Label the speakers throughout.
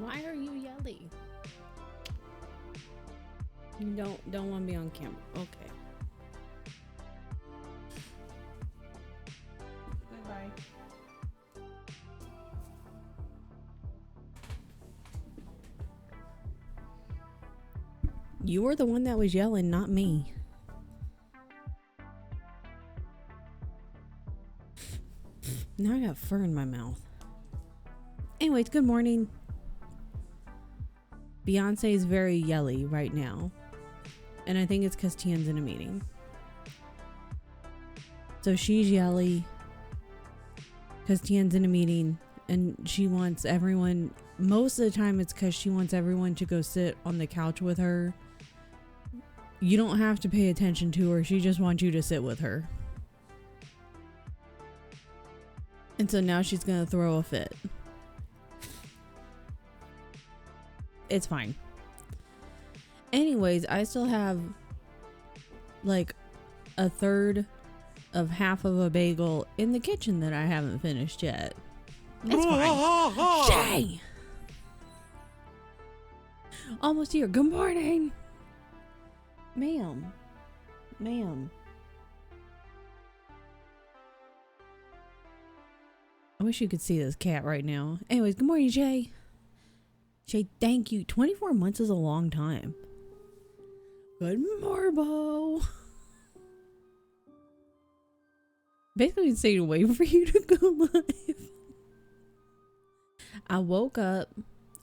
Speaker 1: Why are you yelling? You don't want to be on camera. Okay. Goodbye. You were the one that was yelling, not me. Now I got fur in my mouth. Anyways, good morning. Beyonce is very yelly right now. And I think it's because Tian's in a meeting. So she's yelly because Tian's in a meeting and she wants everyone, most of the time it's because she wants everyone to go sit on the couch with her. You don't have to pay attention to her. She just wants you to sit with her. And so now she's going to throw a fit. It's fine. Anyways, I still have like a third of half of a bagel in the kitchen that I haven't finished yet. It's fine. Shay! Almost here. Good morning. Ma'am. I wish you could see this cat right now. Anyways, good morning, Shay. Shay, thank you. 24 months is a long time. Good Morbo. Basically stayed away for you to go live. I woke up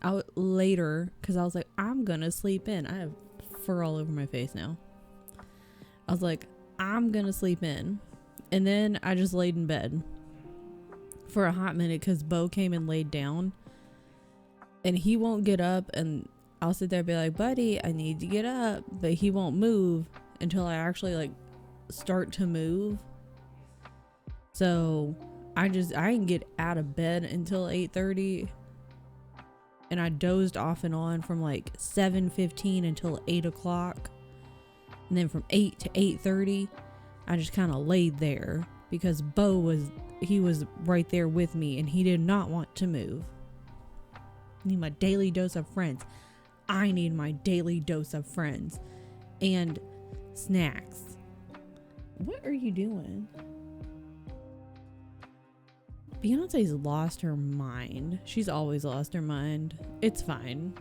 Speaker 1: out later because I was like, I'm gonna sleep in. I have fur all over my face now. I was like, I'm gonna sleep in. And then I just laid in bed for a hot minute because Bo came and laid down. And he won't get up, and I'll sit there and be like, buddy, I need to get up. But he won't move until I actually like start to move. So I didn't get out of bed until 8:30. And I dozed off and on from like 7:15 until 8 o'clock. And then from 8 to 8:30, I just kind of laid there because Bo was right there with me and he did not want to move. I need my daily dose of friends. I need my daily dose of friends and snacks. What are you doing? Beyonce's lost her mind. She's always lost her mind. It's fine.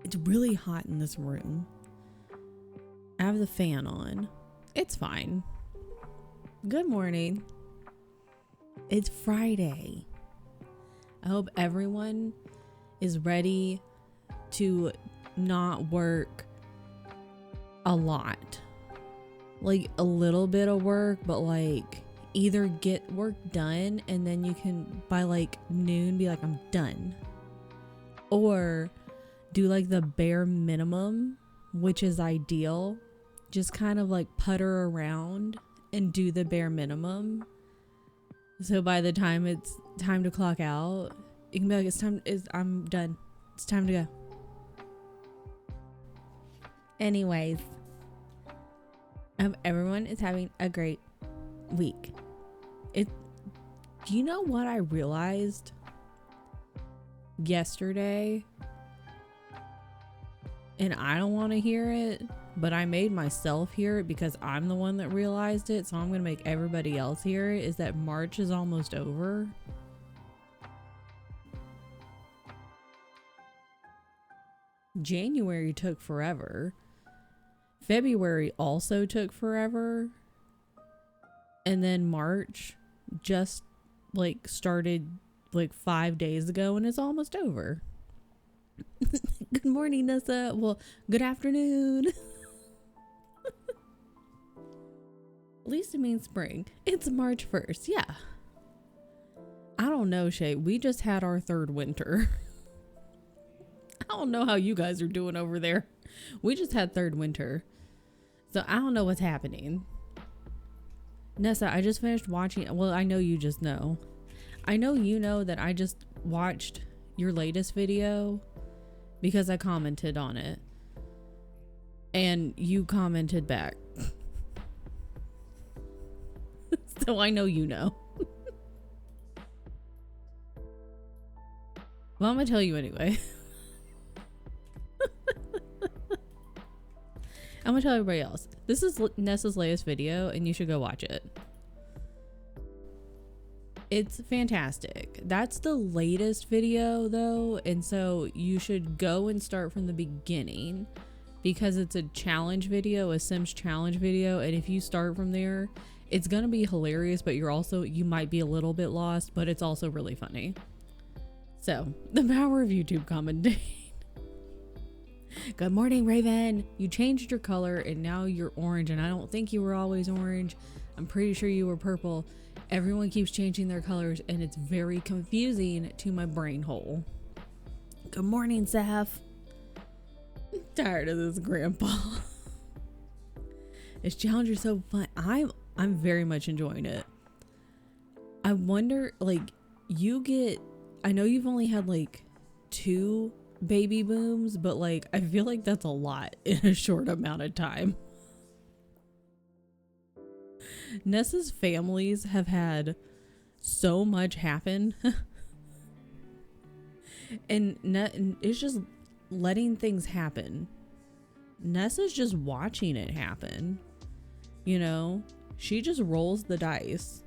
Speaker 1: It's really hot in this room. I have the fan on. It's fine. Good morning. It's Friday. I hope everyone is ready to not work a lot. Like a little bit of work, but like either get work done and then you can by like noon be like, I'm done. Or do like the bare minimum, which is ideal. Just kind of like putter around and do the bare minimum. So by the time it's time to clock out, you can be like, I'm done. It's time to go. Anyways, I hope everyone is having a great week. Do you know what I realized yesterday? And I don't want to hear it, but I made myself hear it because I'm the one that realized it. So I'm going to make everybody else hear it. Is that March is almost over. January took forever. February also took forever. And then March just like started like 5 days ago and it's almost over. Good morning, Nessa. Well, good afternoon. At least it means spring. It's March 1st. Yeah. I don't know, Shay. We just had our third winter. I don't know how you guys are doing over there. We just had third winter. So I don't know what's happening. Nessa, I just finished watching. Well, I know you just know. I know you know that I just watched your latest video because I commented on it. And you commented back. So I know you know. Well, I'm gonna tell you anyway. I'm gonna tell everybody else. This is Nessa's latest video, and you should go watch it. It's fantastic. That's the latest video though, and so you should go and start from the beginning because it's a challenge video, a Sims challenge video, and if you start from there, it's gonna be hilarious, but you might be a little bit lost, but it's also really funny. So, the power of YouTube commenting. Good morning, Raven. You changed your color and now you're orange, and I don't think you were always orange. I'm pretty sure you were purple. Everyone keeps changing their colors and it's very confusing to my brain hole. Good morning, Seth. I'm tired of this, Grandpa. This challenge is so fun. I'm very much enjoying it. I wonder, like, I know you've only had like 2 baby booms, but like I feel like that's a lot in a short amount of time. Nessa's families have had so much happen. and it's just letting things happen. Nessa's just watching it happen. You know, she just rolls the dice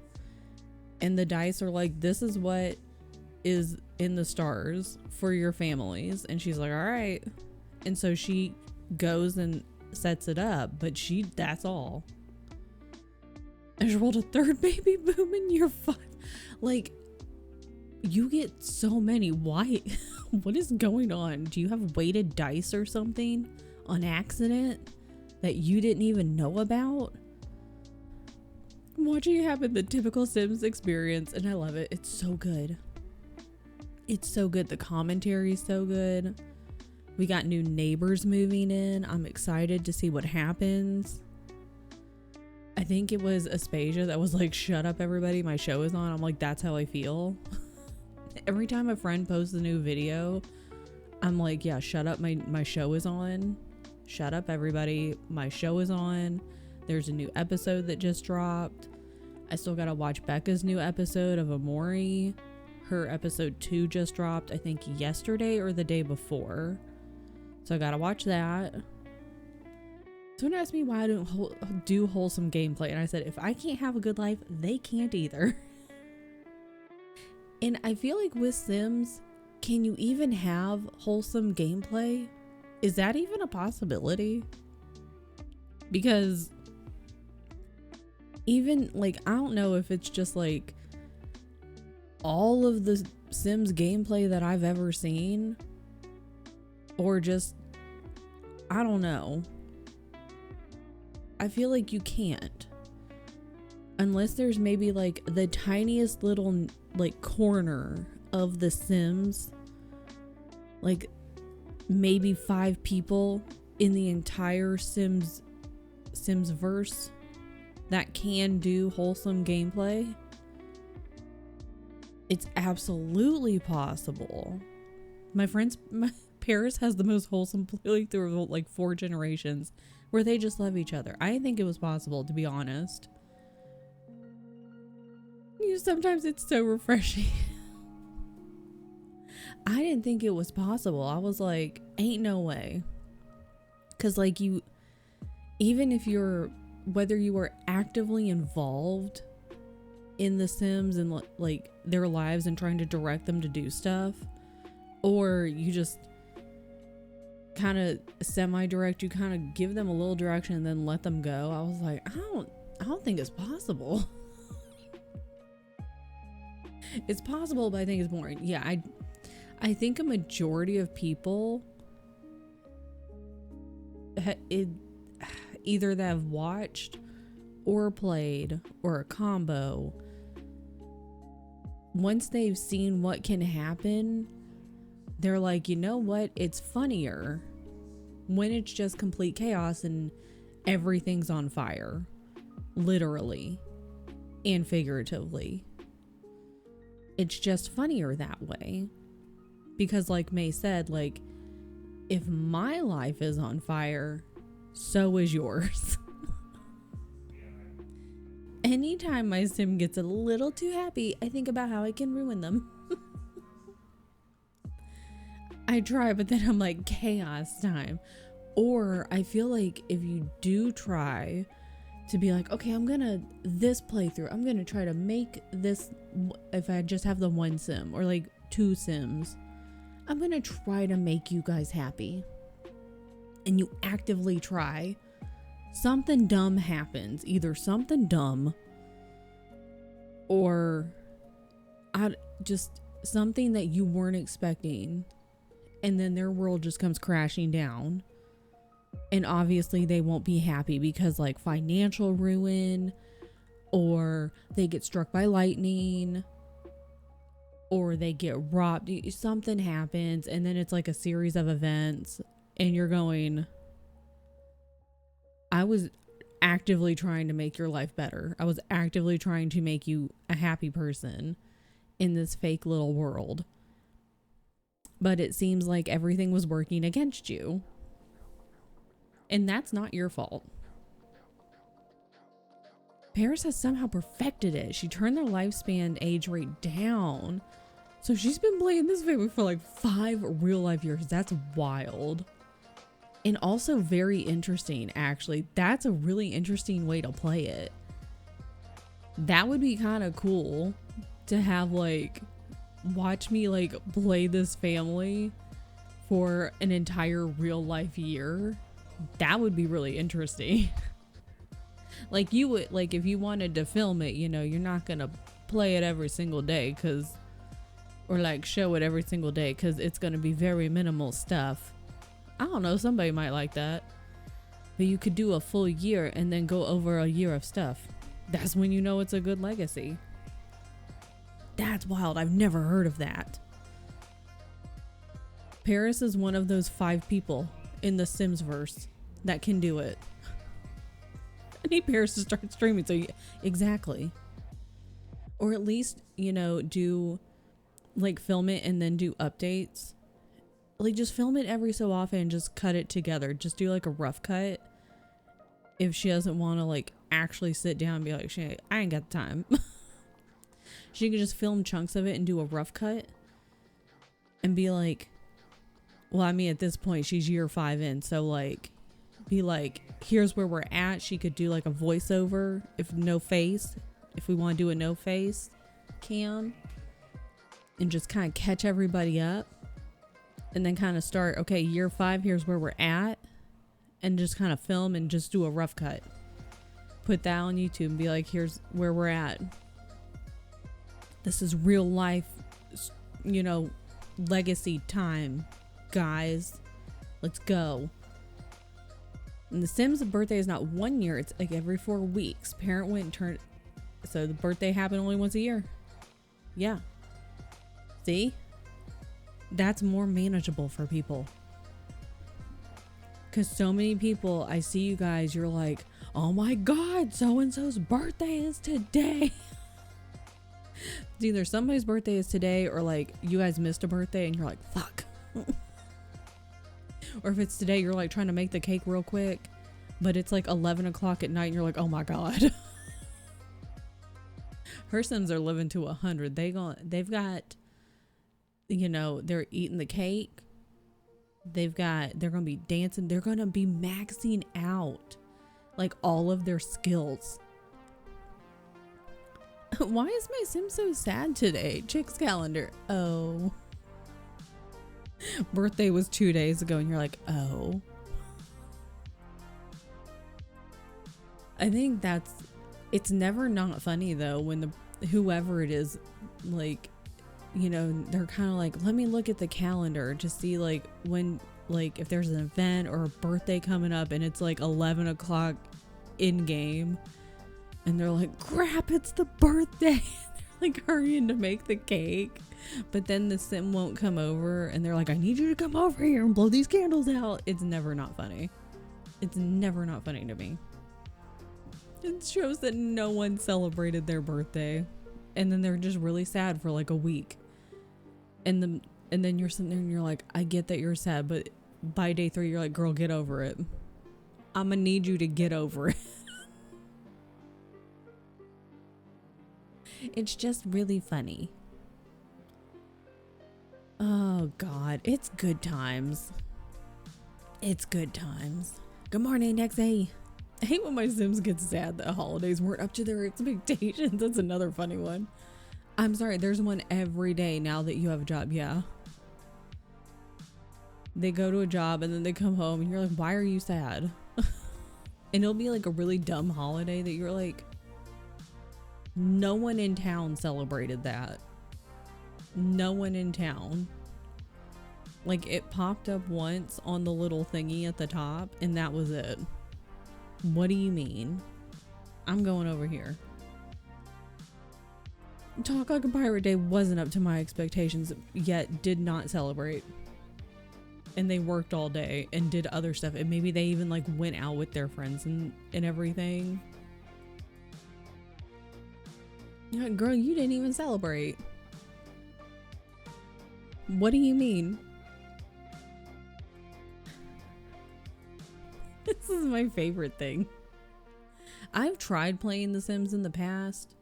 Speaker 1: and the dice are like, this is what is in the stars for your families, and she's like, all right, and so she goes and sets it up, but that's all. I just rolled a 3rd baby boom in year 5. Like, you get so many. Why? What is going on? Do you have weighted dice or something on accident that you didn't even know about? I'm watching it happen, the typical Sims experience, and I love it. It's so good. It's so good. The commentary is so good. We got new neighbors moving in. I'm excited to see what happens. I think it was Aspasia that was like, shut up everybody, my show is on. I'm like, that's how I feel. Every time a friend posts a new video, I'm like, yeah, shut up, my show is on. Shut up everybody, my show is on. There's a new episode that just dropped. I still gotta watch Becca's new episode of Amori. Her episode 2 just dropped, I think yesterday or the day before. So I gotta watch that. Someone asked me why I don't do wholesome gameplay, and I said, if I can't have a good life, they can't either. And I feel like with Sims, can you even have wholesome gameplay? Is that even a possibility? Because even like, I don't know if it's just like all of the Sims gameplay that I've ever seen, or just, I don't know. I feel like you can't, unless there's maybe like the tiniest little like corner of the Sims, like maybe 5 people in the entire Sims verse that can do wholesome gameplay. It's absolutely possible. My Paris has the most wholesome playthrough of like 4 generations where they just love each other. I think it was possible, to be honest. Sometimes it's so refreshing. I didn't think it was possible. I was like, ain't no way. Cause like even if whether you were actively involved in the Sims and like their lives and trying to direct them to do stuff, or you just kind of semi-direct, you kind of give them a little direction and then let them go. I was like, I don't think it's possible. It's possible, but I think it's boring. Yeah, I think a majority of people either that have watched or played or a combo, once they've seen what can happen, they're like, you know what, it's funnier when it's just complete chaos and everything's on fire, literally and figuratively. It's just funnier that way, because like May said, like, if my life is on fire, so is yours. Anytime my Sim gets a little too happy, I think about how I can ruin them. I try, but then I'm like, chaos time. Or I feel like if you do try to be like, okay, this playthrough, I'm gonna try to make this, if I just have the one sim or like 2 sims, I'm gonna try to make you guys happy. And you actively try, something dumb happens. Either something dumb or just something that you weren't expecting. And then their world just comes crashing down. And obviously they won't be happy because like financial ruin, or they get struck by lightning, or they get robbed. Something happens and then it's like a series of events and you're going, I was actively trying to make your life better. I was actively trying to make you a happy person in this fake little world. But it seems like everything was working against you. And that's not your fault. Paris has somehow perfected it. She turned their lifespan age rate down. So she's been playing this family for like 5 real life years. That's wild. And also very interesting, actually. That's a really interesting way to play it. That would be kind of cool to have, like, watch me like play this family for an entire real life year. That would be really interesting. Like, you would, like, if you wanted to film it, you know, you're not gonna play it every single day or like show it every single day because it's gonna be very minimal stuff. I don't know, somebody might like that. But you could do a full year and then go over a year of stuff. That's when you know it's a good legacy. That's wild. I've never heard of that. Paris is one of those 5 people in the Sims verse that can do it. I need Paris to start streaming. So exactly. Or at least, you know, do like film it and then do updates. Like just film it every so often and just cut it together. Just do like a rough cut. If she doesn't want to like actually sit down and be like, I ain't got the time. She could just film chunks of it and do a rough cut and be like, well, I mean, at this point she's year 5 in. So like, be like, here's where we're at. She could do like a voiceover if we want to do a no face cam and just kind of catch everybody up and then kind of start, okay, year 5, here's where we're at, and just kind of film and just do a rough cut. Put that on YouTube and be like, here's where we're at. This is real life, you know, legacy time, guys. Let's go. And the Sims' birthday is not 1 year, it's like every 4 weeks. Parent went and turned, so the birthday happened only once a year. Yeah. See? That's more manageable for people. Because so many people, I see you guys, you're like, oh my God, so-and-so's birthday is today. It's either somebody's birthday is today or like you guys missed a birthday and you're like, fuck. Or if it's today, you're like trying to make the cake real quick, but it's like 11 o'clock at night and you're like, oh my God. Her Sims are living to 100. They've got, you know, they're eating the cake. They're going to be dancing. They're going to be maxing out like all of their skills. Why is my Sim so sad today? Chick's calendar. Oh. Birthday was 2 days ago and you're like, oh. I think it's never not funny though when whoever it is, like, you know, they're kind of like, let me look at the calendar to see like when, like if there's an event or a birthday coming up and it's like 11 o'clock in game and they're like, crap, it's the birthday. They're like hurrying to make the cake, but then the Sim won't come over and they're like, I need you to come over here and blow these candles out. It's never not funny. It's never not funny to me. It shows that no one celebrated their birthday and then they're just really sad for like a week. And then you're sitting there and you're like, I get that you're sad, but by day 3 you're like, girl, get over it. I'm gonna need you to get over it. It's just really funny. Oh God, it's good times. It's good times. Good morning, Nexie. I hate when my Sims get sad that holidays weren't up to their expectations. That's another funny one. I'm sorry, there's one every day now that you have a job. Yeah. They go to a job and then they come home and you're like, why are you sad? And it'll be like a really dumb holiday that you're like, no one in town celebrated that. No one in town. Like, it popped up once on the little thingy at the top and that was it. What do you mean? I'm going over here. Talk Like a Pirate Day wasn't up to my expectations, yet did not celebrate. And they worked all day and did other stuff. And maybe they even like went out with their friends and everything. You're like, girl, you didn't even celebrate. What do you mean? This is my favorite thing. I've tried playing The Sims in the past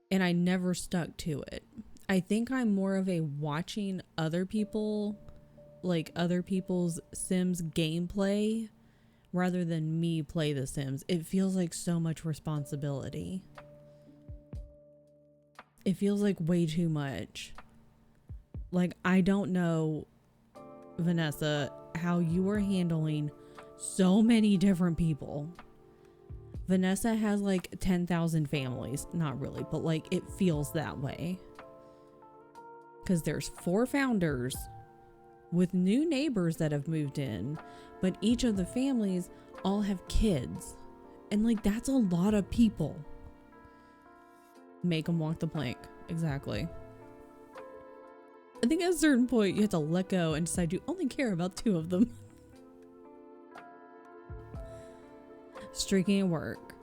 Speaker 1: and I never stuck to it. I think I'm more of a watching other people, like other people's Sims gameplay rather than me play The Sims. It feels like so much responsibility. It feels like way too much. Like, I don't know, Vanessa, how you are handling so many different people. Vanessa has like 10,000 families. Not really, but like it feels that way. Because there's 4 founders with new neighbors that have moved in, but each of the families all have kids. And like, that's a lot of people. Make them walk the plank. Exactly. I think at a certain point you have to let go and decide you only care about 2 of them. Streaking at work.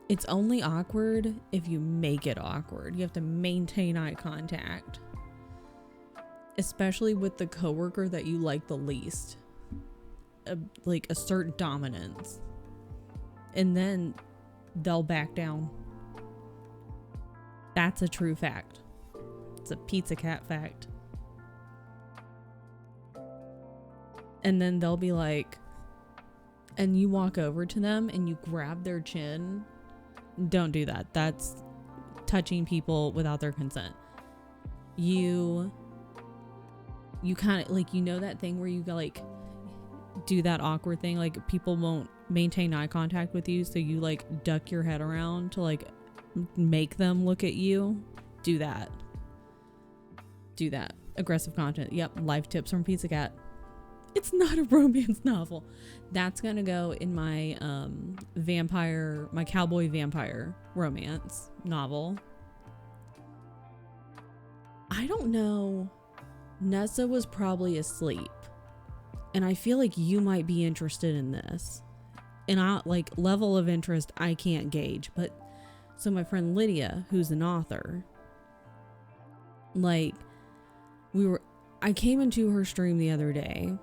Speaker 1: It's only awkward if you make it awkward. You have to maintain eye contact. Especially with the coworker that you like the least. Like, assert dominance. And then they'll back down. That's a true fact. It's a PIZZACAT fact. And then they'll be like, and you walk over to them and you grab their chin. Don't do that. That's touching people without their consent. You kind of like, you know, that thing where you like do that awkward thing, like people won't maintain eye contact with you, so you like duck your head around to like make them look at you. Do that. Aggressive content. Yep. Life tips from PIZZACAT. It's not a romance novel. That's gonna go in my my cowboy vampire romance novel. I don't know. Nessa was probably asleep. And I feel like you might be interested in this. And I like, level of interest I can't gauge, but so my friend Lydia, who's an author, like, I came into her stream the other day.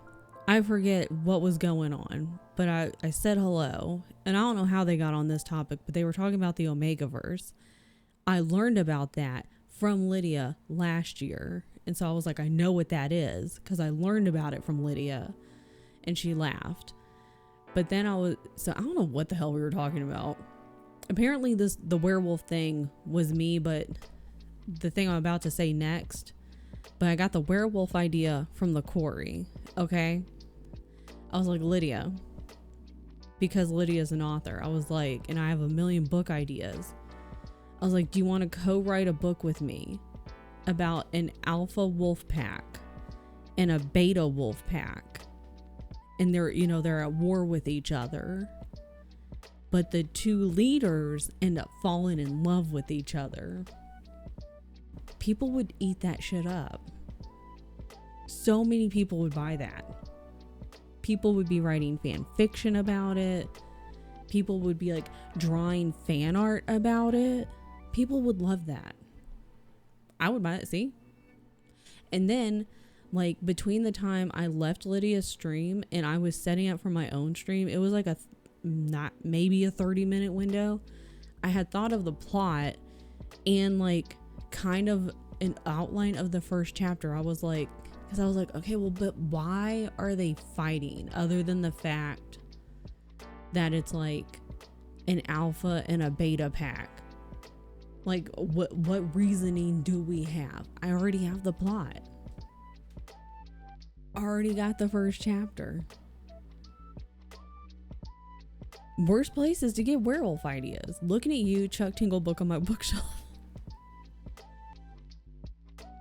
Speaker 1: I forget what was going on, but I said hello, and I don't know how they got on this topic, but they were talking about the Omegaverse. I learned about that from Lydia last year, and so I was like, I know what that is, because I learned about it from Lydia, and she laughed. But then I don't know what the hell we were talking about. Apparently the werewolf thing was me, but the thing I'm about to say next, but I got the werewolf idea from the quarry, okay? I was like, Lydia, because Lydia's an author, I was like, and I have a million book ideas. I was like, do you want to co-write a book with me about an alpha wolf pack and a beta wolf pack? And they're at war with each other. But the 2 leaders end up falling in love with each other. People would eat that shit up. So many people would buy that. People would be writing fan fiction about it. People would be like drawing fan art about it. People would love that. I would buy it, see? And then, like, between the time I left Lydia's stream and I was setting up for my own stream, it was like maybe a 30-minute window. I had thought of the plot and like kind of an outline of the first chapter. I was like, because I was like, okay, well, but why are they fighting other than the fact that it's like an alpha and a beta pack? Like, what reasoning do we have? I already have the plot. Already got the first chapter. Worst places to get werewolf ideas. Looking at you, Chuck Tingle book on my bookshelf.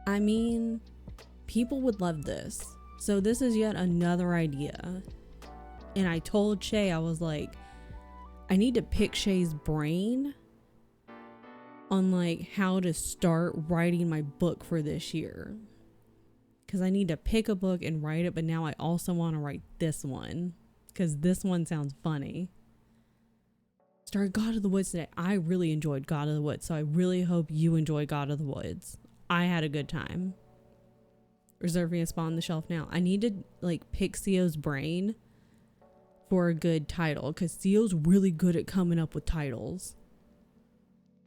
Speaker 1: I mean, people would love this. So this is yet another idea. And I told Shay, I was like, I need to pick Shay's brain on like how to start writing my book for this year. Because I need to pick a book and write it, but now I also want to write this one. Because this one sounds funny. Started God of the Woods today. I really enjoyed God of the Woods, so I really hope you enjoy God of the Woods. I had a good time. Reserving a spot on the shelf now. I need to like pick Theo's brain for a good title, because Theo's really good at coming up with titles.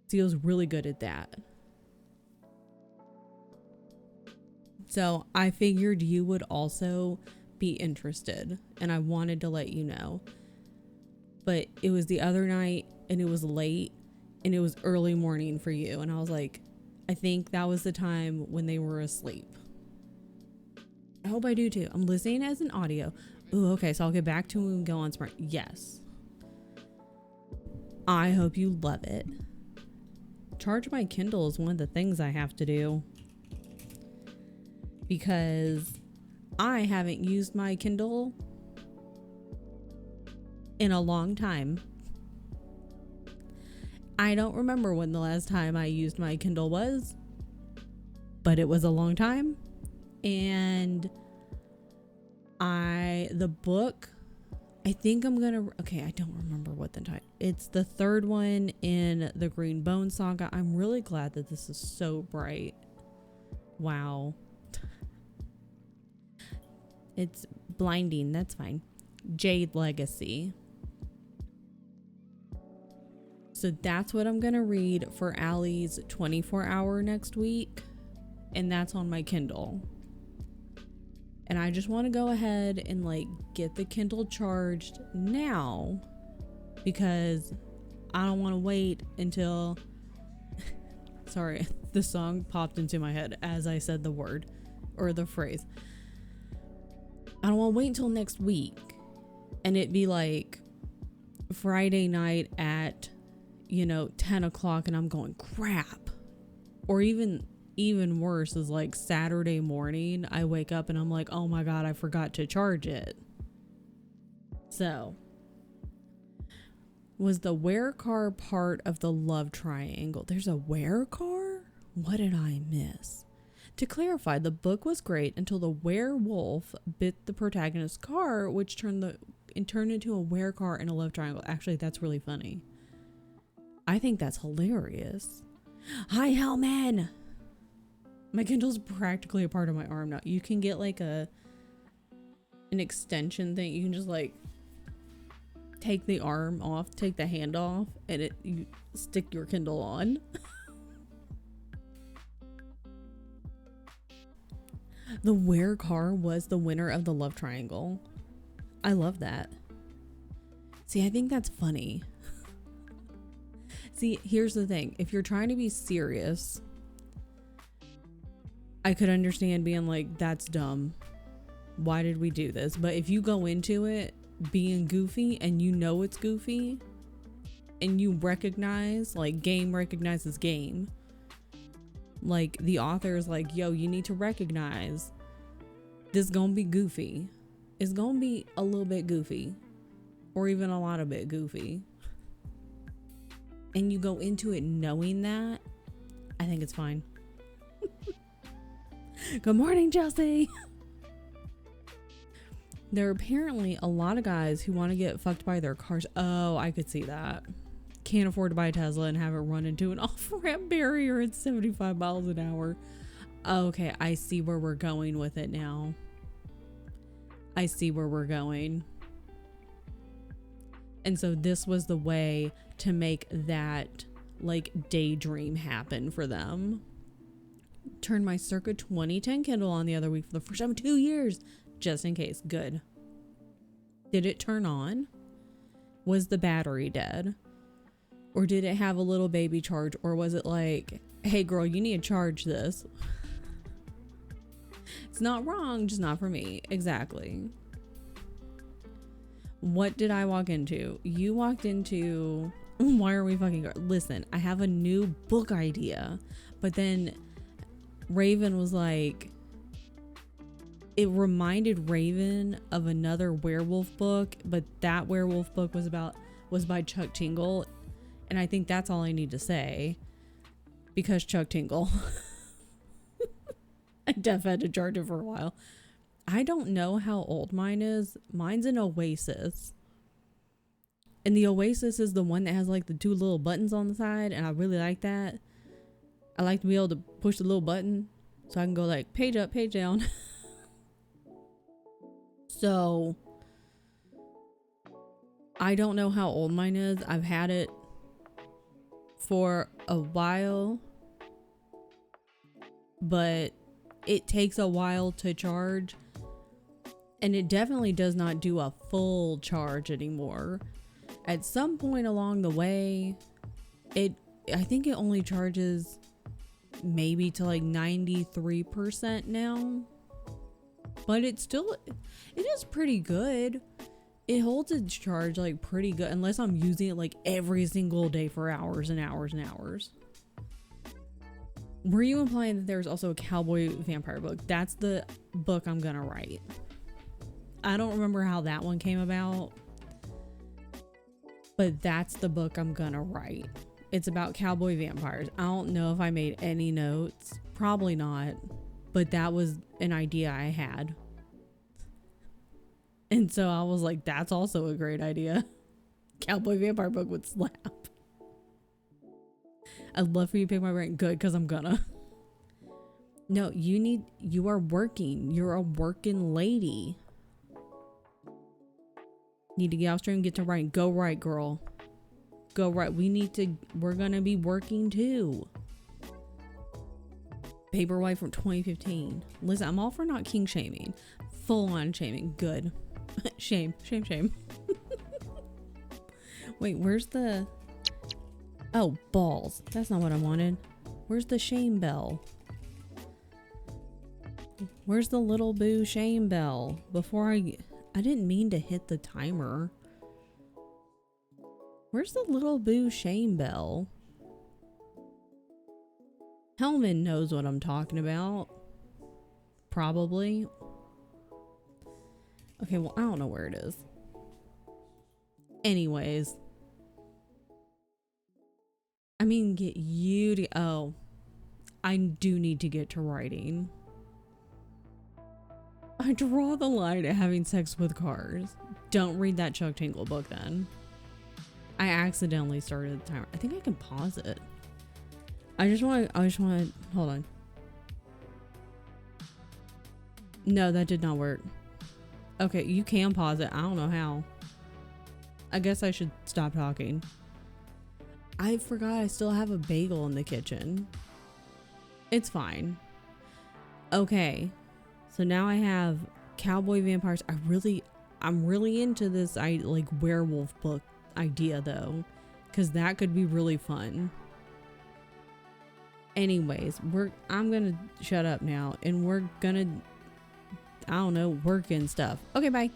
Speaker 1: Theo's really good at that. So I figured you would also be interested, and I wanted to let you know. But it was the other night, and it was late, and it was early morning for you. And I was like, I think that was the time when they were asleep. I hope I do too. I'm listening as an audio. Ooh, okay, so I'll get back to when we go on Smart. Yes. I hope you love it. Charge my Kindle is one of the things I have to do. Because I haven't used my Kindle in a long time. I don't remember when the last time I used my Kindle was, but it was a long time. And the book, I think I'm gonna, okay, I don't remember what the title, it's the third one in the Green Bone Saga. I'm really glad that this is so bright. Wow. It's blinding, that's fine. Jade Legacy. So that's what I'm going to read for Allie's 24-hour next week. And that's on my Kindle. And I just want to go ahead and like get the Kindle charged now. Because I don't want to wait until... Sorry, the song popped into my head as I said the word or the phrase. I don't want to wait until next week. And it be like Friday night at... 10 o'clock and I'm going, crap. Or even worse is like Saturday morning, I wake up and I'm like, oh my God, I forgot to charge it. So, was the werecar part of the love triangle? There's a werecar? What did I miss? To clarify, the book was great until the werewolf bit the protagonist's car, which turned into a werecar in a love triangle. Actually, that's really funny. I think that's hilarious. Hi, Hellman! My Kindle's practically a part of my arm now. You can get like an extension thing. You can just like take the arm off, take the hand off, and you stick your Kindle on. The werecar was the winner of the love triangle. I love that. See, I think that's funny. See, here's the thing. If you're trying to be serious, I could understand being like, that's dumb. Why did we do this? But if you go into it being goofy and you know it's goofy and you recognize, like, game recognizes game. Like, the author is like, yo, you need to recognize this gonna be goofy. It's gonna be a little bit goofy. Or even a lot of bit goofy. And you go into it knowing that, I think it's fine. Good morning, Chelsea. There are apparently a lot of guys who want to get fucked by their cars. Oh, I could see that. Can't afford to buy a Tesla and have it run into an off-ramp barrier at 75 miles an hour. Okay, I see where we're going with it now. I see where we're going. And so this was the way to make that like daydream happen for them. Turned my circa 2010 Kindle on the other week for the first time in 2 years. Just in case. Good. Did it turn on? Was the battery dead? Or did it have a little baby charge? Or was it like, hey girl, you need to charge this? It's not wrong, just not for me. Exactly. What did I walk into? You walked into... Why are we fucking... Listen, I have a new book idea. But then Raven was like... It reminded Raven of another werewolf book. But that werewolf book was by Chuck Tingle. And I think that's all I need to say. Because Chuck Tingle. I def had to charge it for a while. I don't know how old mine is. Mine's an Oasis. And the Oasis is the one that has like the 2 little buttons on the side. And I really like that. I like to be able to push the little button. So I can go like page up, page down. So I don't know how old mine is. I've had it for a while. But it takes a while to charge. And it definitely does not do a full charge anymore. At some point along the way, I think it only charges maybe to like 93% now. But it is pretty good. It holds its charge like pretty good, unless I'm using it like every single day for hours and hours and hours. Were you implying that there's also a cowboy vampire book? That's the book I'm gonna write. I don't remember how that one came about, but that's the book I'm gonna write. It's about cowboy vampires. I don't know if I made any notes. Probably not, but that was an idea I had. And so I was like, that's also a great idea. Cowboy vampire book would slap. I'd love for you to pick my brain. Good, because I'm gonna. No, you are working. You're a working lady. Need to get off stream and get to writing. Go write, girl. Go write. We're gonna be working too. Paperwhite from 2015. Listen, I'm all for not king shaming. Full on shaming. Good. Shame. Wait, where's the... Oh, balls. That's not what I wanted. Where's the shame bell? Where's the little boo shame bell? I didn't mean to hit the timer. Where's the little boo shame bell? Hellman knows what I'm talking about. Probably. Okay, well, I don't know where it is. Anyways. I mean, get you to... Oh. I do need to get to writing. I draw the line at having sex with cars. Don't read that Chuck Tingle book then. I accidentally started the timer. I think I can pause it. I just want to, hold on. No, that did not work. Okay, you can pause it. I don't know how. I guess I should stop talking. I forgot I still have a bagel in the kitchen. It's fine. Okay. So now I have cowboy vampires. I'm really into this like werewolf book idea though, because that could be really fun. Anyways, I'm gonna shut up now and we're gonna, I don't know, work and stuff. Okay, bye.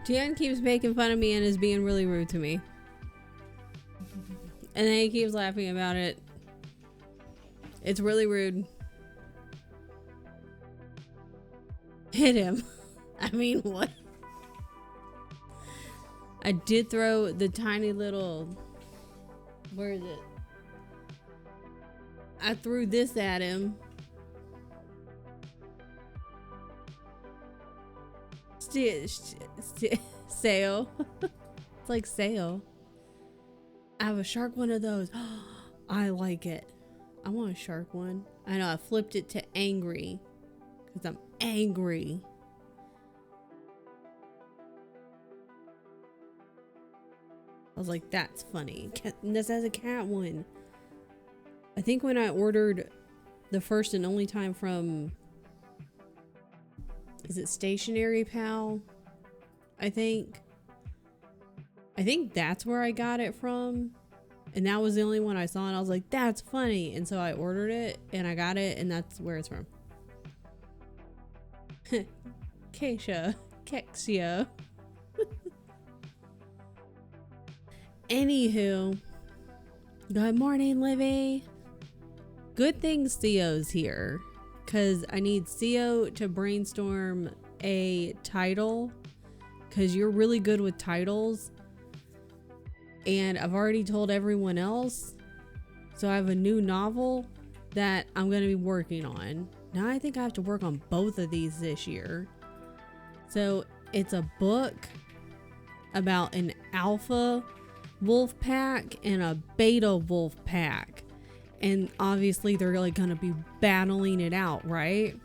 Speaker 2: Jan keeps making fun of me and is being really rude to me. And then he keeps laughing about it. It's really rude. Hit him. I mean, what? I did throw the tiny little... Where is it? I threw this at him. Sail. It's like sail. I have a shark one of those. I like it. I want a shark one. I know I flipped it to angry because I'm angry. I was like, that's funny. This has a cat one. I think when I ordered the first and only time from, is it Stationary Pal? I think that's where I got it from. And that was the only one I saw, and I was like, that's funny. And so I ordered it and I got it, and that's where it's from. Kexia. Anywho, good morning, Livy. Good thing Theo's here, because I need Theo to brainstorm a title, because you're really good with titles. And I've already told everyone else. So I have a new novel that I'm going to be working on. Now I think I have to work on both of these this year. So it's a book about an alpha wolf pack and a beta wolf pack. And obviously they're really going to be battling it out, right?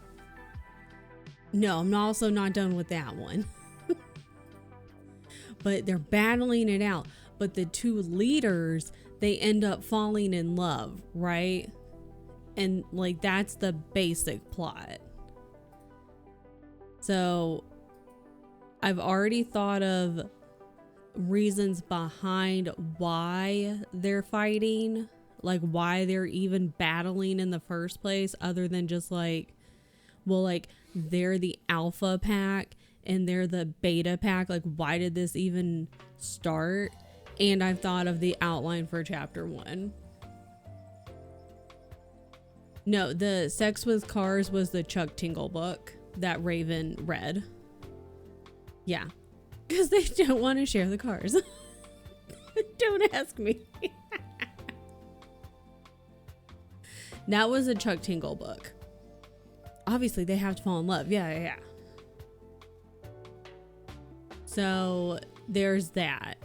Speaker 2: No, I'm also not done with that one. But they're battling it out. But the two leaders, they end up falling in love, right? And like, that's the basic plot. So I've already thought of reasons behind why they're fighting, like why they're even battling in the first place, other than just like, well, like they're the alpha pack and they're the beta pack. Like, why did this even start? And I've thought of the outline for chapter 1. No, the Sex with Cars was the Chuck Tingle book that Raven read. Yeah. Because they don't want to share the cars. Don't ask me. That was a Chuck Tingle book. Obviously, they have to fall in love. Yeah. So, there's that.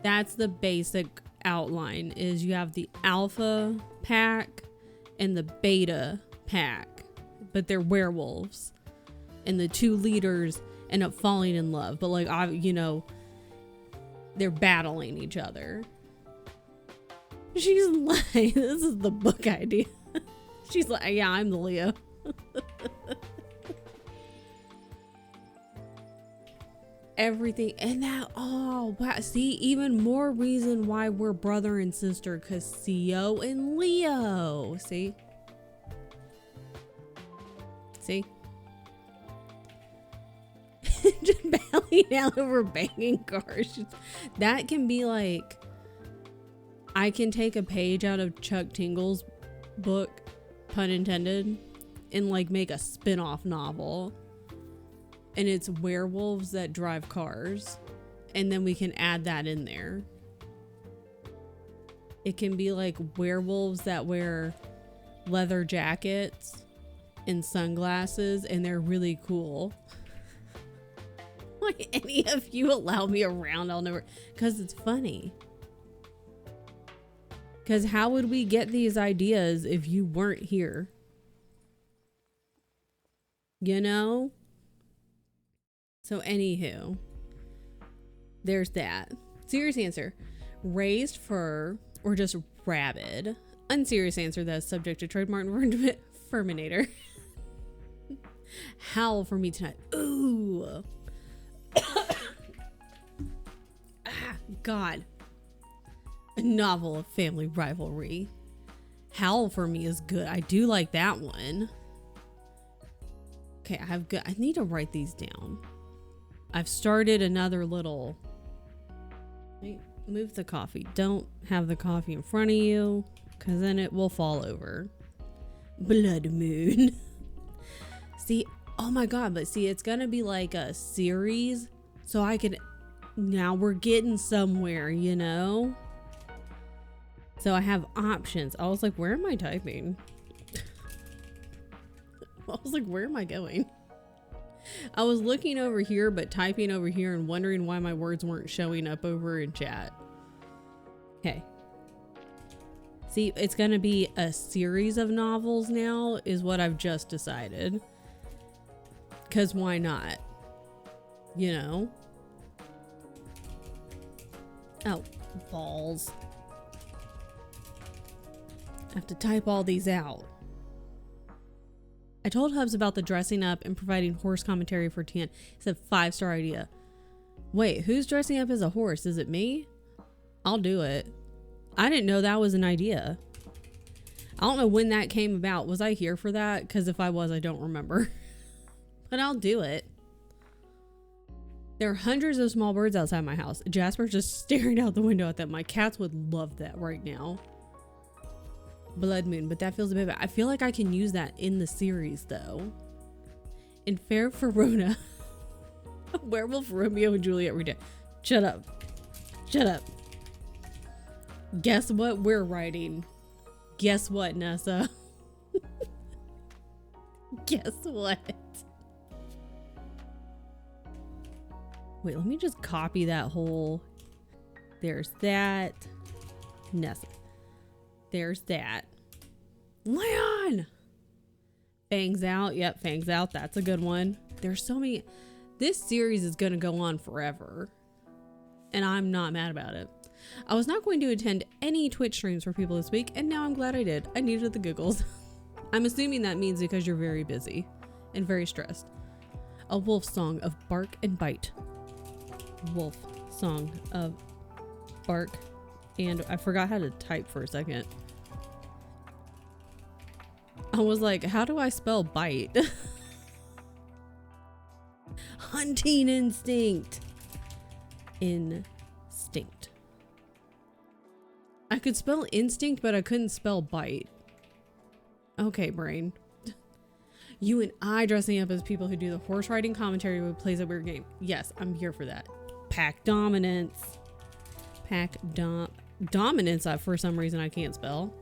Speaker 2: That's the basic outline, is you have the alpha pack and the beta pack, but they're werewolves, and the two leaders end up falling in love, but like, they're battling each other. She's like, this is the book idea. She's like, yeah, I'm the Leo. Everything. And that, oh wow, see, even more reason why we're brother and sister, because Theo and Leo. See just bailing out over banging cars. That can be like, I can take a page out of Chuck Tingle's book, pun intended, and like make a spin-off novel. And it's werewolves that drive cars. And then we can add that in there. It can be like werewolves that wear leather jackets and sunglasses, and they're really cool. Like, any of you allow me around, I'll never, because it's funny. Because how would we get these ideas if you weren't here? You know? So anywho, there's that. Serious answer. Raised fur or just rabid? Unserious answer that's subject to trademark infringement. Furminator. Howl for me tonight. Ooh. God. A novel of family rivalry. Howl for me is good. I do like that one. Okay, I need to write these down. I've started another little... Move the coffee. Don't have the coffee in front of you, because then it will fall over. Blood moon. See, oh my god, but see, it's gonna be like a series, so I can... Now we're getting somewhere, you know? So I have options. I was like, where am I typing? I was like, where am I going? I was looking over here, but typing over here and wondering why my words weren't showing up over in chat. Okay. See, it's going to be a series of novels now, is what I've just decided. Because why not? You know? Oh, balls. I have to type all these out. I told Hubs about the dressing up and providing horse commentary for Tan. It's a 5-star idea. Wait, who's dressing up as a horse? Is it me? I'll do it. I didn't know that was an idea. I don't know when that came about. Was I here for that? Because if I was, I don't remember. But I'll do it. There are hundreds of small birds outside my house. Jasper's just staring out the window at them. My cats would love that right now. Blood moon, but that feels a bit bad. I feel like I can use that in the series though. In Fair Verona. Werewolf Romeo and Juliet read it. Shut up. Shut up. Guess what we're writing? Guess what, Nessa? Guess what? Wait, let me just copy that whole... There's that. Nessa. There's that. Leon! Fangs out. Yep, Fangs out. That's a good one. There's so many. This series is going to go on forever. And I'm not mad about it. I was not going to attend any Twitch streams for people this week, and now I'm glad I did. I needed the giggles. I'm assuming that means because you're very busy and very stressed. A wolf song of bark and bite. Wolf song of bark. And I forgot how to type for a second. I was like, how do I spell bite? Hunting instinct. Instinct. I could spell instinct, but I couldn't spell bite. Okay, brain. You and I dressing up as people who do the horse riding commentary who plays a weird game. Yes, I'm here for that. Pack dominance. Pack dominance, for some reason I can't spell.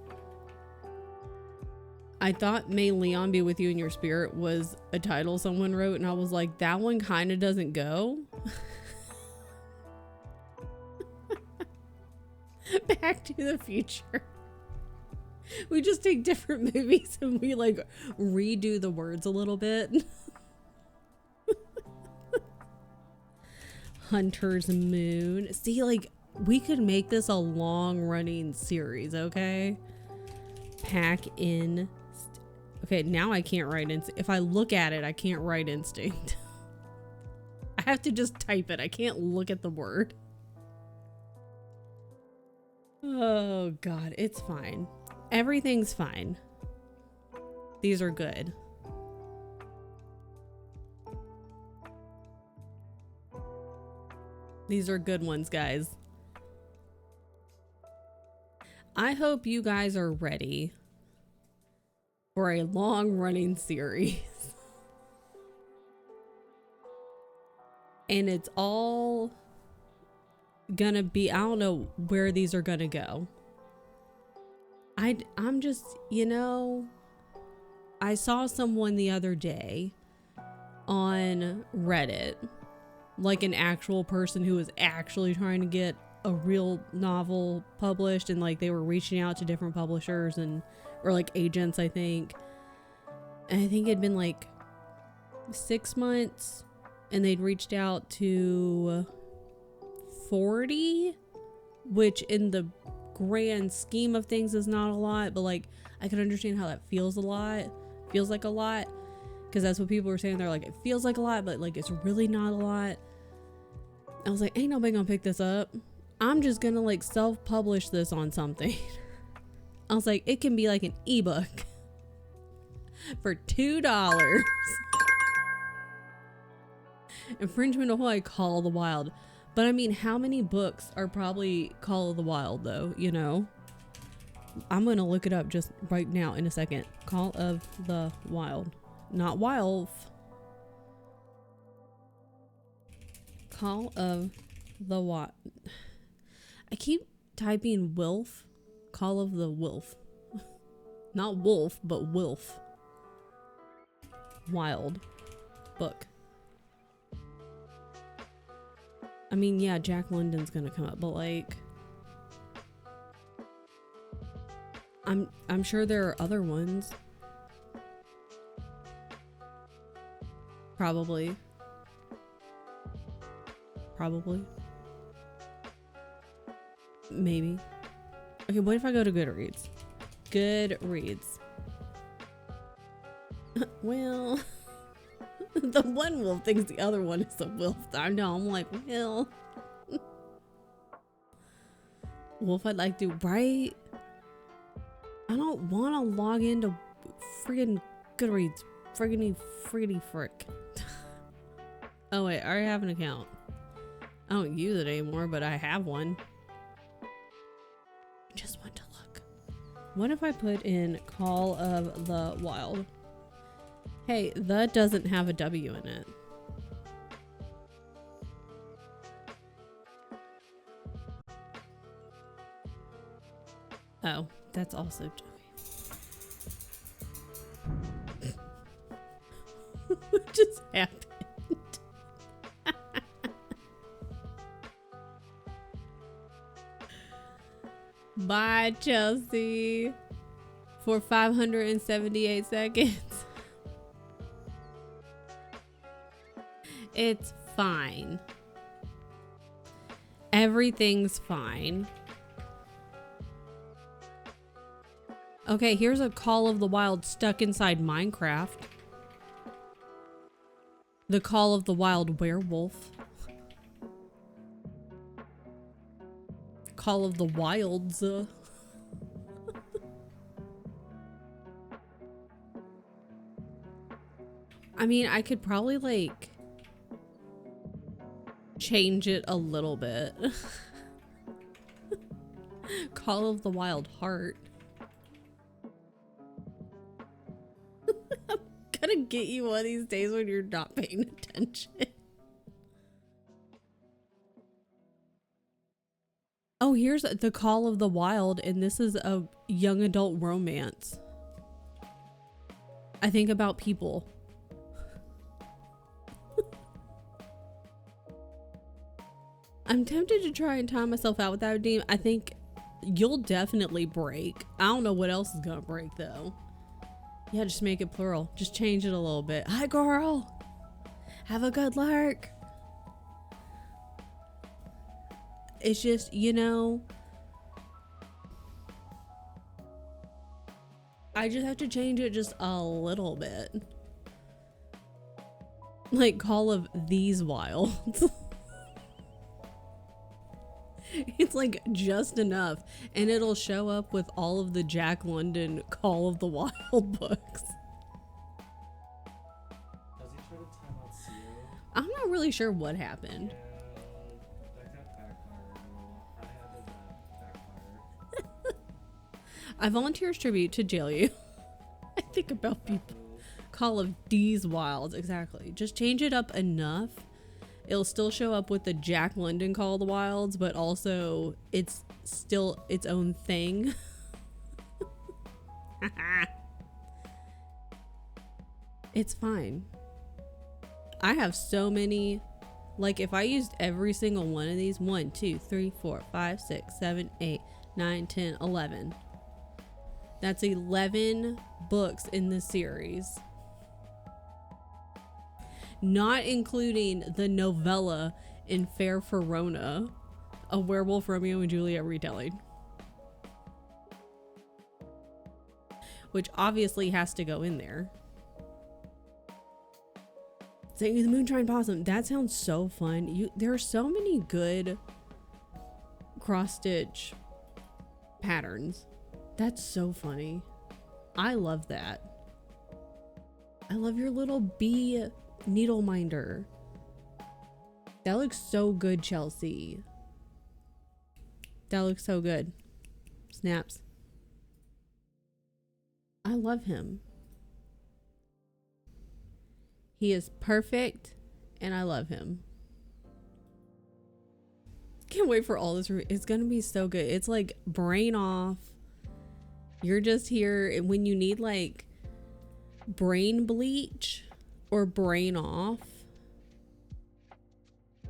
Speaker 2: I thought May Leon be with you in your spirit was a title someone wrote, and I was like, that one kind of doesn't go. Back to the Future. We just take different movies and we like redo the words a little bit. Hunter's Moon. See, like, we could make this a long running series, okay? Pack in. Okay, now I can't write instinct. If I look at it, I can't write instinct. I have to just type it. I can't look at the word. Oh God, it's fine. Everything's fine. These are good. These are good ones, guys. I hope you guys are ready for a long-running series. And it's all gonna be, I don't know where these are gonna go. I'm just, you know, I saw someone the other day on Reddit, like an actual person who was actually trying to get a real novel published, and like they were reaching out to different publishers and or like agents, I think. And I think it'd been like 6 months and they'd reached out to 40, which in the grand scheme of things is not a lot, but like I can understand how that feels a lot. Feels like a lot, because that's what people were saying. They're like, it feels like a lot, but like it's really not a lot. I was like, ain't nobody gonna pick this up. I'm just gonna like self-publish this on something. I was like, it can be like an ebook for $2. Infringement Ahoy, Call of the Wild. But I mean, how many books are probably Call of the Wild though, you know? I'm gonna look it up just right now in a second. Call of the Wild. Not Wild. Call of the Wild. I keep typing Wilf. Call of the Wolf. Not wolf, but wolf. Wild. Book. I mean, yeah, Jack London's gonna come up, but like... I'm sure there are other ones. Probably. Maybe. Okay, what if I go to Goodreads? Goodreads. Well, the one wolf thinks the other one is a wolf. I know, I'm like, well. Wolf I'd like to, right? I don't want to log into friggin' Goodreads. Friggity frick. Oh wait, I already have an account. I don't use it anymore, but I have one. Just want to look. What if I put in Call of the Wild? Hey, the doesn't have a W in it. Oh, that's also okay. What just happened? Bye, Chelsea, for 578 seconds. It's fine. Everything's fine. Okay, here's a Call of the Wild stuck inside Minecraft. The Call of the Wild Werewolf. Call of the Wilds. I mean, I could probably like change it a little bit. Call of the Wild Heart. I'm gonna get you one of these days when you're not paying attention. Oh, here's the Call of the Wild, and this is a young adult romance. I think about people. I'm tempted to try and time myself out with that redeem. I think you'll definitely break. I don't know what else is gonna break though. Yeah, just make it plural. Just change it a little bit. Hi, girl. Have a good lurk. It's just, you know, I just have to change it just a little bit. Like Call of these Wilds. It's like just enough, and it'll show up with all of the Jack London Call of the Wild books.
Speaker 3: Does he try to time out CO?
Speaker 2: I'm not really sure what happened.
Speaker 3: Yeah, that got backfired. I had to backfire.
Speaker 2: I volunteer as tribute to jail you. I think about people. Call of these Wilds, exactly. Just change it up enough. It'll still show up with the Jack London Call of the Wilds, but also it's still its own thing. It's fine. I have so many, like if I used every single one of these, 1, 2, 3, 4, 5, 6, 7, 8, 9, 10, 11. That's 11 books in the series. Not including the novella in Fair Verona, a Werewolf Romeo and Juliet retelling. Which obviously has to go in there. Sing the Moonshine Possum. That sounds so fun. There are so many good cross-stitch patterns. That's so funny. I love that. I love your little bee needle minder. That looks so good, Chelsea. That looks so good. Snaps. I love him. He is perfect, and I love him. Can't wait for all this. It's gonna be so good. It's like brain off. You're just here, and when you need like brain bleach or brain off,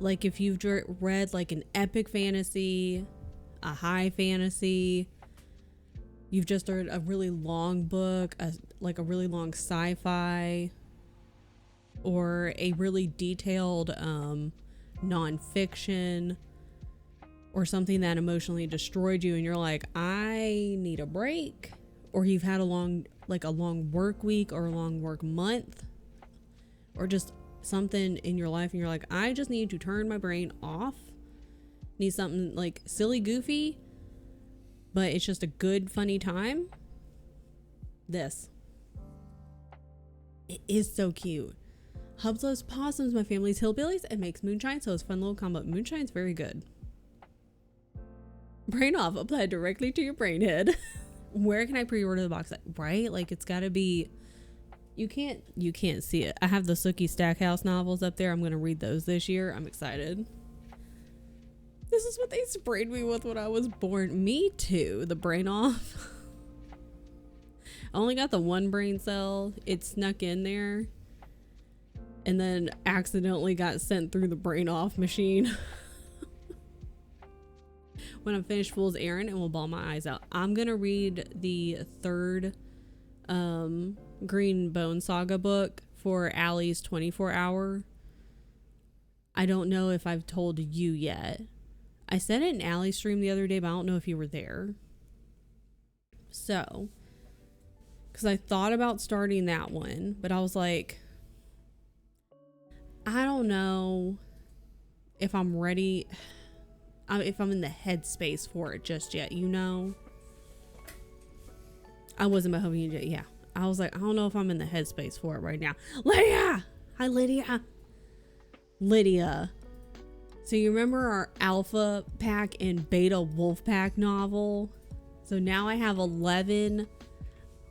Speaker 2: like if you've read like an epic fantasy, a high fantasy, you've just read a really long book, like a really long sci-fi, or a really detailed nonfiction, or something that emotionally destroyed you, and you're like, I need a break, or you've had a long work week or a long work month, or just something in your life, and you're like, I just need to turn my brain off. Need something like silly, goofy, but it's just a good, funny time. This. It is so cute. Hubs loves possums, my family's hillbillies, and makes moonshine, so it's a fun little combo. Moonshine's very good. Brain off, apply directly to your brain head. Where can I pre-order the box set? Right? Like, it's gotta be, you can't see it. I have the Sookie Stackhouse novels up there. I'm gonna read those this year. I'm excited. This is what they sprayed me with when I was born. Me too. The brain off. I only got the one brain cell. It snuck in there and then accidentally got sent through the brain off machine. When I'm finished Fool's Errand, and will bawl my eyes out. I'm gonna read the third Green Bone Saga book for Allie's 24 hour. I don't know if I've told you yet. I said it in Allie's stream the other day, but I don't know if you were there. So, because I thought about starting that one, but I was like, I don't know if I'm ready, if I'm in the headspace for it just yet, you know? I wasn't hoping you did, yeah. I was like, I don't know if I'm in the headspace for it right now. Lydia! Hi, Lydia. Lydia. So you remember our Alpha Pack and Beta Wolf Pack novel? So now I have 11.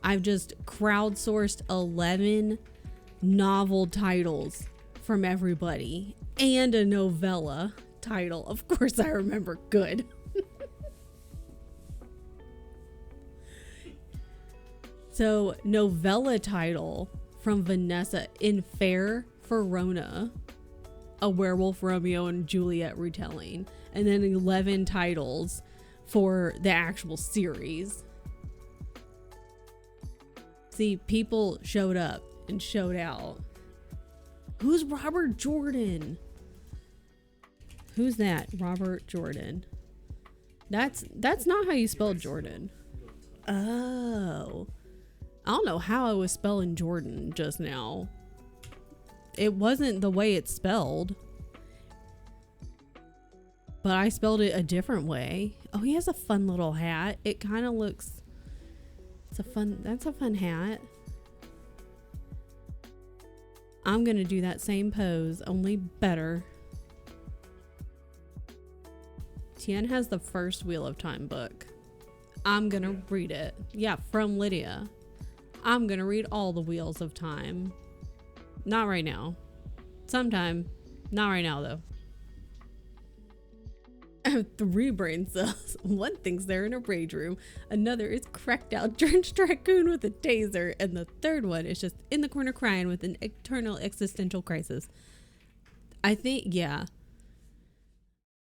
Speaker 2: I've just crowdsourced 11 novel titles from everybody and a novella title. Of course I remember good. So novella title from Vanessa in Fair Verona, a Werewolf Romeo and Juliet retelling, and then 11 titles for the actual series. See, people showed up and showed out. Who's Robert Jordan? Who's that? Robert Jordan. That's not how you spell Jordan. Oh. I don't know how I was spelling Jordan just now. It wasn't the way it's spelled. But I spelled it a different way. Oh, he has a fun little hat. It kind of looks... That's a fun hat. I'm gonna do that same pose, only better. Tien has the first Wheel of Time book. I'm gonna read it. Yeah, from Lydia. I'm gonna read all the Wheels of Time. Not right now. Sometime. Not right now, though. I have 3 brain cells. One thinks they're in a rage room. Another is cracked out, drenched raccoon with a taser. And the third one is just in the corner crying with an eternal existential crisis. I think, yeah.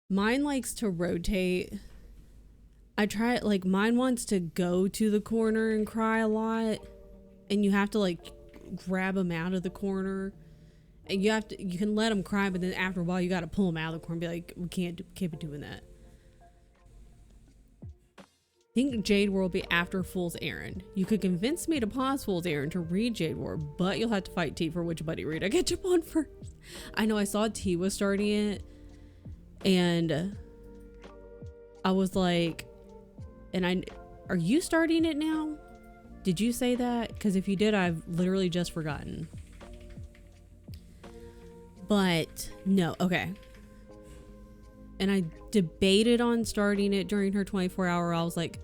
Speaker 2: Mine likes to rotate. I try it, like, mine wants to go to the corner and cry a lot. And you have to, like, grab them out of the corner. And you can let them cry, but then after a while you got to pull them out of the corner and be like, we can't be doing that. I think Jade War will be after Fool's Errand. You could convince me to pause Fool's Errand to read Jade War, but you'll have to fight T for which buddy read I get you on first. I know I saw T was starting it, and I was like, are you starting it now? Did you say that? Because if you did, I've literally just forgotten. But no, okay. And I debated on starting it during her 24-hour. I was like,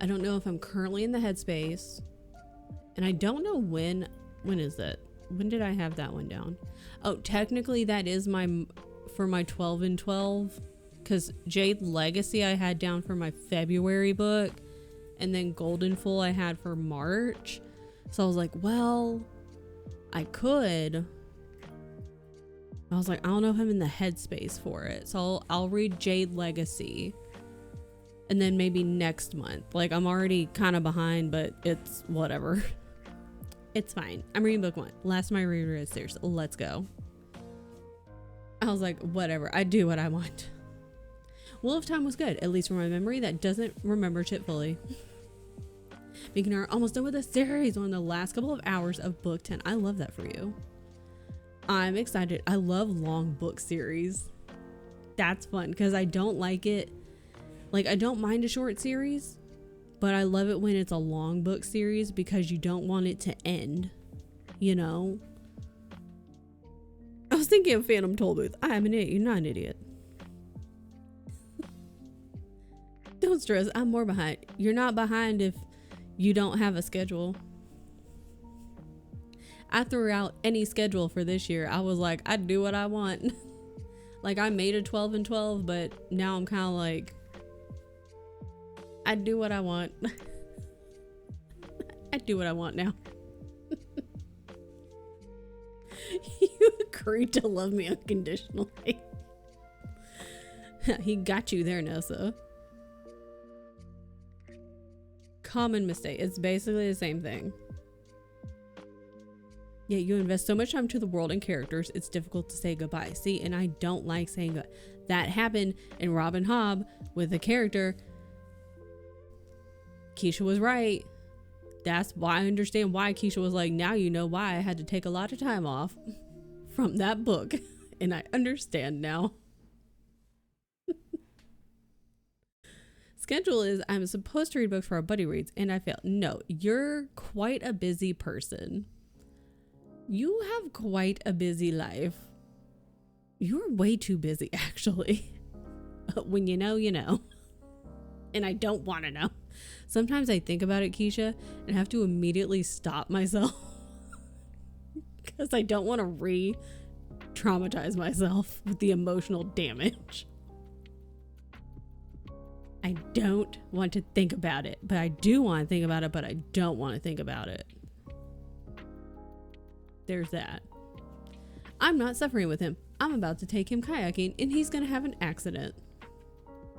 Speaker 2: I don't know if I'm currently in the headspace. And I don't know when is it? When did I have that one down? Oh, technically that is for my 12 and 12. Because Jade Legacy I had down for my February book. And then Golden Fool I had for March. So I was like, well, I could. I was like, I don't know if I'm in the headspace for it. So I'll read Jade Legacy. And then maybe next month. Like, I'm already kind of behind, but it's whatever. It's fine. I'm reading book 1. Last of my reread series. Let's go. I was like, whatever. I do what I want. Wheel of Time was good. At least from my memory that doesn't remember shit fully. Making her almost done with the series on the last couple of hours of book 10. I love that for you. I'm excited. I love long book series. That's fun because I don't like it. Like, I don't mind a short series, but I love it when it's a long book series because you don't want it to end, you know? I was thinking of Phantom Tollbooth. I am an idiot. You're not an idiot. Don't stress. I'm more behind. You're not behind if you don't have a schedule. I threw out any schedule for this year. I was like, I do what I want. Like, I made a 12 and 12, but now I'm kind of like, I do what I want. I do what I want now. You agreed to love me unconditionally. He got you there, Nessa. Common mistake. It's basically the same thing. Yeah, you invest so much time to the world and characters, it's difficult to say goodbye. See, and I don't like saying goodbye. That happened in Robin Hobb with a character. Keisha was right. That's why I understand why Keisha was like, now you know why I had to take a lot of time off from that book. And I understand now. Schedule is I'm supposed to read books for our buddy reads and I fail. No, you're quite a busy person. You have quite a busy life. You're way too busy, actually. When you know, you know. And I don't want to know. Sometimes I think about it, Keisha, and have to immediately stop myself. Because I don't want to re-traumatize myself with the emotional damage. I don't want to think about it, but I do want to think about it, but I don't want to think about it. There's that. I'm not suffering with him. I'm about to take him kayaking and he's going to have an accident.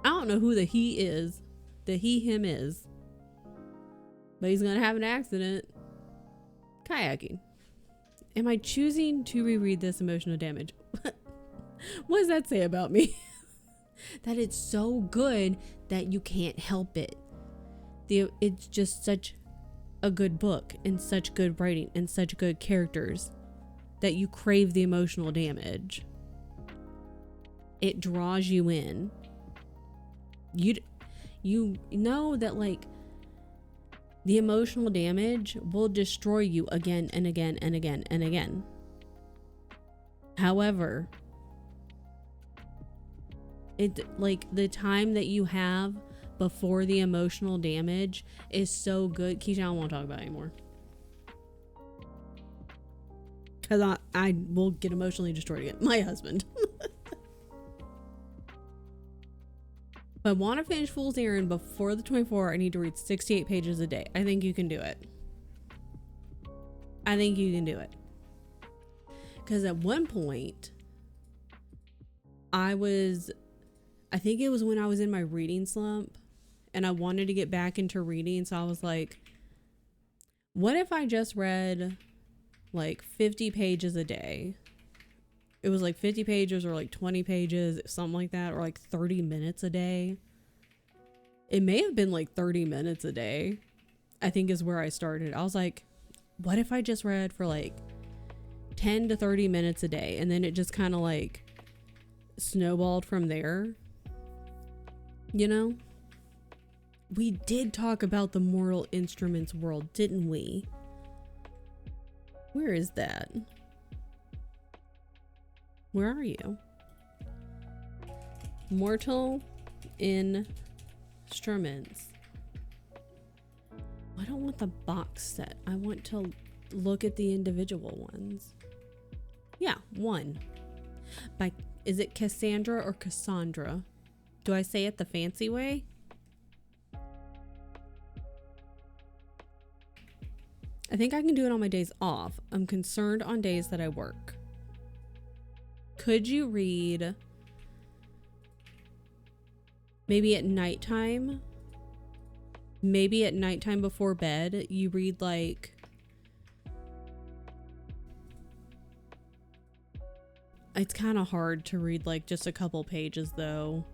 Speaker 2: I don't know who the he is, the he, him is, but he's going to have an accident kayaking. Am I choosing to reread this emotional damage? What does that say about me? That it's so good that you can't help it. It's just such a good book and such good writing and such good characters that you crave the emotional damage. It draws you in. You know that, like, the emotional damage will destroy you again and again and again and again. However, it, like, the time that you have before the emotional damage is so good. Keisha, I don't want to talk about it anymore. Because I will get emotionally destroyed again. My husband. If I want to finish Fool's Errand before the 24, I need to read 68 pages a day. I think you can do it. I think you can do it. Because at one point, I think it was when I was in my reading slump and I wanted to get back into reading. So I was like, what if I just read like 50 pages a day? It was like 50 pages or like 20 pages, something like that, or like 30 minutes a day. It may have been like 30 minutes a day, I think is where I started. I was like, what if I just read for like 10 to 30 minutes a day? And then it just kind of like snowballed from there. You know? We did talk about the Mortal Instruments world, didn't we? Where is that? Where are you? Mortal Instruments. I don't want the box set. I want to look at the individual ones. Yeah, one. Is it Cassandra or Cassandra? Do I say it the fancy way? I think I can do it on my days off. I'm concerned on days that I work. Could you read maybe at nighttime? Maybe at nighttime before bed, you read like it's kind of hard to read like just a couple pages though,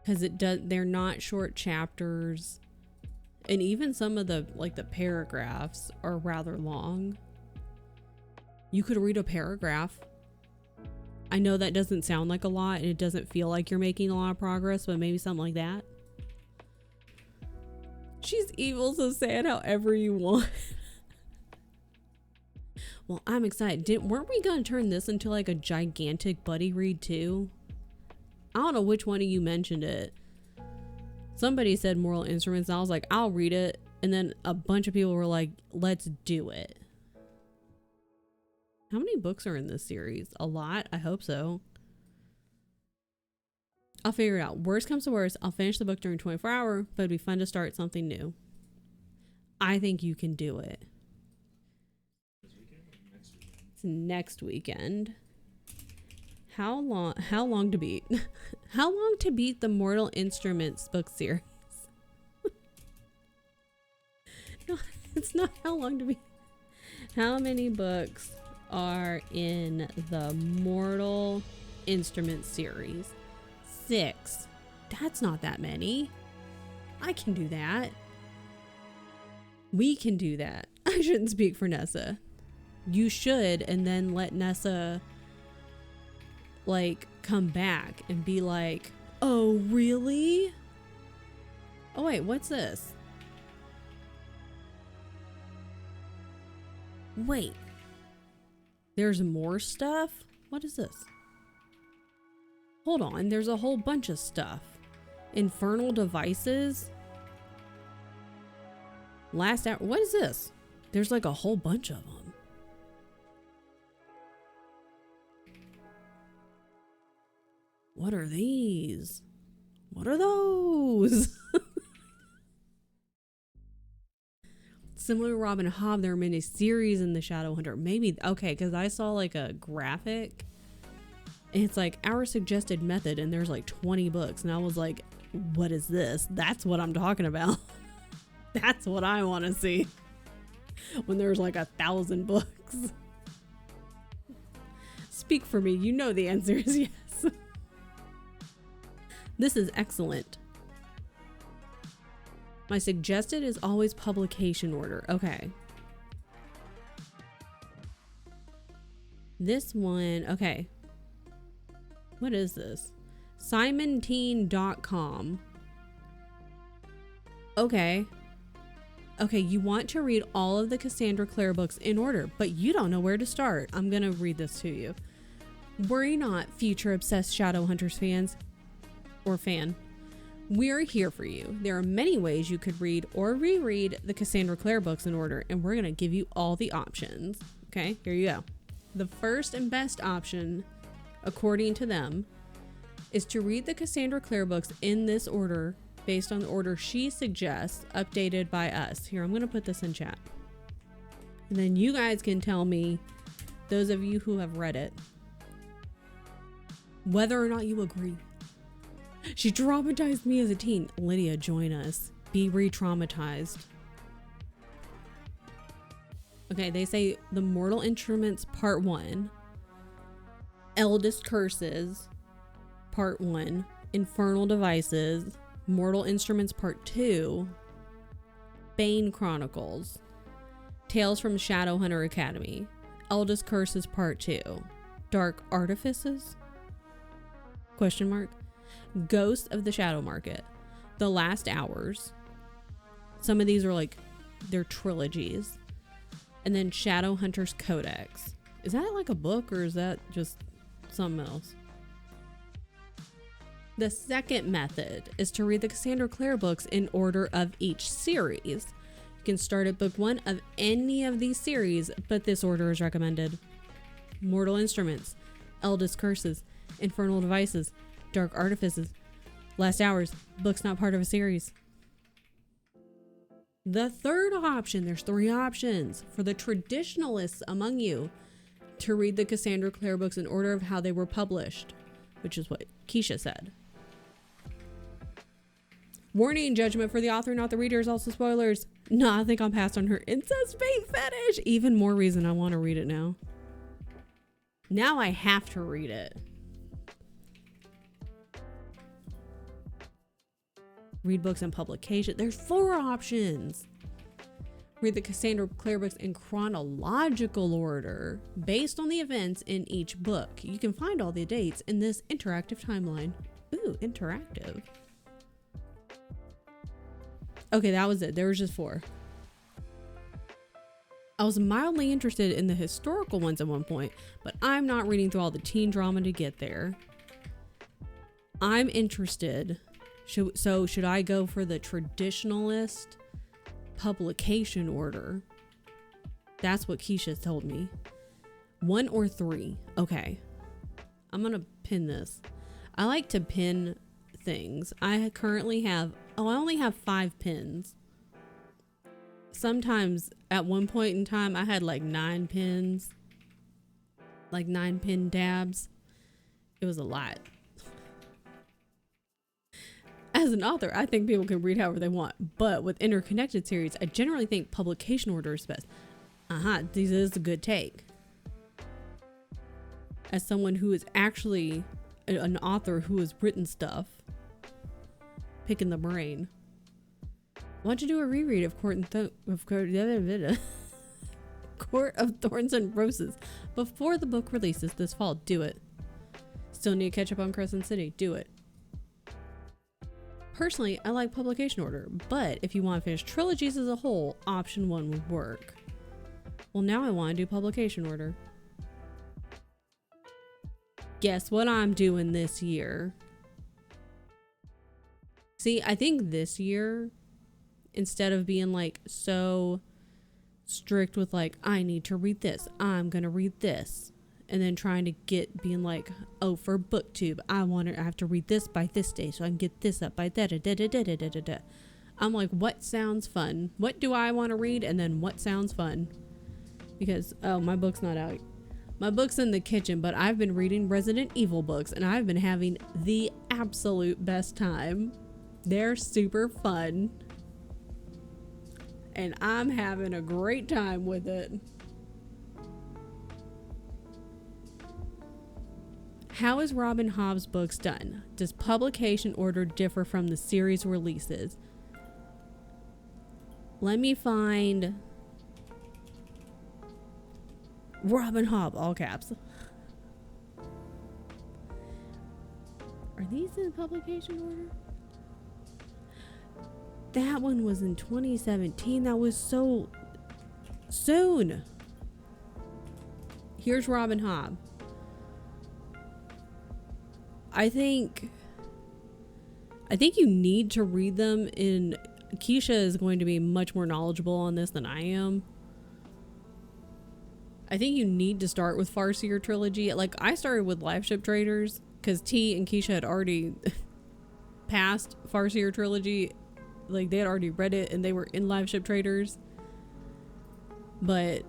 Speaker 2: because they're not short chapters, and even some of the paragraphs are rather long. You could read a paragraph. I know that doesn't sound like a lot and it doesn't feel like you're making a lot of progress, but maybe something like that. She's evil, so say it however you want. Well, I'm excited. Weren't we gonna turn this into like a gigantic buddy read too? I don't know which one of you mentioned it. Somebody said Moral Instruments, and I was like, I'll read it. And then a bunch of people were like, let's do it. How many books are in this series? A lot? I hope so. I'll figure it out. Worst comes to worst, I'll finish the book during 24 hour, but it'd be fun to start something new. I think you can do it. It's next weekend. How long to beat? How long to beat the Mortal Instruments book series? No, it's not how long to beat. How many books are in the Mortal Instruments series? 6. That's not that many. I can do that. We can do that. I shouldn't speak for Nessa. You should, and then let Nessa like come back and be like, oh really? Oh wait, what's this? Wait, there's more stuff? What is this? Hold on, there's a whole bunch of stuff. Infernal Devices. Last hour. What is this? There's like a whole bunch of them. What are these? What are those? Similar to Robin Hobb, there are many series in the Shadowhunter. Maybe, okay, because I saw like a graphic. And it's like our suggested method, and there's like 20 books. And I was like, what is this? That's what I'm talking about. That's what I want to see. When there's like 1,000 books. Speak for me. You know the answer is yes. This is excellent. My suggested is always publication order. Okay. This one, okay. What is this? SimonTeen.com. Okay. Okay, you want to read all of the Cassandra Clare books in order, but you don't know where to start. I'm going to read this to you. Worry not, future obsessed Shadowhunters fans or fan. We're here for you. There are many ways you could read or reread the Cassandra Clare books in order, and we're going to give you all the options. Okay, here you go. The first and best option, according to them, is to read the Cassandra Clare books in this order based on the order she suggests, updated by us. Here, I'm going to put this in chat. And then you guys can tell me, those of you who have read it, whether or not you agree. She traumatized me as a teen. Lydia, join us. Be re-traumatized. Okay, they say The Mortal Instruments Part 1, Eldest Curses Part 1, Infernal Devices, Mortal Instruments Part 2, Bane Chronicles, Tales from Shadowhunter Academy, Eldest Curses Part 2, Dark Artifices? Question mark. Ghosts of the Shadow Market, The Last Hours. Some of these are like, they're trilogies. And then Shadowhunter's Codex. Is that like a book or is that just something else? The second method is to read the Cassandra Clare books in order of each series. You can start at book 1 of any of these series, but this order is recommended. Mortal Instruments, Eldest Curses, Infernal Devices, Dark Artifices, Last Hours, books not part of a series. The third option, there's 3 options for the traditionalists among you to read the Cassandra Clare books in order of how they were published, which is what Keisha said. Warning, judgment for the author, not the reader, is also spoilers. No, I think I'll pass on her incest bait fetish. Even more reason I want to read it now. Now I have to read it. Read books and publication. There's 4 options. Read the Cassandra Clare books in chronological order based on the events in each book. You can find all the dates in this interactive timeline. Ooh, interactive. Okay, that was it. There was just 4. I was mildly interested in the historical ones at one point, but I'm not reading through all the teen drama to get there. I'm interested. Should I go for the traditionalist publication order? That's what Keisha told me. 1 or 3. Okay. I'm gonna pin this. I like to pin things. I currently have, I only have 5 pins. Sometimes at one point in time, I had like 9 pins. Like 9 pin dabs. It was a lot. As an author, I think people can read however they want, but with interconnected series, I generally think publication order is best. This is a good take. As someone who is actually an author who has written stuff, picking the brain. Why don't you do a reread of Court of Thorns and Roses before the book releases this fall? Do it. Still need to catch up on Crescent City? Do it. Personally, I like publication order, but if you want to finish trilogies as a whole, option 1 would work. Well, now I want to do publication order. Guess what I'm doing this year? See, I think this year, instead of being like so strict with like, I need to read this, I'm gonna read this, and then trying to being like, oh, for booktube, I have to read this by this day so I can get this up by da-da-da-da-da-da-da-da. I'm like, what sounds fun? What do I want to read? And then what sounds fun? Because, oh, my book's not out. My book's in the kitchen, but I've been reading Resident Evil books and I've been having the absolute best time. They're super fun. And I'm having a great time with it. How is Robin Hobb's books done? Does publication order differ from the series releases? Let me find Robin Hobb, all caps. Are these in publication order? That one was in 2017. That was so soon. Here's Robin Hobb. I think you need to read them in... Keisha is going to be much more knowledgeable on this than I am. I think you need to start with Farseer trilogy. Like, I started with Life Ship Traders because T and Keisha had already passed Farseer trilogy. Like, they had already read it and they were in Life Ship Traders. But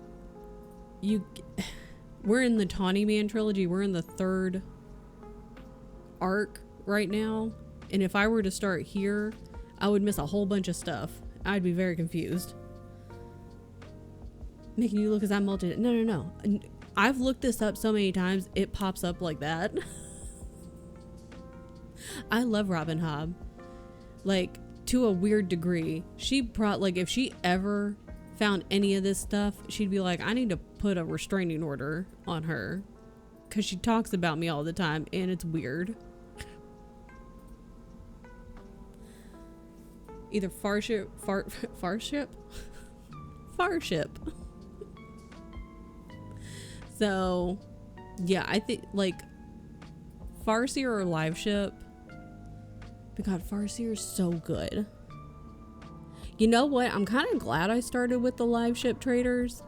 Speaker 2: we're in the Tawny Man trilogy. We're in the 3rd arc right now, and if I were to start here, I would miss a whole bunch of stuff. I'd be very confused. Making you look as I'm multi. No. I've looked this up so many times, it pops up like that. I love Robin Hobb. Like, to a weird degree. Like, if she ever found any of this stuff, she'd be like, I need to put a restraining order on her. Because she talks about me all the time, and it's weird. Either Farship. So, yeah, I think, like, Farseer or Live Ship, my god, Farseer is so good. You know what? I'm kind of glad I started with the live ship traders,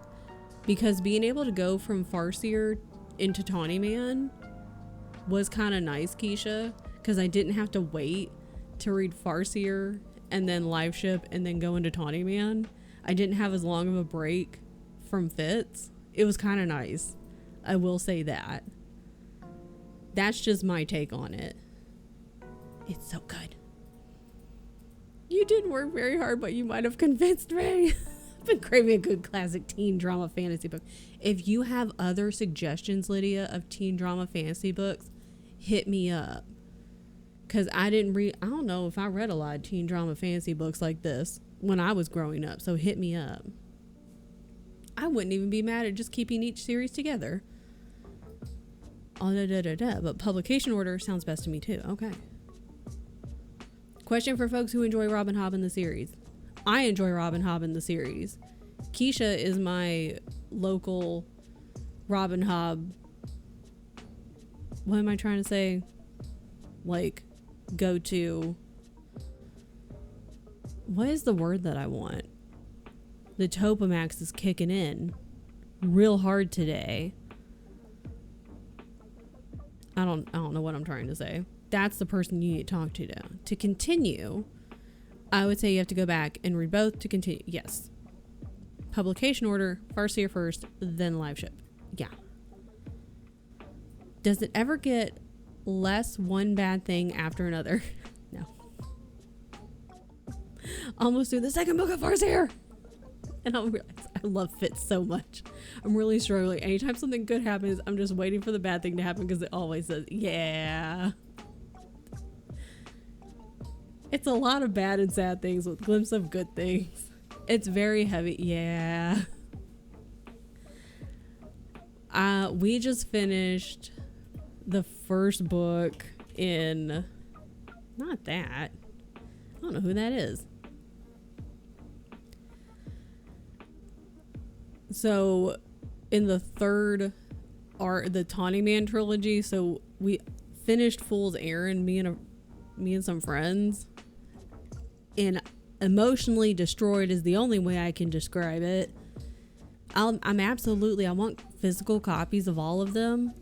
Speaker 2: because being able to go from Farseer into Tawny Man was kind of nice, Keisha, because I didn't have to wait to read Farseer and then live ship and then go into Tawny Man. I didn't have as long of a break from Fitz. It was kind of nice. I will say that. That's just my take on it. It's so good. You did work very hard, but you might have convinced me. I've been craving a good classic teen drama fantasy book. If you have other suggestions, Lydia, of teen drama fantasy books, hit me up. Because I don't know if I read a lot of teen drama fantasy books like this when I was growing up. So hit me up. I wouldn't even be mad at just keeping each series together. But publication order sounds best to me too. Okay. Question for folks who enjoy Robin Hobb in the series. I enjoy Robin Hobb in the series. Keisha is my local Robin Hobb. What am I trying to say? Like, go to. What is the word that I want? The Topamax is kicking in real hard today. I don't know what I'm trying to say. That's the person you need to talk to now. To continue, I would say you have to go back and read both to continue. Yes. Publication order, Farseer first, then live ship. Yeah. Does it ever get less one bad thing after another? No. Almost through the second book of Farseer. And I'll realize I love Fitz so much. I'm really struggling. Anytime something good happens, I'm just waiting for the bad thing to happen because it always says, yeah. It's a lot of bad and sad things with glimpses of good things. It's very heavy. Yeah. We just finished the first book in... Not that. I don't know who that is. So, in the third art, the Tawny Man trilogy, so we finished Fool's Errand, me and some friends, and emotionally destroyed is the only way I can describe it. I want physical copies of all of them,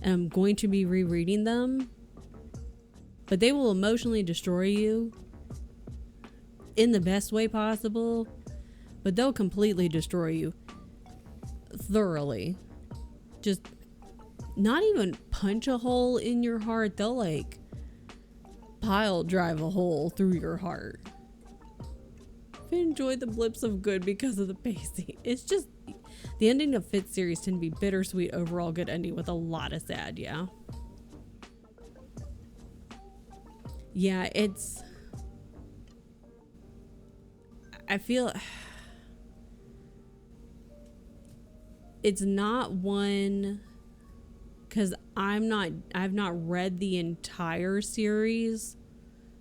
Speaker 2: and I'm going to be rereading them, but they will emotionally destroy you in the best way possible, but they'll completely destroy you. Thoroughly. Just not even punch a hole in your heart. They'll like pile drive a hole through your heart. I enjoyed the blips of good because of the pacing. It's just the ending of Fitz series tend to be bittersweet overall good ending with a lot of sad. Yeah, it's, I feel it's not one, because I've not read the entire series.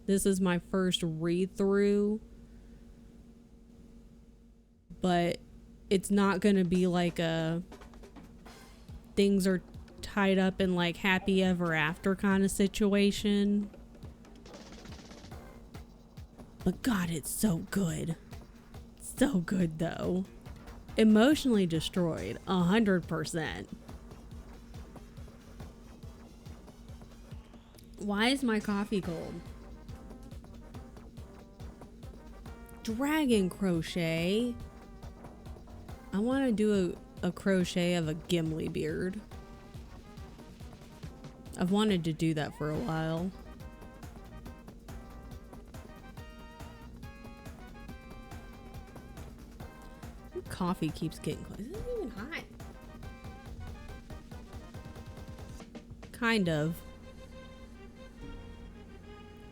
Speaker 2: This is my first read through, but it's not gonna be like a things are tied up in like happy ever after kind of situation. But God, it's so good. So good though. Emotionally destroyed 100%. Why is my coffee cold? Dragon crochet. I want to do a crochet of a Gimli beard. I've wanted to do that for a while. Coffee keeps getting close. It's not even hot. Kind of.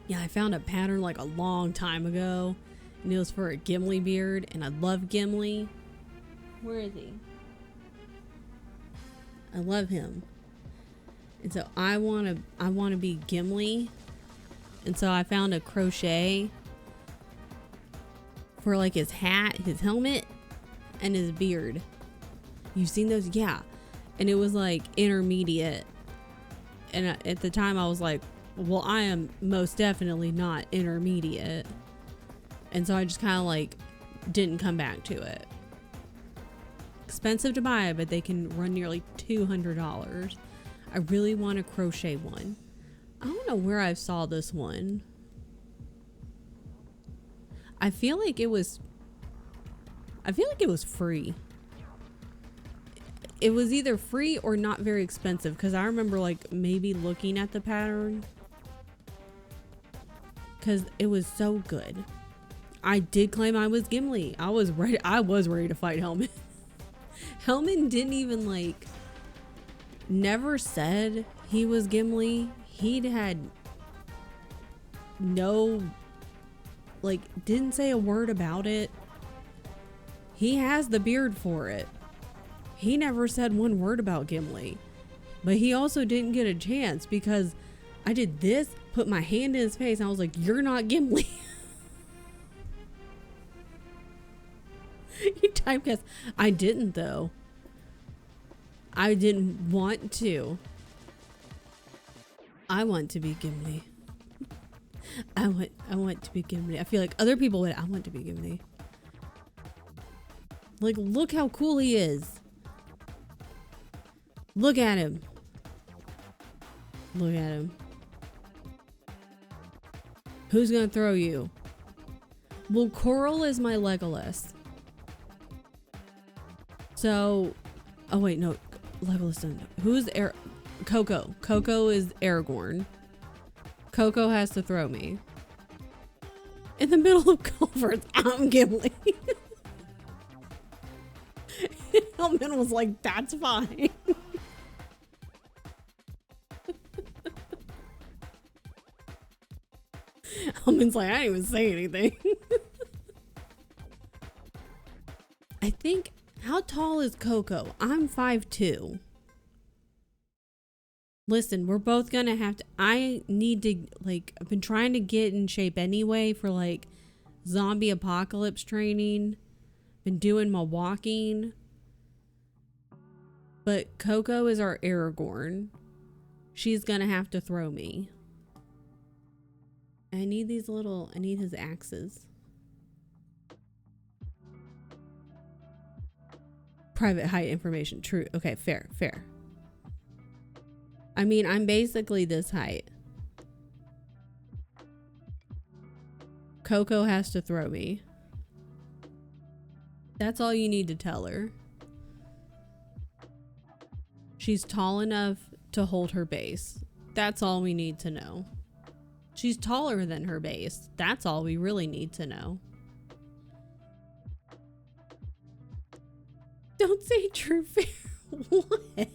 Speaker 2: Yeah, I found a pattern like a long time ago, and it was for a Gimli beard, and I love Gimli. Where is he? I love him. And so I want to be Gimli. And so I found a crochet for like his hat, his helmet, and his beard. You've seen those? Yeah. And it was like intermediate. And at the time I was like, well, I am most definitely not intermediate. And so I just kind of like didn't come back to it. Expensive to buy, but they can run nearly $200. I really want a crochet one. I don't know where I saw this one. I feel like it was free. It was either free or not very expensive, because I remember like maybe looking at the pattern, because it was so good. I did claim I was Gimli. I was ready to fight Hellman. Hellman didn't even like, never said he was Gimli. He'd had no, like, didn't say a word about it. He has the beard for it. He never said one word about Gimli. But he also didn't get a chance, because I did this, put my hand in his face, and I was like, you're not Gimli. You typecast. I didn't, though. I didn't want to. I want to be Gimli. I want to be Gimli. I feel like other people would. I want to be Gimli. Like, look how cool he is. Look at him. Look at him. Who's gonna throw you? Well, Coral is my Legolas. So, oh wait, no, Legolas doesn't. Who's Coco? Coco is Aragorn. Coco has to throw me. In the middle of culverts, I'm Gimli. Hellman was like, that's fine. Hellman's like, I didn't even say anything. I think, how tall is Coco? I'm 5'2". Listen, we're both gonna have to, I need to, like, I've been trying to get in shape anyway for like zombie apocalypse training. Been doing my walking. But Coco is our Aragorn. She's gonna have to throw me. I need these little, I need his axes. Private height information. True. Okay, fair, fair. I mean, I'm basically this height. Coco has to throw me. That's all you need to tell her. She's tall enough to hold her base. That's all we need to know. She's taller than her base. That's all we really need to know. Don't say true fair. What?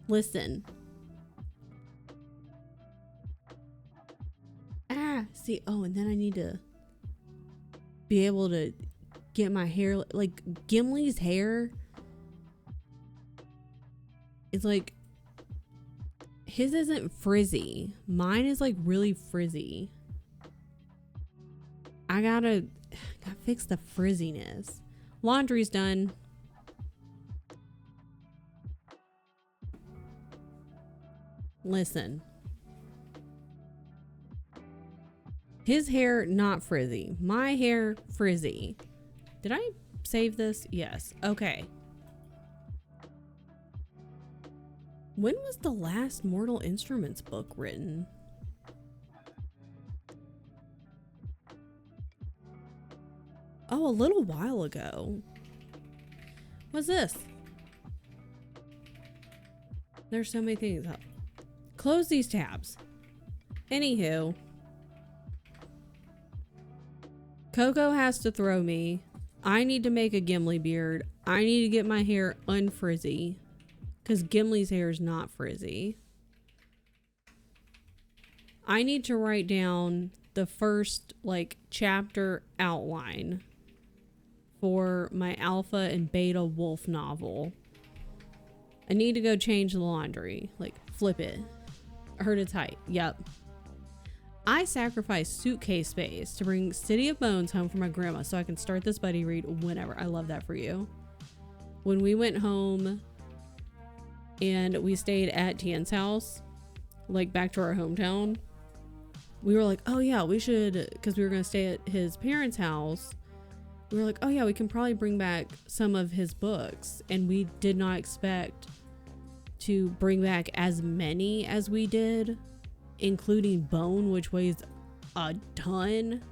Speaker 2: Listen. See, oh, and then I need to be able to get my hair, like Gimli's hair. It's like, his isn't frizzy. Mine is like really frizzy. I gotta fix the frizziness. Laundry's done. Listen. His hair, not frizzy. My hair, frizzy. Did I save this? Yes. Okay. When was the last Mortal Instruments book written? Oh, a little while ago. What's this? There's so many things up. Close these tabs. Anywho. Coco has to throw me. I need to make a Gimli beard. I need to get my hair unfrizzy. Because Gimli's hair is not frizzy. I need to write down the first, like, chapter outline for my alpha and beta wolf novel. I need to go change the laundry. Like, flip it. I heard it's tight. Yep. I sacrificed suitcase space to bring City of Bones home for my grandma so I can start this buddy read whenever. I love that for you. When we went home and we stayed at Tian's house, like back to our hometown. We were like, oh yeah, we should, because we were going to stay at his parents' house. We were like, oh yeah, we can probably bring back some of his books. And we did not expect to bring back as many as we did, including Bone, which weighs a ton.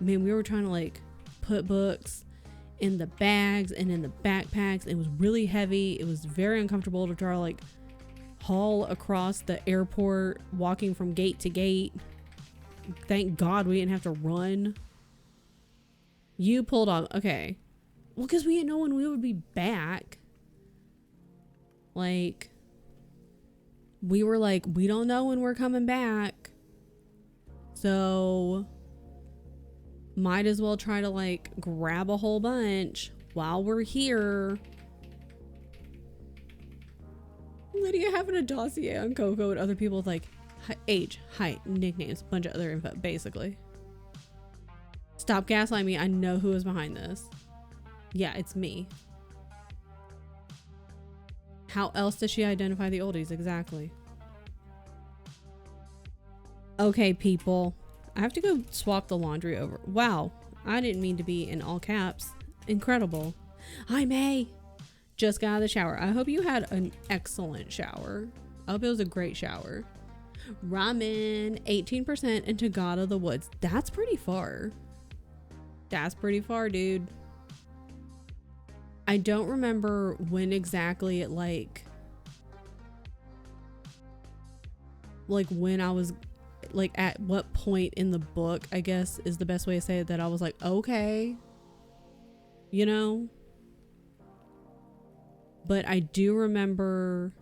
Speaker 2: I mean, we were trying to like put books in the bags and in the backpacks. It was really heavy. It was very uncomfortable to try to like haul across the airport, walking from gate to gate. Thank God we didn't have to run. You pulled off. Okay. Well, because we didn't know when we would be back. Like, we were like, we don't know when we're coming back. So, might as well try to like grab a whole bunch while we're here. Lydia having a dossier on Coco and other people's like age, height, nicknames, bunch of other info, basically. Stop gaslighting me. I know who is behind this. Yeah, it's me. How else does she identify the oldies? Exactly. Okay, people. I have to go swap the laundry over. Wow. I didn't mean to be in all caps. Incredible. Hi, May. Just got out of the shower. I hope you had an excellent shower. I hope it was a great shower. Ramen, 18% into God of the Woods. That's pretty far. That's pretty far, dude. I don't remember when exactly it like when I was like at what point in the book, I guess is the best way to say it, that I was like, okay, you know. But I do remember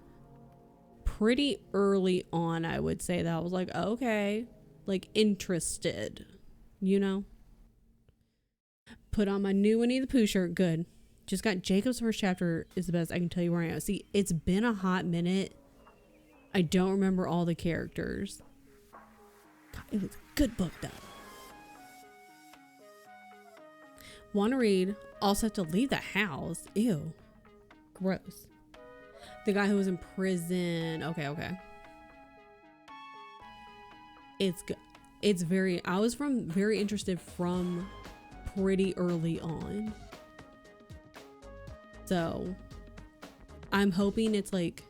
Speaker 2: pretty early on, I would say, that I was like, okay, like interested, you know. Put on my new Winnie the Pooh shirt. Good. Just got Jacob's first chapter is the best. I can tell you where I am. See, it's been a hot minute. I don't remember all the characters. God, it was a good book though. Want to read. Also have to leave the house. Ew. Gross. The guy who was in prison. Okay. It's good. It's very, I was very interested from pretty early on. So I'm hoping it's like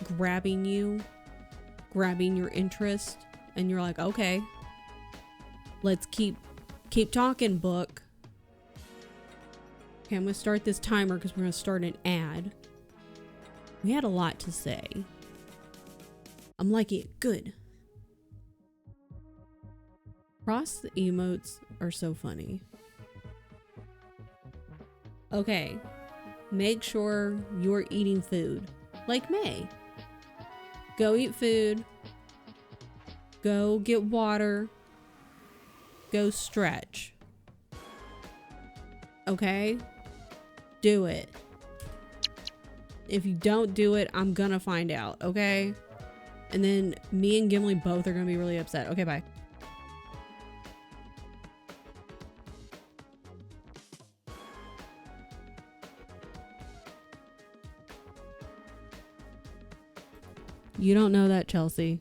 Speaker 2: grabbing your interest and you're like, okay, let's keep talking, book. Okay, I'm gonna start this timer because we're gonna start an ad. We had a lot to say. I'm liking it. Good. Cross the emotes are so funny. Okay. Make sure you're eating food. Like May. Go eat food. Go get water. Go stretch. Okay? Do it. If you don't do it, I'm gonna find out, okay? And then me and Gimli both are gonna be really upset. Okay, bye. You don't know that, Chelsea.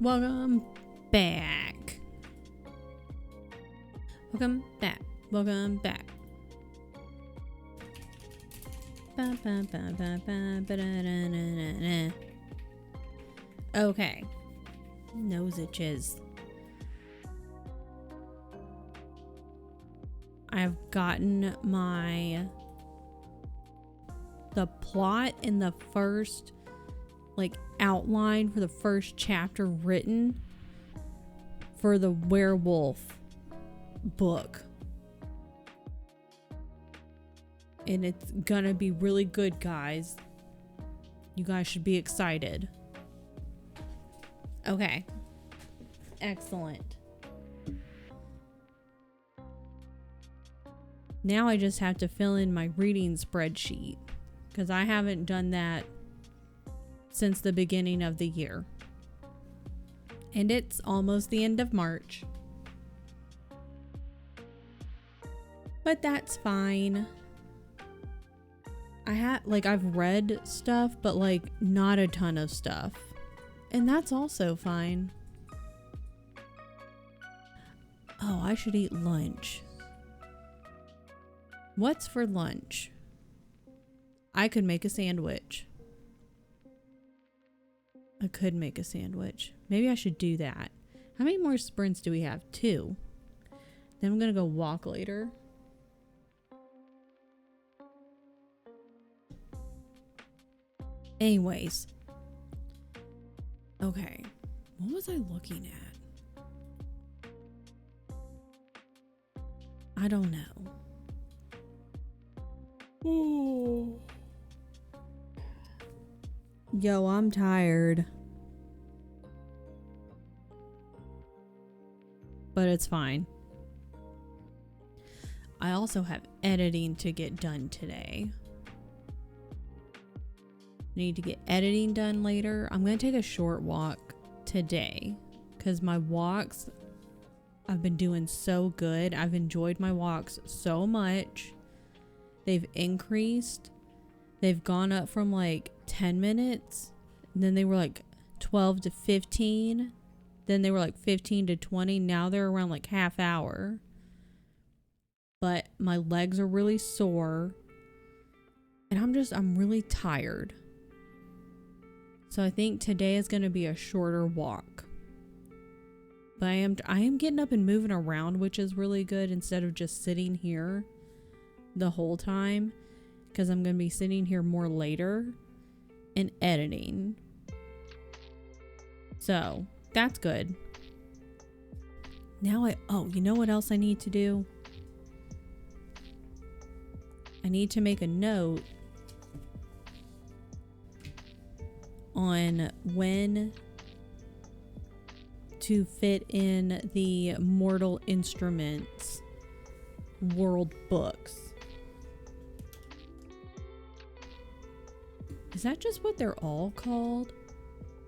Speaker 1: Welcome back. Welcome back. Welcome back. Okay. Nose itches. I've gotten the plot in the first outline for the first chapter written for the werewolf book. And it's gonna be really good, guys. You guys should be excited. Okay. Excellent. Now I just have to fill in my reading spreadsheet because I haven't done that since the beginning of the year. And it's almost the end of March. But that's fine. I've read stuff, but not a ton of stuff. And that's also fine. Oh, I should eat lunch. What's for lunch? I could make a sandwich. I could make a sandwich. Maybe I should do that. How many more sprints do we have? 2. Then I'm gonna go walk later. Anyways. Okay. What was I looking at? I don't know. Ooh. Yo, I'm tired. But it's fine. I also have editing to get done today. Need to get editing done later. I'm going to take a short walk today because my walks I've been doing so good. I've enjoyed my walks so much. They've increased. They've gone up from 10 minutes. And then they were 12 to 15. Then they were 15 to 20. Now they're around half hour. But my legs are really sore. And I'm really tired. So I think today is going to be a shorter walk. But I am getting up and moving around, which is really good instead of just sitting here the whole time. Because I'm going to be sitting here more later and editing. So that's good. Now you know what else I need to do? I need to make a note on when to fit in the Mortal Instruments world books. Is that just what they're all called?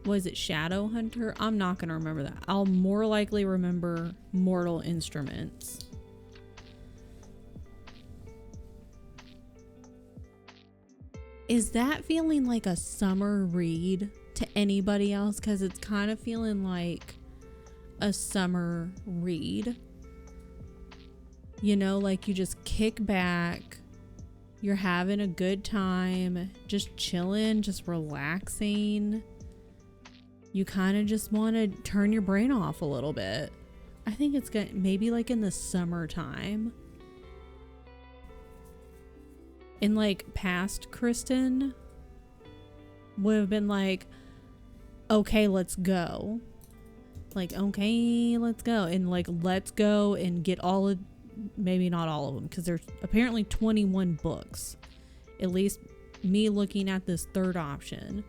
Speaker 1: Was it Shadow Hunter? I'm not going to remember that. I'll more likely remember Mortal Instruments. Is that feeling like a summer read to anybody else? Because it's kind of feeling like a summer read. You know, you just kick back. You're having a good time. Just chilling, just relaxing. You kind of just want to turn your brain off a little bit. I think it's good, maybe in the summertime. In past Kristen would have been okay, let's go. Okay, let's go. And let's go and get all of, maybe not all of them, because there's apparently 21 books. At least me looking at this third option.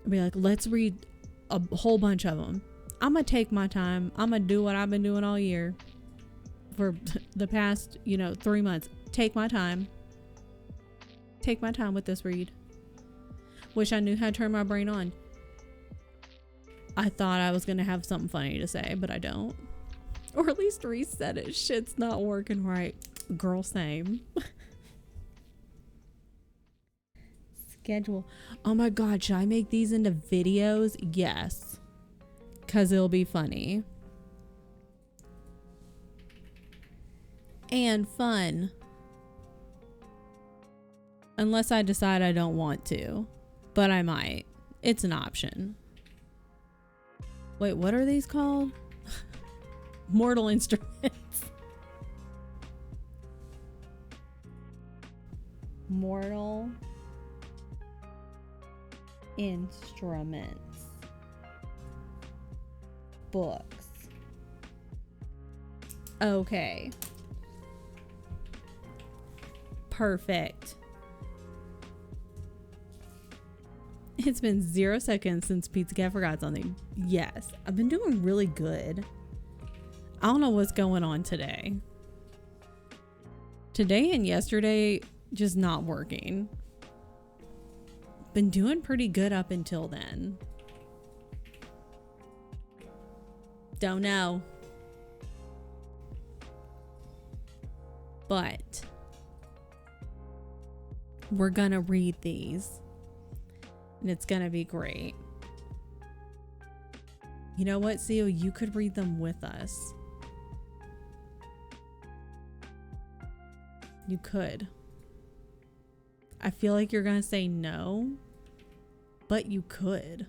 Speaker 1: I'd be let's read a whole bunch of them. I'm going to take my time. I'm going to do what I've been doing all year for the past, 3 months. Take my time. Take my time with this read. Wish I knew how to turn my brain on. I thought I was going to have something funny to say, but I don't. Or at least reset it. Shit's not working right. Girl, same. Schedule. Oh my god, should I make these into videos? Yes. 'cause it'll be funny. And fun. Unless I decide I don't want to. But I might. It's an option. Wait, what are these called? Mortal instruments. Mortal instruments. Books. Okay. Perfect. It's been 0 seconds since PizzaCat forgot something. Yes, I've been doing really good. I don't know what's going on today. Today and yesterday, just not working. Been doing pretty good up until then. Don't know. But we're gonna read these. And it's gonna be great. You know what, Theo? You could read them with us. You could. I feel like you're gonna say no, but you could.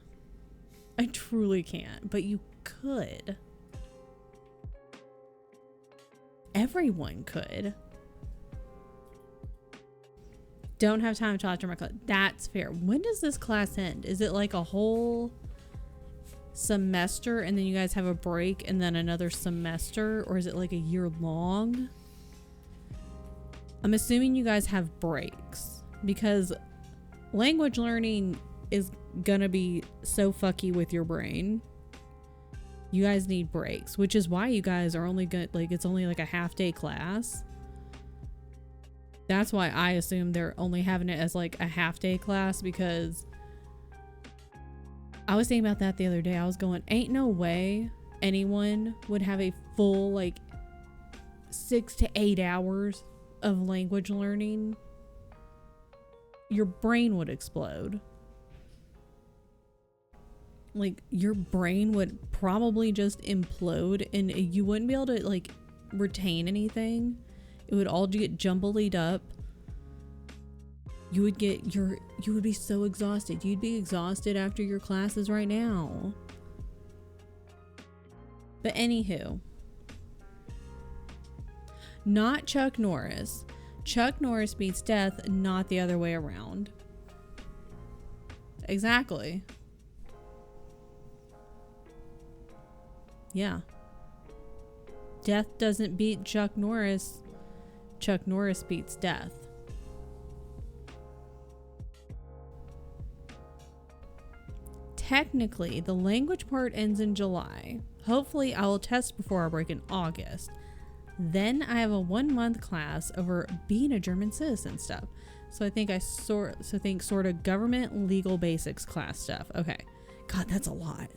Speaker 1: I truly can't, but you could. Everyone could. Don't have time to talk to my class. That's fair. When does this class end? Is it like a whole semester and then you guys have a break and then another semester, or is it like a year long? I'm assuming you guys have breaks because language learning is gonna be so fucky with your brain. You guys need breaks, which is why you guys are only good, like it's only like a half-day class. That's why I assume they're only having it as like a half-day class, because I was thinking about that the other day. I was going, ain't no way anyone would have a full like 6 to 8 hours of language learning. Your brain would explode. Like your brain would probably just implode and you wouldn't be able to like retain anything. It would all get jumbled up. You would be so exhausted. You'd be exhausted after your classes right now. But anywho, not Chuck Norris. Chuck Norris beats death, not the other way around. Exactly. Yeah. Death doesn't beat Chuck Norris. Chuck Norris beats death. Technically, the language part ends in July. Hopefully, I will test before our break in August. Then I have a 1-month class over being a German citizen stuff. So I think sort of government legal basics class stuff. Okay. God, that's a lot.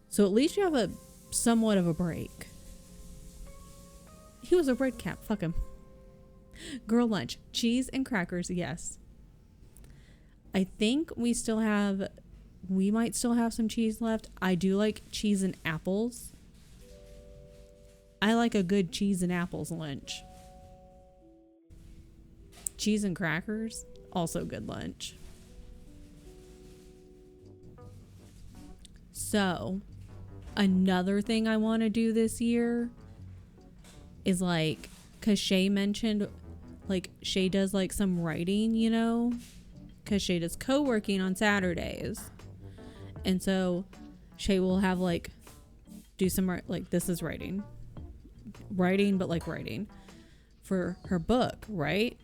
Speaker 1: So at least you have a somewhat of a break. He was a red cap. Fuck him. Girl lunch. Cheese and crackers. Yes. I think we might still have some cheese left. I do like cheese and apples. I like a good cheese and apples lunch. Cheese and crackers. Also good lunch. So, another thing I want to do this year is like, cause Shay mentioned like Shay does like some writing, you know, cause Shay does co-working on Saturdays. And so Shay will have like do some like, this is writing, but like writing for her book, right?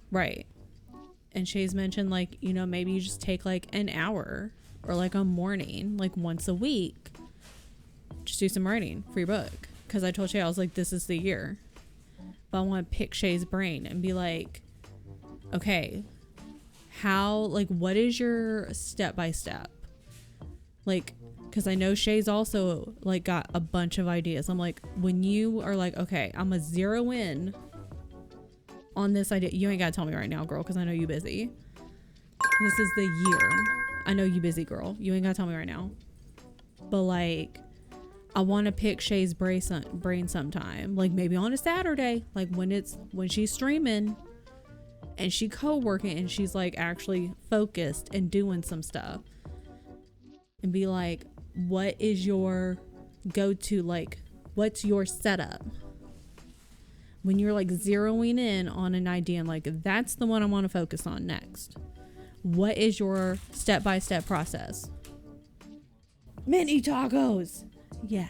Speaker 1: And Shay's mentioned like, you know, maybe you just take like an hour or like a morning, like once a week, just do some writing for your book. Cause I told Shay, I was like, this is the year. But I want to pick Shay's brain and be like, okay, how, like, what is your step-by-step? Like, because I know Shay's also, like, got a bunch of ideas. I'm like, when you are like, okay, I'm going to zero in on this idea. You ain't got to tell me right now, girl, because I know you busy. This is the year. I know you busy, girl. You ain't got to tell me right now. but like I want to pick Shay's brain sometime, like maybe on a Saturday, like when she's streaming and she co-working and she's like actually focused and doing some stuff, and be like, what is your go-to, like what's your setup when you're like zeroing in on an idea and like that's the one I want to focus on next? What is your step-by-step process? Mini tacos. Yeah,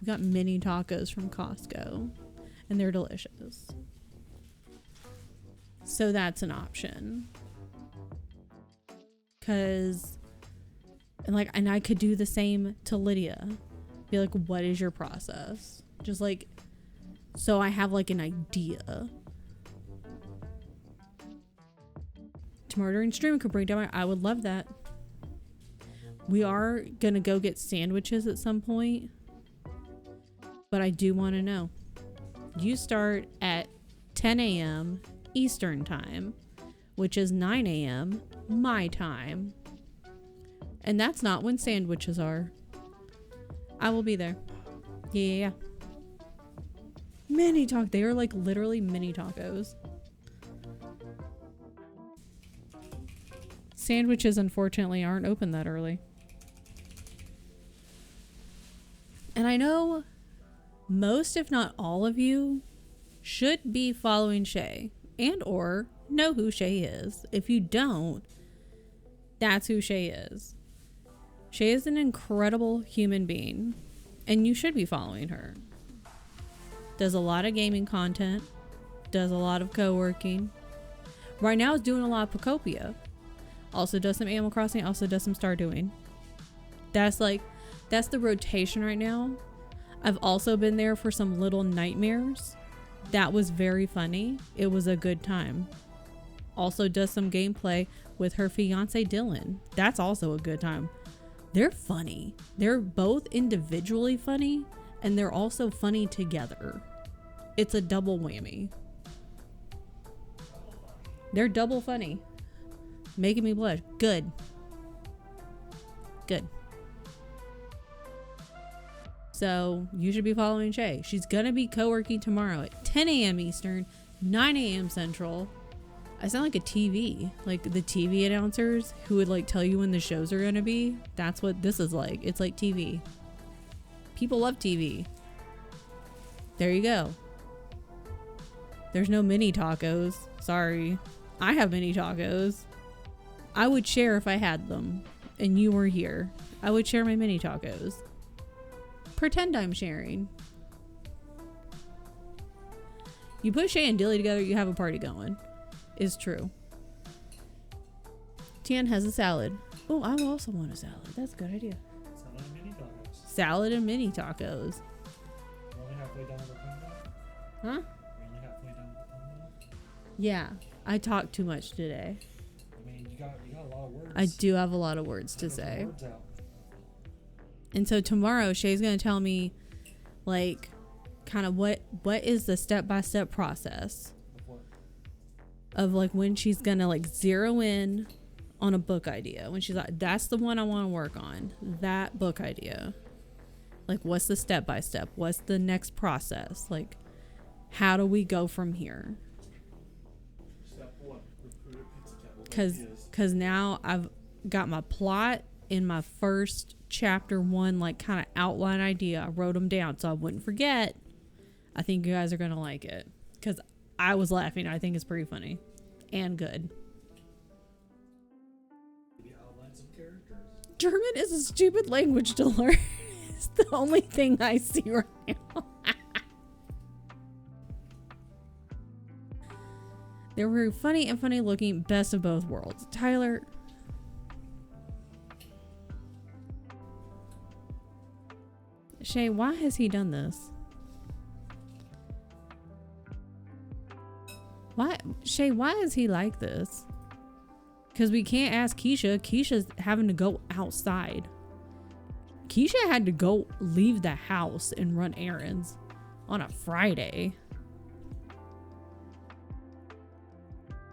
Speaker 1: we got mini tacos from Costco and they're delicious, so that's an option. Cause and I could do the same to Lydia, be like, what is your process? Just like, so I have like an idea. Tomorrow during stream could bring down I would love that. We are gonna go get sandwiches at some point, but I do want to know, you start at 10 a.m. Eastern time, which is 9 a.m. my time, and that's not when sandwiches are. I will be there. Yeah. Mini taco. They are like literally mini tacos. Sandwiches unfortunately aren't open that early. And I know most, if not all of you, should be following Shay and or know who Shay is. If you don't, that's who Shay is. Shay is an incredible human being, and you should be following her. Does a lot of gaming content, does a lot of co-working. Right now is doing a lot of Pocopia. Also does some Animal Crossing, also does some Stardewing. That's the rotation right now. I've also been there for some Little Nightmares. That was very funny. It was a good time. Also does some gameplay with her fiance Dylan. That's also a good time. They're funny. They're both individually funny, and they're also funny together. It's a double whammy. They're double funny. Making me blush. Good. So you should be following Shay. She's gonna be co-working tomorrow at 10 a.m. Eastern, 9 a.m. Central. I sound like a TV, like the TV announcers who would like tell you when the shows are gonna be. That's what this is like. It's like TV. People love TV. There you go. There's no mini tacos. Sorry. I have mini tacos. I would share if I had them and you were here. I would share my mini tacos. Pretend I'm sharing. You put Shay and Dilly together, you have a party going. Is true. Tian has a salad. Oh, I also want a salad. That's a good idea.
Speaker 3: Salad and mini tacos.
Speaker 1: Salad and mini tacos.
Speaker 3: We're only halfway down the combo.
Speaker 1: Huh?
Speaker 3: We're only halfway down the combo.
Speaker 1: Yeah. I talked too much today.
Speaker 3: I mean, you got a lot of words.
Speaker 1: I do have a lot of words to
Speaker 3: Get the
Speaker 1: say.
Speaker 3: words out.
Speaker 1: And so tomorrow Shay's going to tell me like kind of what is the step-by-step process of like when she's going to like zero in on a book idea. When she's like, that's the one I want to work on. That book idea. Like what's the step-by-step? What's the next process? Like how do we go from here?
Speaker 3: Step one, recruit a PIZZACAT with ideas.
Speaker 1: Cause now I've got my plot in my first chapter 1, like kind of outline idea. I wrote them down so I wouldn't forget. I think you guys are gonna like it because I was laughing. I think it's pretty funny and good.
Speaker 3: Maybe outline some characters.
Speaker 1: German is a stupid language to learn. It's the only thing I see right now. They were very funny and funny looking. Best of both worlds. Tyler. Shay, why has he done this? Shay, why is he like this? Because we can't ask Keisha. Keisha's having to go outside. Keisha had to go leave the house and run errands on a Friday.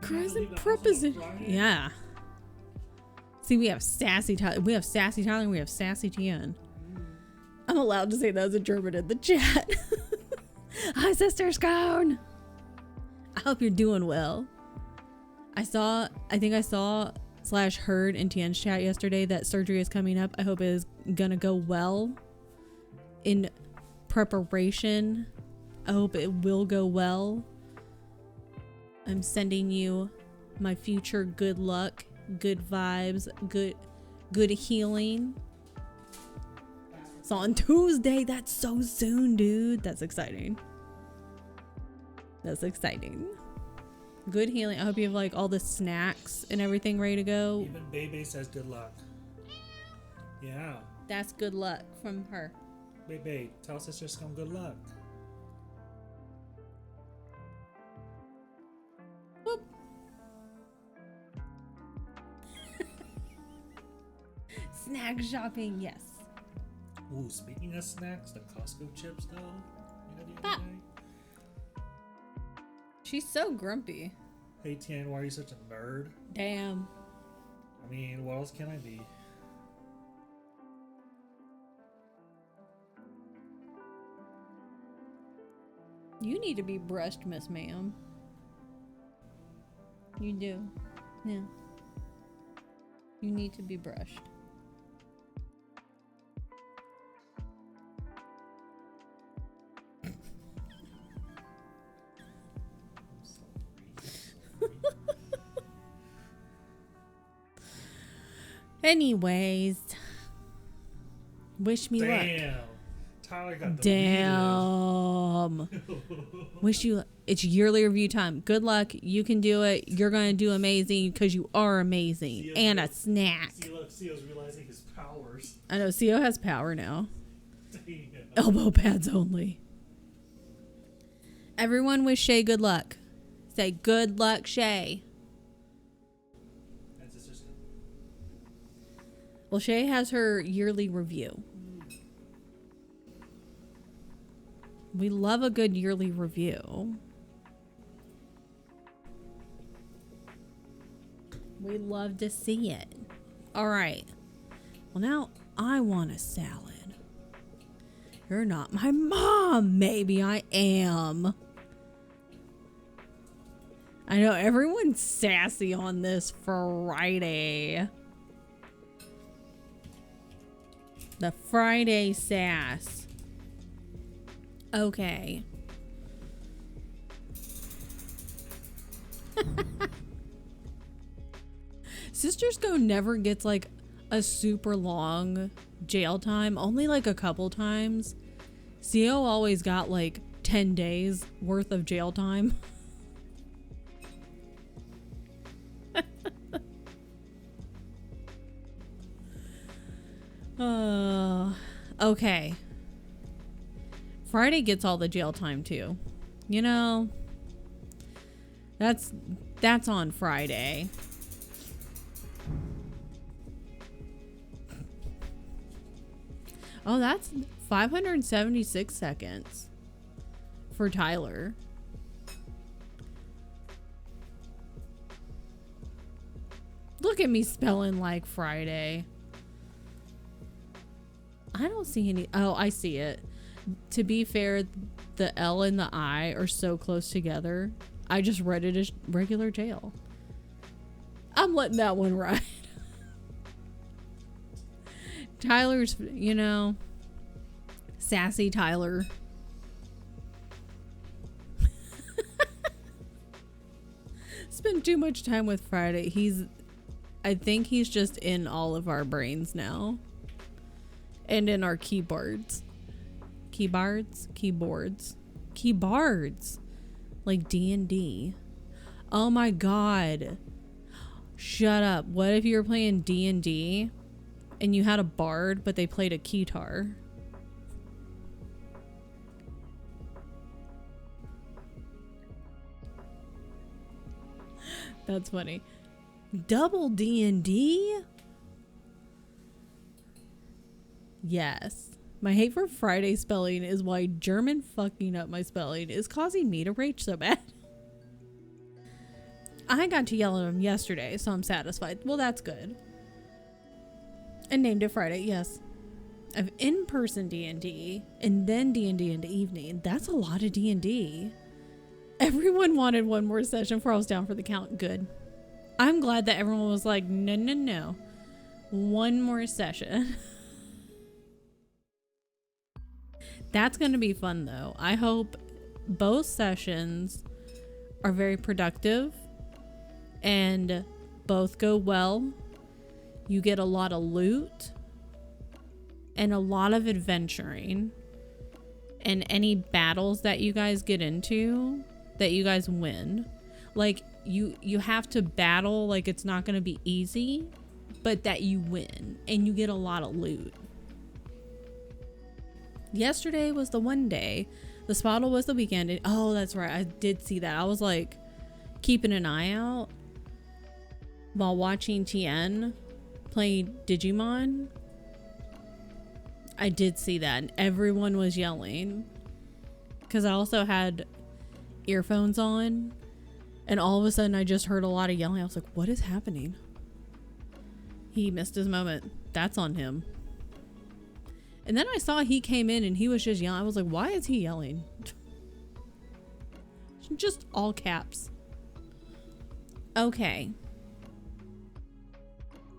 Speaker 1: Crescent preposition. Yeah. See, we have sassy Tyler. We have sassy Tyler and we have sassy Tian. I'm allowed to say that as a German in the chat. Hi, Sister Scone. I hope you're doing well. I think I saw / heard in Tien's chat yesterday that surgery is coming up. I hope it is gonna go well. In preparation, I hope it will go well. I'm sending you my future good luck, good vibes, good healing. It's on Tuesday. That's so soon, dude. That's exciting. That's exciting. Good healing. I hope you have like all the snacks and everything ready to go.
Speaker 3: Even Bebe says good luck. Yeah.
Speaker 1: That's good luck from her.
Speaker 3: Bebe, tell Sister Scum good luck.
Speaker 1: Whoop. Snack shopping, yes.
Speaker 3: Ooh, speaking of snacks, the Costco chips though. You know the
Speaker 1: Pop.
Speaker 3: other day?
Speaker 1: She's so grumpy.
Speaker 3: Hey Tien, why are you such a nerd?
Speaker 1: Damn.
Speaker 3: I mean, what else can I be?
Speaker 1: You need to be brushed, Miss Ma'am. You do. Yeah. You need to be brushed. Anyways, wish me luck.
Speaker 3: Damn. Tyler got the
Speaker 1: Damn. Wish you. It's yearly review time. Good luck. You can do it. You're gonna do amazing because you are amazing. And a snack.
Speaker 3: See, look, Theo's realizing his powers.
Speaker 1: I know. Theo has power now.
Speaker 3: Damn.
Speaker 1: Elbow pads only. Everyone wish Shay good luck. Say good luck, Shay.
Speaker 3: And Sister Scum.
Speaker 1: Well, Shay has her yearly review. We love a good yearly review. We love to see it. All right. Well, now I want a salad. You're not my mom. Maybe I am. I know everyone's sassy on this Friday. The Friday sass. Okay. Sisters Go never gets like a super long jail time, only like a couple times. CO always got like 10 days worth of jail time. Okay. Friday gets all the jail time too. You know, that's on Friday. Oh, that's 576 seconds for Tyler. Look at me spelling like Friday. I don't see any. Oh, I see it. To be fair, the L and the I are so close together. I just read it as regular jail. I'm letting that one ride. Tyler's, you know, sassy Tyler. Spend too much time with Friday. I think he's just in all of our brains now. And in our keyboards. Keyboards? Like D&D. Oh my god. Shut up. What if you were playing D&D and you had a bard but they played a keytar? That's funny. Double D&D? Yes. My hate for Friday spelling is why German fucking up my spelling is causing me to rage so bad. I got to yell at him yesterday, so I'm satisfied. Well, that's good. And named it Friday, yes. of in-person D&D and then D&D in the evening. That's a lot of D&D. Everyone wanted one more session before I was down for the count. Good. I'm glad that everyone was like, no, no, no. One more session. That's going to be fun though. I hope both sessions are very productive and both go well. You get a lot of loot and a lot of adventuring, and any battles that you guys get into that you guys win. Like you have to battle, like it's not going to be easy, but that you win and you get a lot of loot. Yesterday was the one day. The Spottle was the weekend. And, oh, that's right. I did see that. I was like keeping an eye out while watching Tien play Digimon. I did see that, and everyone was yelling because I also had earphones on, and all of a sudden I just heard a lot of yelling. I was like, what is happening? He missed his moment. That's on him. And then I saw he came in and he was just yelling. I was like, why is he yelling? Just all caps. Okay.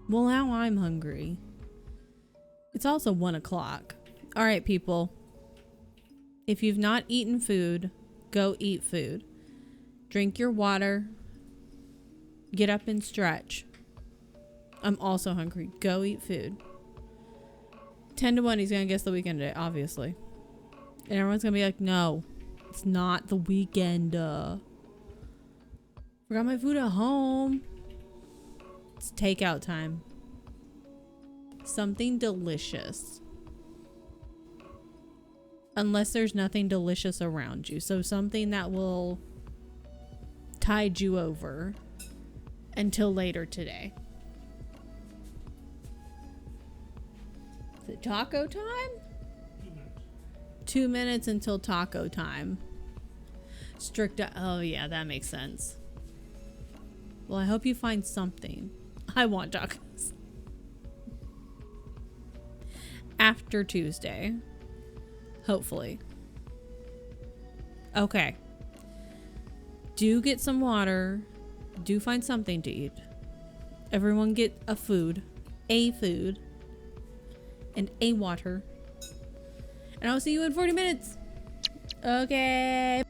Speaker 1: Well, now I'm hungry. It's also 1 o'clock. All right, people. If you've not eaten food, go eat food. Drink your water. Get up and stretch. I'm also hungry. Go eat food. 10 to 1, he's going to guess the weekend today, obviously. And everyone's going to be like, no, it's not the weekend. Forgot my food at home. It's takeout time. Something delicious. Unless there's nothing delicious around you. So something that will tide you over until later today. Is it taco time? 2 minutes until taco time. Strict. Oh yeah, that makes sense. Well, I hope you find something. I want tacos. After Tuesday. Hopefully. Okay. Do get some water. Do find something to eat. Everyone get a food. A food. And a water. And I'll see you in 40 minutes. Okay.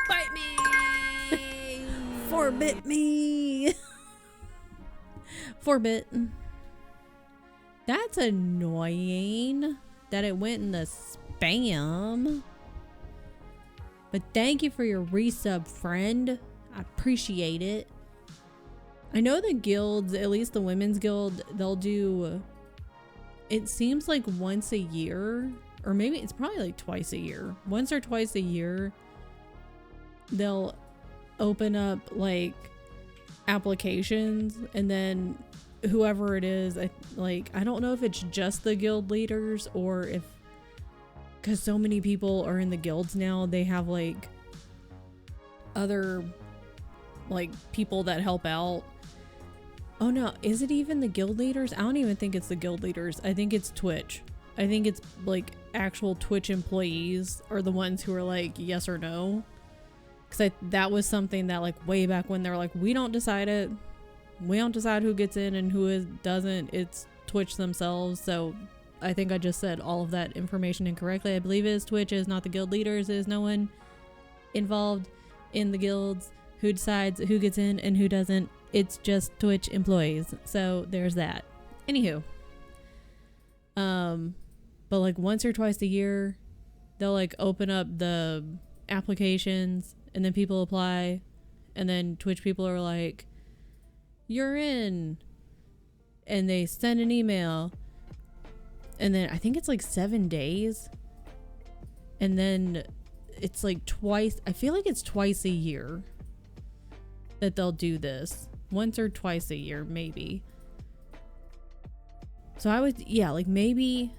Speaker 2: Bite me!
Speaker 1: 4-bit me. 4-bit. That's annoying that it went in the spam. But thank you for your resub, friend. I appreciate it. I know the guilds, at least the women's guild, they'll do, it seems like once a year, or maybe it's probably like twice a year. Once or twice a year, they'll open up like applications, and then whoever it is, I don't know if it's just the guild leaders or if, because so many people are in the guilds now, they have like other like people that help out. Oh no, is it even the guild leaders? I don't even think it's the guild leaders. I think it's Twitch. I think it's like actual Twitch employees are the ones who are like yes or no. Because that was something that like way back when they're like, we don't decide it. We don't decide who gets in and who doesn't. It's Twitch themselves. So I think I just said all of that information incorrectly. I believe it is Twitch, is not the guild leaders, is no one involved in the guilds who decides who gets in and who doesn't. It's just Twitch employees. So there's that. Anywho. But like once or twice a year, they'll like open up the applications and then people apply, and then Twitch people are like, you're in, and they send an email, and then I think it's like 7 days, and then it's like twice, I feel like it's twice a year that they'll do this. Once or twice a year, maybe. So I would, yeah, like maybe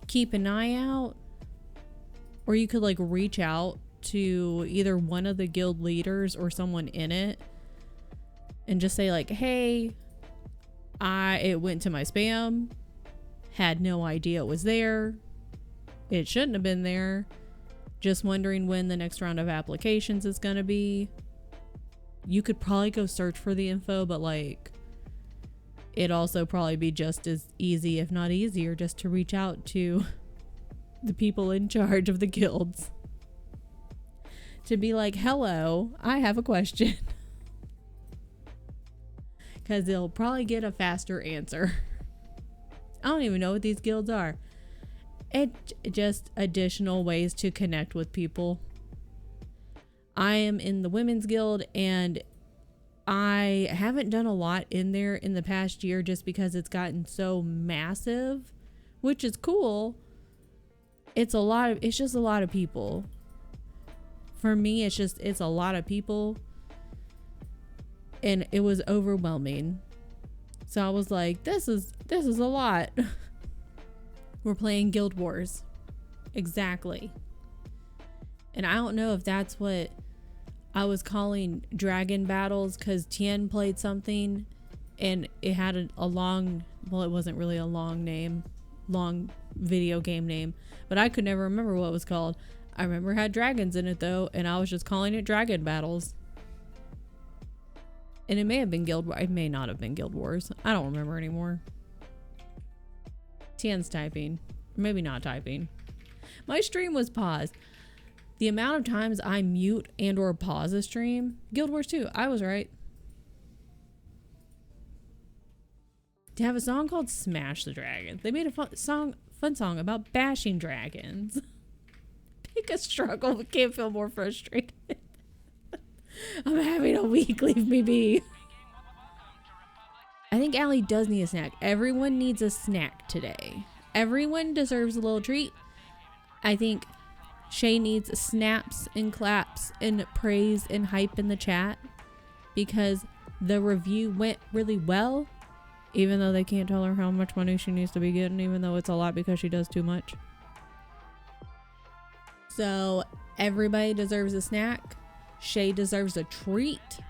Speaker 1: keep an eye out, or you could like reach out to either one of the guild leaders or someone in it and just say like, hey, it went to my spam, had no idea it was there, it shouldn't have been there, just wondering when the next round of applications is gonna be. You could probably go search for the info, but like it'd also probably be just as easy, if not easier, just to reach out to the people in charge of the guilds to be like, hello, I have a question. Because they'll probably get a faster answer. I don't even know what these guilds are. It's just additional ways to connect with people. I am in the women's guild, and I haven't done a lot in there in the past year just because it's gotten so massive, which is cool. It's just a lot of people. For me, it's a lot of people, and it was overwhelming. So I was like, this is a lot. We're playing Guild Wars. Exactly. And I don't know if that's what I was calling dragon battles, because Tien played something and it had a long, well, it wasn't really a long name, long video game name, but I could never remember what it was called. I remember it had dragons in it though, and I was just calling it dragon battles. And it may have been Guild Wars. It may not have been Guild Wars. I don't remember anymore. Tien's typing. Maybe not typing. My stream was paused. The amount of times I mute and or pause a stream. Guild Wars 2. I was right. To have a song called Smash the Dragons. They made a fun song about bashing dragons. Pick a struggle but can't feel more frustrated. I'm having a week, leave me be. I think Allie does need a snack. Everyone needs a snack today. Everyone deserves a little treat. I think Shay needs snaps and claps and praise and hype in the chat because the review went really well, even though they can't tell her how much money she needs to be getting, even though it's a lot because she does too much. So everybody deserves a snack. Shay deserves a treat.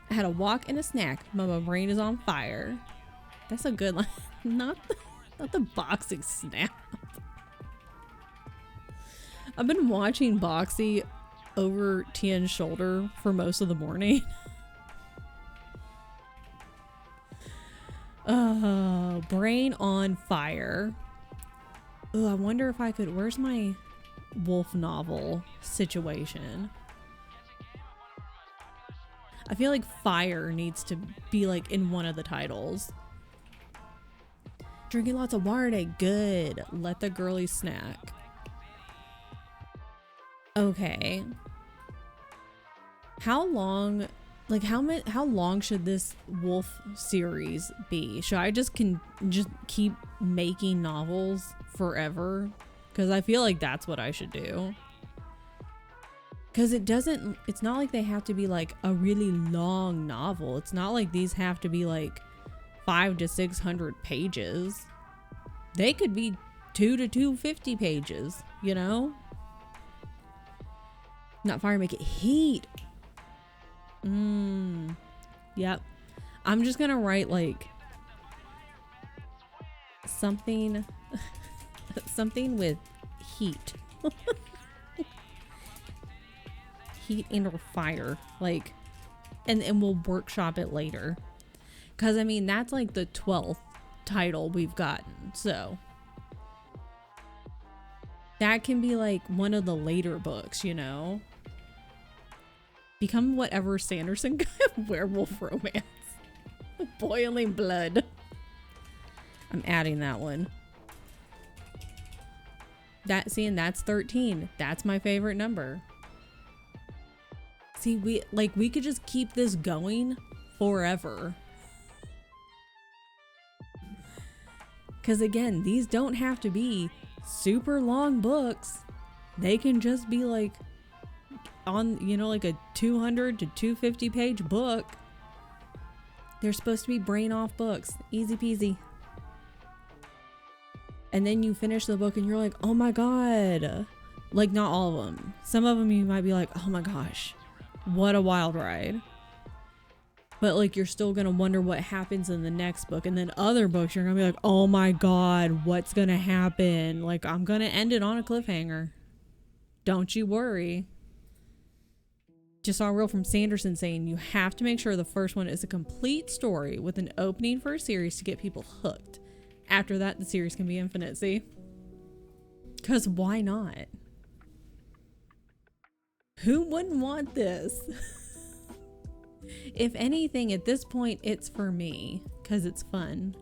Speaker 1: I had a walk and a snack, but my brain is on fire. That's a good line. Not the boxing snap. I've been watching Boxy over Tien's shoulder for most of the morning. Brain on fire. Oh, I wonder if I could. Where's my wolf novel situation? I feel like fire needs to be like in one of the titles. Drinking lots of water today. Good. Let the girly snack. Okay. How long, like how long should this wolf series be? Should I just keep making novels forever? Because I feel like that's what I should do. Because it's not like they have to be like a really long novel. It's not like these have to be like 500 to 600 pages. They could be 200 to 250 pages, you know? Not fire, make it heat. Yep. I'm just gonna write like something with heat. Heat and or fire, like, and we'll workshop it later, because I mean that's like the 12th title we've gotten, so that can be like one of the later books, you know. Become whatever Sanderson got. Werewolf romance. Boiling blood. I'm adding that one. And that's 13. That's my favorite number. See, we could just keep this going forever. Because again, these don't have to be super long books. They can just be like on, you know, like a 200 to 250 page book. They're supposed to be brain off books. Easy peasy. And then you finish the book and you're like, oh my God. Like, not all of them. Some of them you might be like, oh my gosh, what a wild ride. But like, you're still gonna wonder what happens in the next book. And then other books, you're gonna be like, oh my God, what's gonna happen? Like, I'm gonna end it on a cliffhanger. Don't you worry. Just saw a reel from Sanderson saying you have to make sure the first one is a complete story with an opening for a series to get people hooked. After that, the series can be infinite, see? Because why not? Who wouldn't want this? If anything, at this point, it's for me. Because it's fun.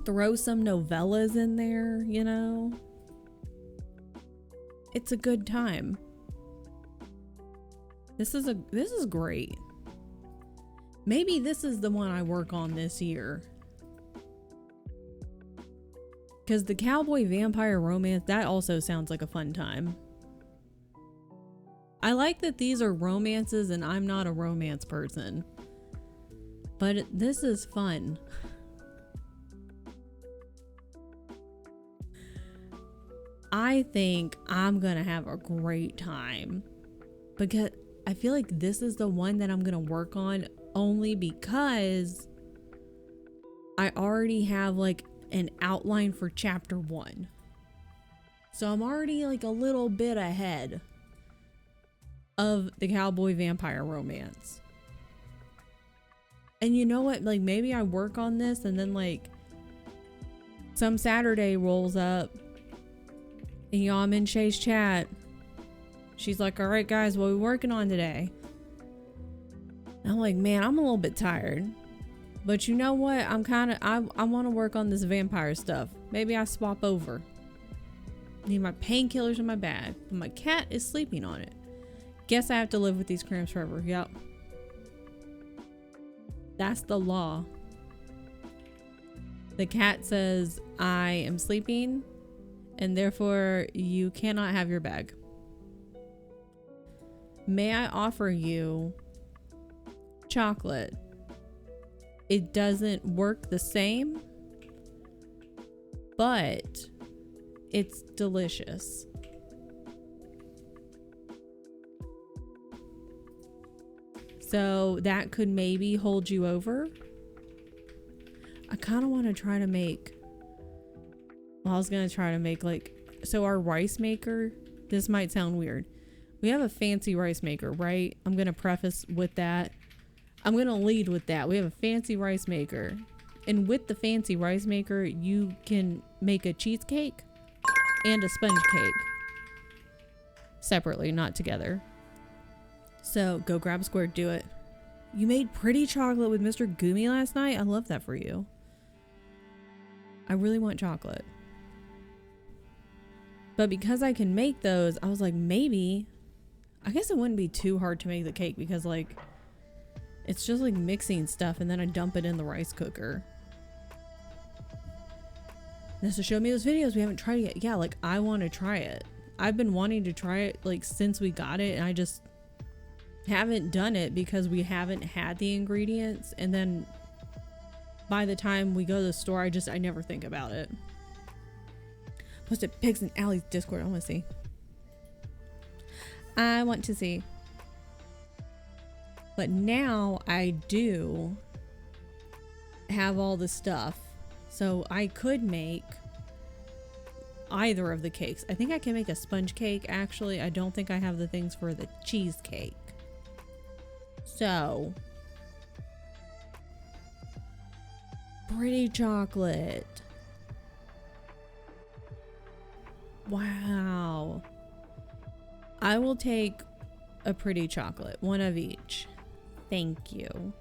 Speaker 1: Throw some novellas in there, you know? It's a good time. This is great. Maybe this is the one I work on this year. Because the cowboy vampire romance, that also sounds like a fun time. I like that these are romances and I'm not a romance person. But this is fun. I think I'm gonna have a great time. Because I feel like this is the one that I'm gonna work on only because I already have like an outline for chapter 1. So I'm already like a little bit ahead. of the cowboy vampire romance. And you know what? Like, maybe I work on this and then like some Saturday rolls up and y'all, I'm in Shay's chat. She's like, all right, guys, what are we working on today? And I'm like, man, I'm a little bit tired. But you know what? I want to work on this vampire stuff. Maybe I swap over. Need my painkillers in my bag. But my cat is sleeping on it. Guess I have to live with these cramps forever. Yep. That's the law. The cat says, I am sleeping, and therefore you cannot have your bag. May I offer you chocolate? It doesn't work the same, but it's delicious. So that could maybe hold you over. I kind of want to try to make, well, I was going to try to make like, so our rice maker, this might sound weird. We have a fancy rice maker, right? I'm going to preface with that. I'm going to lead with that. We have a fancy rice maker. And with the fancy rice maker, you can make a cheesecake and a sponge cake. Separately, not together. So go grab a square, do it. You made pretty chocolate with Mr. Gumi last night. I love that for you. I really want chocolate. But because I can make those, I was like, maybe, I guess it wouldn't be too hard to make the cake because like, it's just like mixing stuff and then I dump it in the rice cooker. This to show me those videos. We haven't tried it yet. Yeah, like I want to try it. I've been wanting to try it like since we got it, and I just haven't done it because we haven't had the ingredients. And then by the time we go to the store, I never think about it. Posted Pigs and Alley's Discord. I want to see. I want to see. But now I do have all the stuff. So I could make either of the cakes. I think I can make a sponge cake, actually. I don't think I have the things for the cheesecake. So, pretty chocolate. Wow. I will take a pretty chocolate, one of each. Thank you.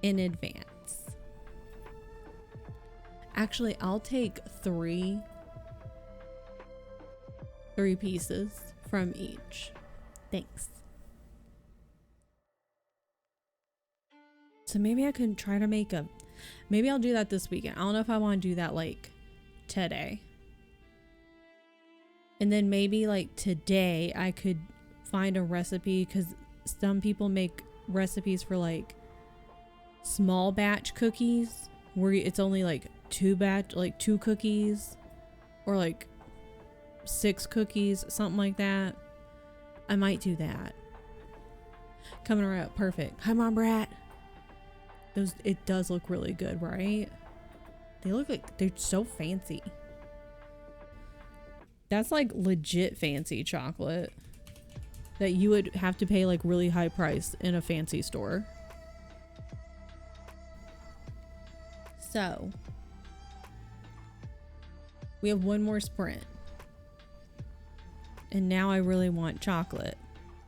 Speaker 1: In advance. Actually, I'll take three pieces from each. Thanks. So maybe I could try to make maybe I'll do that this weekend. I don't know if I want to do that like today. And then maybe like today I could find a recipe, because some people make recipes for like small batch cookies where it's only like two cookies or like 6 cookies, something like that. I might do that. Coming right up. Perfect. Hi, Mom Brat. It does look really good, right? They look like they're so fancy. That's like legit fancy chocolate that you would have to pay like really high price in a fancy store. So we have one more sprint. And now I really want chocolate.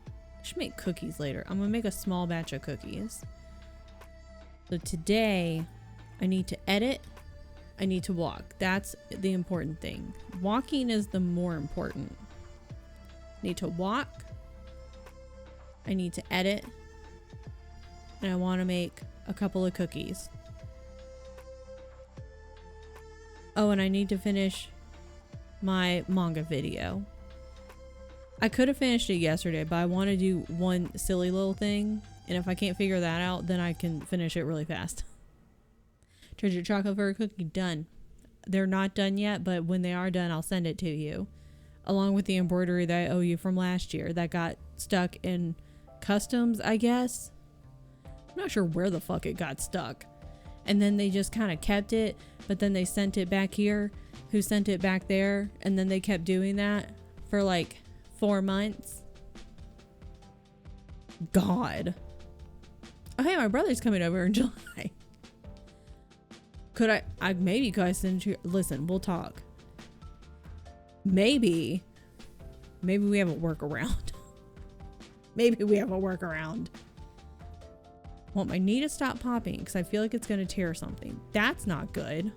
Speaker 1: I should make cookies later. I'm gonna make a small batch of cookies. So today I need to edit. I need to walk. That's the important thing. Walking is the more important. I need to walk. I need to edit. And I want to make a couple of cookies. Oh, and I need to finish my manga video. I could have finished it yesterday, but I want to do one silly little thing. And if I can't figure that out, then I can finish it really fast. Treasure chocolate for a cookie, done. They're not done yet, but when they are done, I'll send it to you. Along with the embroidery that I owe you from last year that got stuck in customs, I guess. I'm not sure where the fuck it got stuck. And then they just kind of kept it, but then they sent it back here, who sent it back there, and then they kept doing that for like 4 months. God. Oh, hey, my brother's coming over in July. Could I maybe could I send you, listen, we'll talk. Maybe we have a workaround. Maybe we have a workaround. Want my knee to stop popping because I feel like it's going to tear something. That's not good.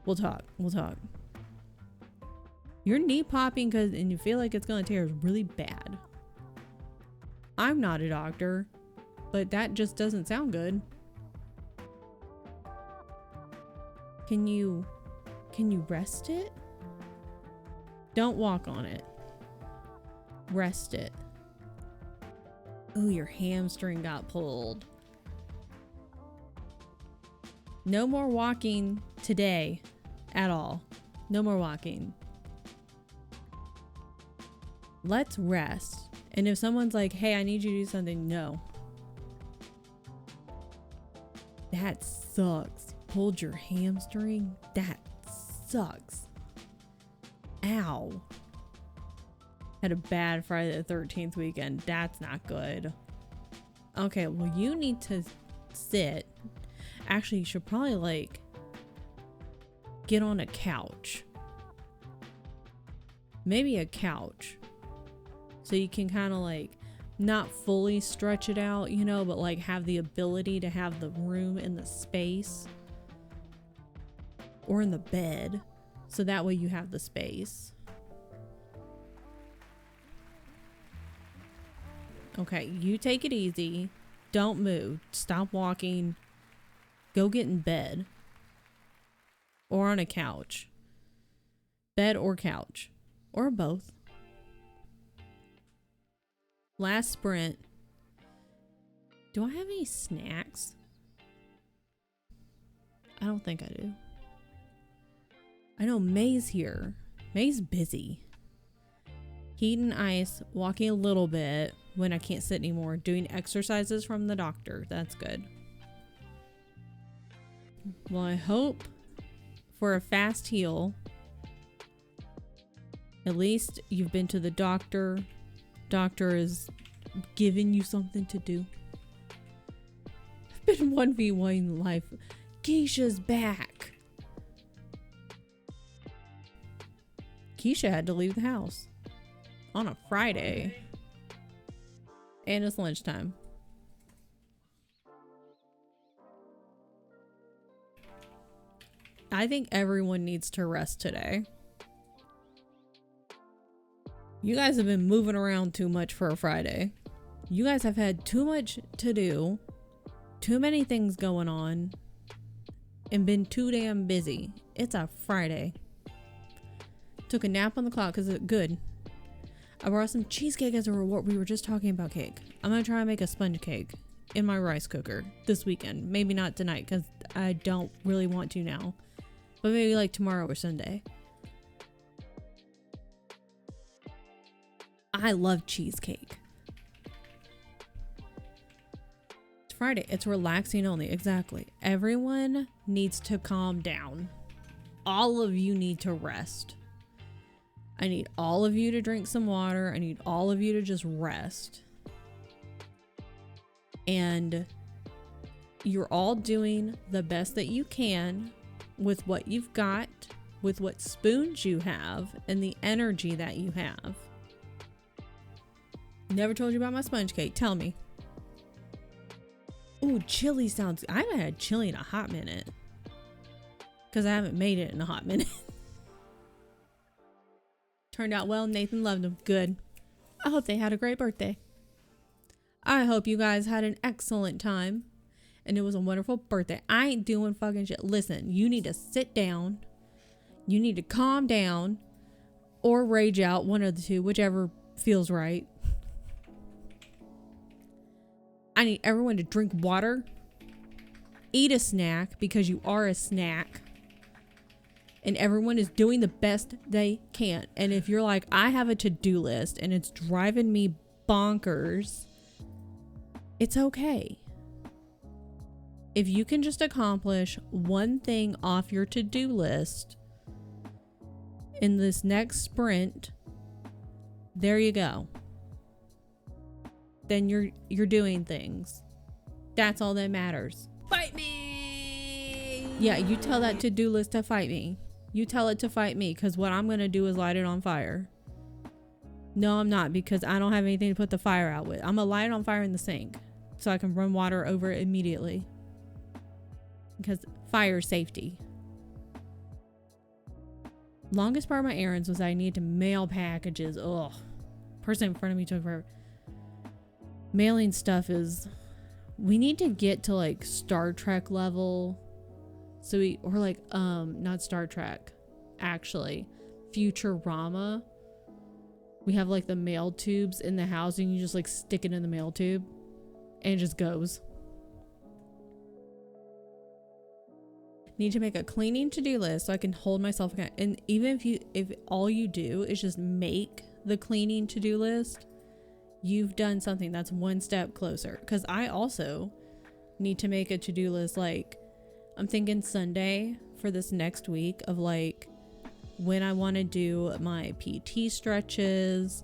Speaker 1: We'll talk. We'll talk. Your knee popping and you feel like it's going to tear is really bad. I'm not a doctor, but that just doesn't sound good. Can you rest it? Don't walk on it. Rest it. Oh, your hamstring got pulled. No more walking today at all. No more walking. Let's rest. And if someone's like, hey, I need you to do something, no. That sucks. Pulled your hamstring? That sucks. Ow. Had a bad Friday the 13th weekend. That's not good. Okay, well, you need to sit. Actually, you should probably like get on a couch. Maybe a couch. So you can kind of like not fully stretch it out, you know, but like have the ability to have the room and the space. Or in the bed. So that way you have the space. Okay, you take it easy. Don't move. Stop walking. Go get in bed. Or on a couch. Bed or couch. Or both. Last sprint. Do I have any snacks? I don't think I do. I know May's here. May's busy. Heat and ice, walking a little bit when I can't sit anymore, doing exercises from the doctor. That's good. Well, I hope for a fast heal. At least you've been to the doctor. Doctor is giving you something to do. I've been 1v1 life. Keisha's back. Keisha had to leave the house on a Friday. And it's lunchtime. I think everyone needs to rest today. You guys have been moving around too much for a Friday. You guys have had too much to do, too many things going on, and been too damn busy. It's a Friday. Took a nap on the clock because it's good. I brought some cheesecake as a reward. We were just talking about cake. I'm going to try and make a sponge cake in my rice cooker this weekend. Maybe not tonight because I don't really want to now. But maybe like tomorrow or Sunday. I love cheesecake. It's Friday. It's relaxing only. Exactly. Everyone needs to calm down. All of you need to rest. I need all of you to drink some water. I need all of you to just rest. And you're all doing the best that you can with what you've got, with what spoons you have, and the energy that you have. Never told you about my sponge cake. Tell me. Ooh, chili sounds... I haven't had chili in a hot minute. Because I haven't made it in a hot minute. Turned out well. Nathan loved them. Good. I hope they had a great birthday. I hope you guys had an excellent time. And it was a wonderful birthday. I ain't doing fucking shit. Listen, you need to sit down. You need to calm down. Or rage out. One of the two. Whichever feels right. I need everyone to drink water. Eat a snack. Because you are a snack. And everyone is doing the best they can. And if you're like, I have a to-do list and it's driving me bonkers, it's okay. If you can just accomplish one thing off your to-do list in this next sprint, there you go. then you're doing things. That's all that matters.
Speaker 2: Fight me!
Speaker 1: Yeah, you tell that to-do list to fight me. You tell it to fight me, because what I'm going to do is light it on fire. No, I'm not, because I don't have anything to put the fire out with. I'm going to light it on fire in the sink so I can run water over it immediately. Because fire safety. Longest part of my errands was I need to mail packages. Ugh. Person in front of me took forever. Mailing stuff is... We need to get to like Star Trek level. So we... Or like, not Star Trek. Actually. Futurama. We have like the mail tubes in the house and you just like stick it in the mail tube. And it just goes. Need to make a cleaning to-do list so I can hold myself accountable. And even if all you do is just make the cleaning to-do list, you've done something that's one step closer. Because I also need to make a to-do list. Like, I'm thinking Sunday for this next week of like when I want to do my PT stretches,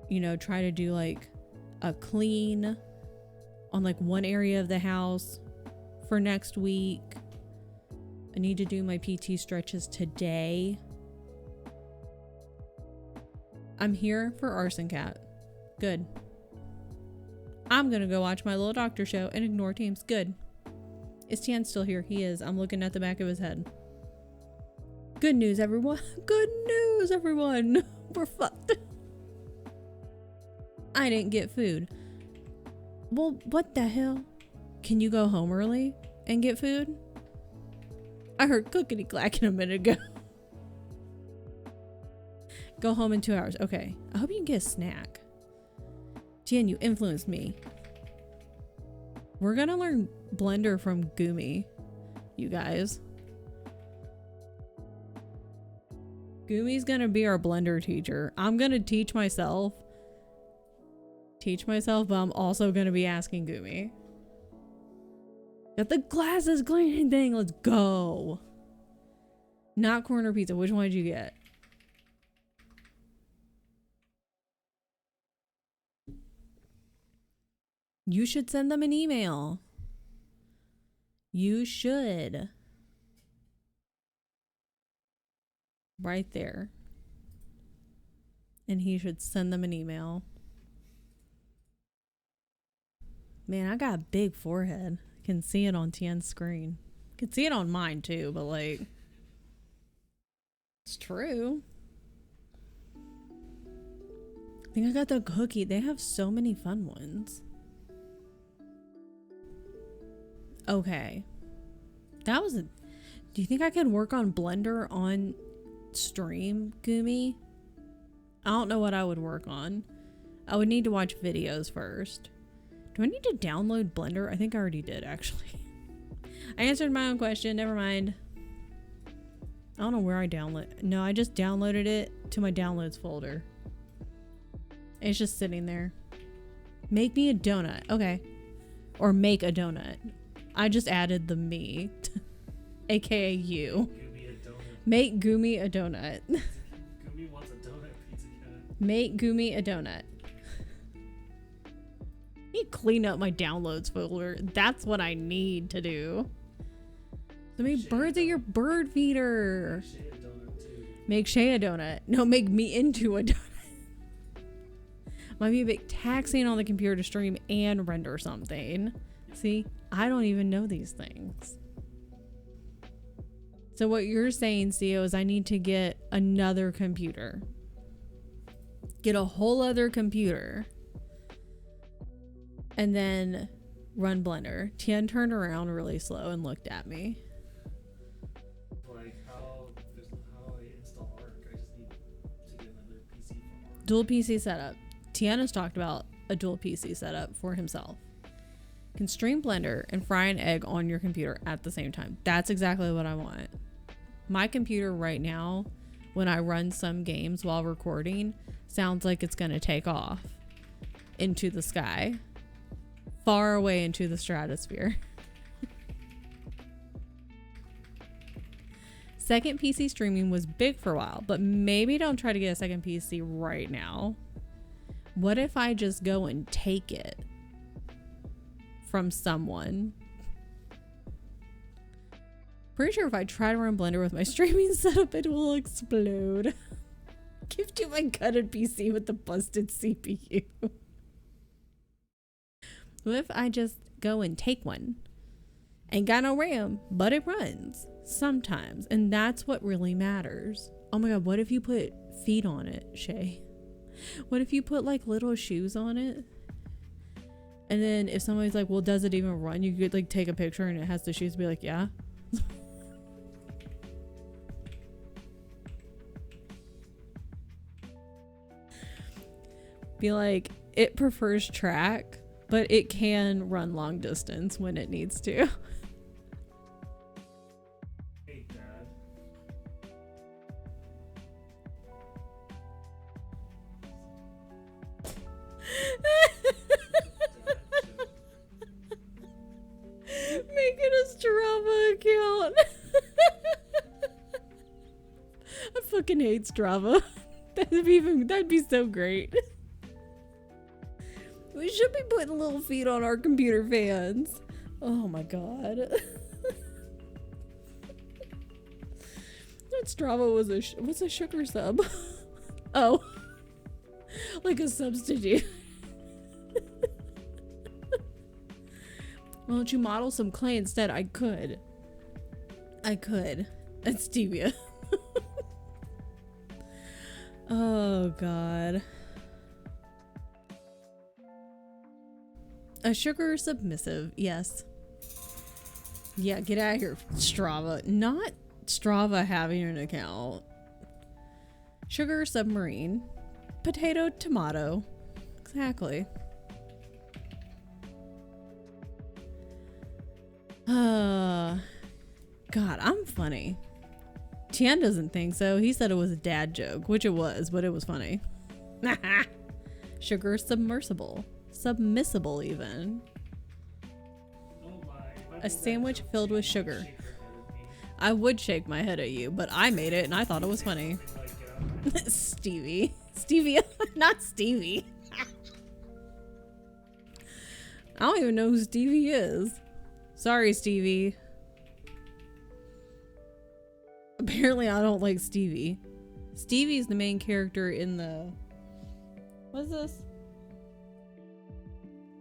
Speaker 1: you know, try to do like a clean on like one area of the house for next week. I need to do my PT stretches today. I'm here for Arson Cat. Good. I'm gonna go watch my little doctor show and ignore Teams. Good. Is Tian still here? He is. I'm looking at the back of his head. Good news, everyone. Good news, everyone. We're fucked. I didn't get food. Well, what the hell? Can you go home early and get food? I heard clickety clacking a minute ago. Go home in 2 hours. Okay. I hope you can get a snack. Tian, you influenced me. We're gonna learn Blender from Gumi, you guys. Gumi's gonna be our Blender teacher. I'm gonna teach myself, but I'm also gonna be asking Gumi. Got the glasses cleaning thing. Let's go. Not corner pizza. Which one did you get? You should send them an email. You should. Right there. And he should send them an email. Man, I got a big forehead. I can see it on Tien's screen. I can see it on mine too, but like, it's true. I think I got the cookie. They have so many fun ones. Okay. That was a... Do you think I could work on Blender on stream, Gumi? I don't know what I would work on. I would need to watch videos first. Do I need to download Blender? I think I already did, actually. I answered my own question. Never mind. I don't know where I download. No, I just downloaded it to my downloads folder. It's just sitting there. Make me a donut. Okay. Or make a donut. I just added the me. AKA you.
Speaker 3: Gumi a donut.
Speaker 1: Make Gumi a donut.
Speaker 3: Gumi wants a donut, Pizza Cat.
Speaker 1: Make Gumi a donut. I need to clean up my downloads folder. That's what I need to do. So make birds are your bird feeder.
Speaker 3: Shay a donut too.
Speaker 1: Make Shay a donut. No, make me into a donut. Might be a bit taxing on the computer to stream and render something. See, I don't even know these things. So what you're saying, CEO, is I need to get another computer. Get a whole other computer. And then run Blender. Tien turned around really slow and looked at me.
Speaker 3: Like how I install Arc, I just need to get another PC for Arc.
Speaker 1: Dual PC setup. Tien has talked about a dual PC setup for himself. Can stream Blender and fry an egg on your computer at the same time. That's exactly what I want. My computer right now, when I run some games while recording, sounds like it's gonna take off into the sky, far away into the stratosphere. Second PC streaming was big for a while, but maybe don't try to get a second PC right now. What if I just go and take it from someone? Pretty sure if I try to run Blender with my streaming setup, it will explode. Gift you my gutted PC with the busted CPU. What if I just go and take one? Ain't got no RAM, but it runs sometimes. And that's what really matters. Oh my god, what if you put feet on it, Shay? What if you put like little shoes on it? And then if somebody's like, well, does it even run? You could like take a picture and it has the shoes, be like, yeah. Be like, it prefers track, but it can run long distance when it needs to.
Speaker 3: Hey, Dad.
Speaker 1: Make it a Strava account. I fucking hate Strava. That'd be so great. We should be putting little feet on our computer fans. Oh my god. That Strava was a sugar sub. Oh. Like a substitute. Why don't you model some clay instead? I could. It's stevia. Oh god. A sugar submissive, yes. Yeah, get out of here, Strava. Not Strava having an account. Sugar submarine. Potato tomato. Exactly. God, I'm funny. Tian doesn't think so. He said it was a dad joke, which it was, but it was funny. Sugar submersible. Submissible even.
Speaker 3: Don't lie. If I
Speaker 1: A
Speaker 3: did
Speaker 1: sandwich
Speaker 3: that joke,
Speaker 1: filled with
Speaker 3: you'd
Speaker 1: sugar.
Speaker 3: shake your head at me.
Speaker 1: I would shake my head at you, but I made it and I thought it was funny.
Speaker 3: And, like, get out of my
Speaker 1: Stevie. Stevie. Not Stevie. I don't even know who Stevie is. Sorry, Stevie. Apparently I don't like Stevie. Stevie's the main character in the... What's this?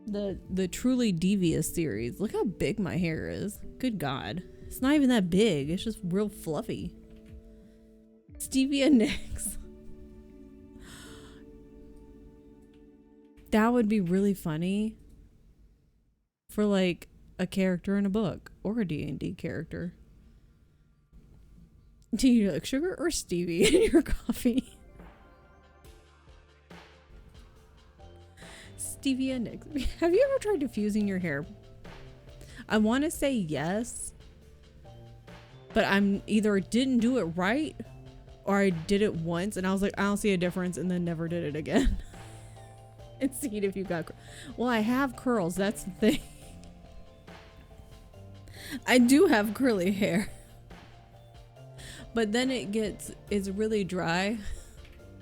Speaker 1: The Truly Devious series. Look how big my hair is. Good God. It's not even that big. It's just real fluffy. Stevia Nicks. That would be really funny for like a character in a book or a D&D character. Do you like sugar or Stevie in your coffee? Stevia Nicks. Have you ever tried diffusing your hair? I want to say yes, but I'm either didn't do it right or I did it once and I was like, I don't see a difference, and then never did it again. And see if you got well, I have curls, that's the thing. I do have curly hair, but then it's really dry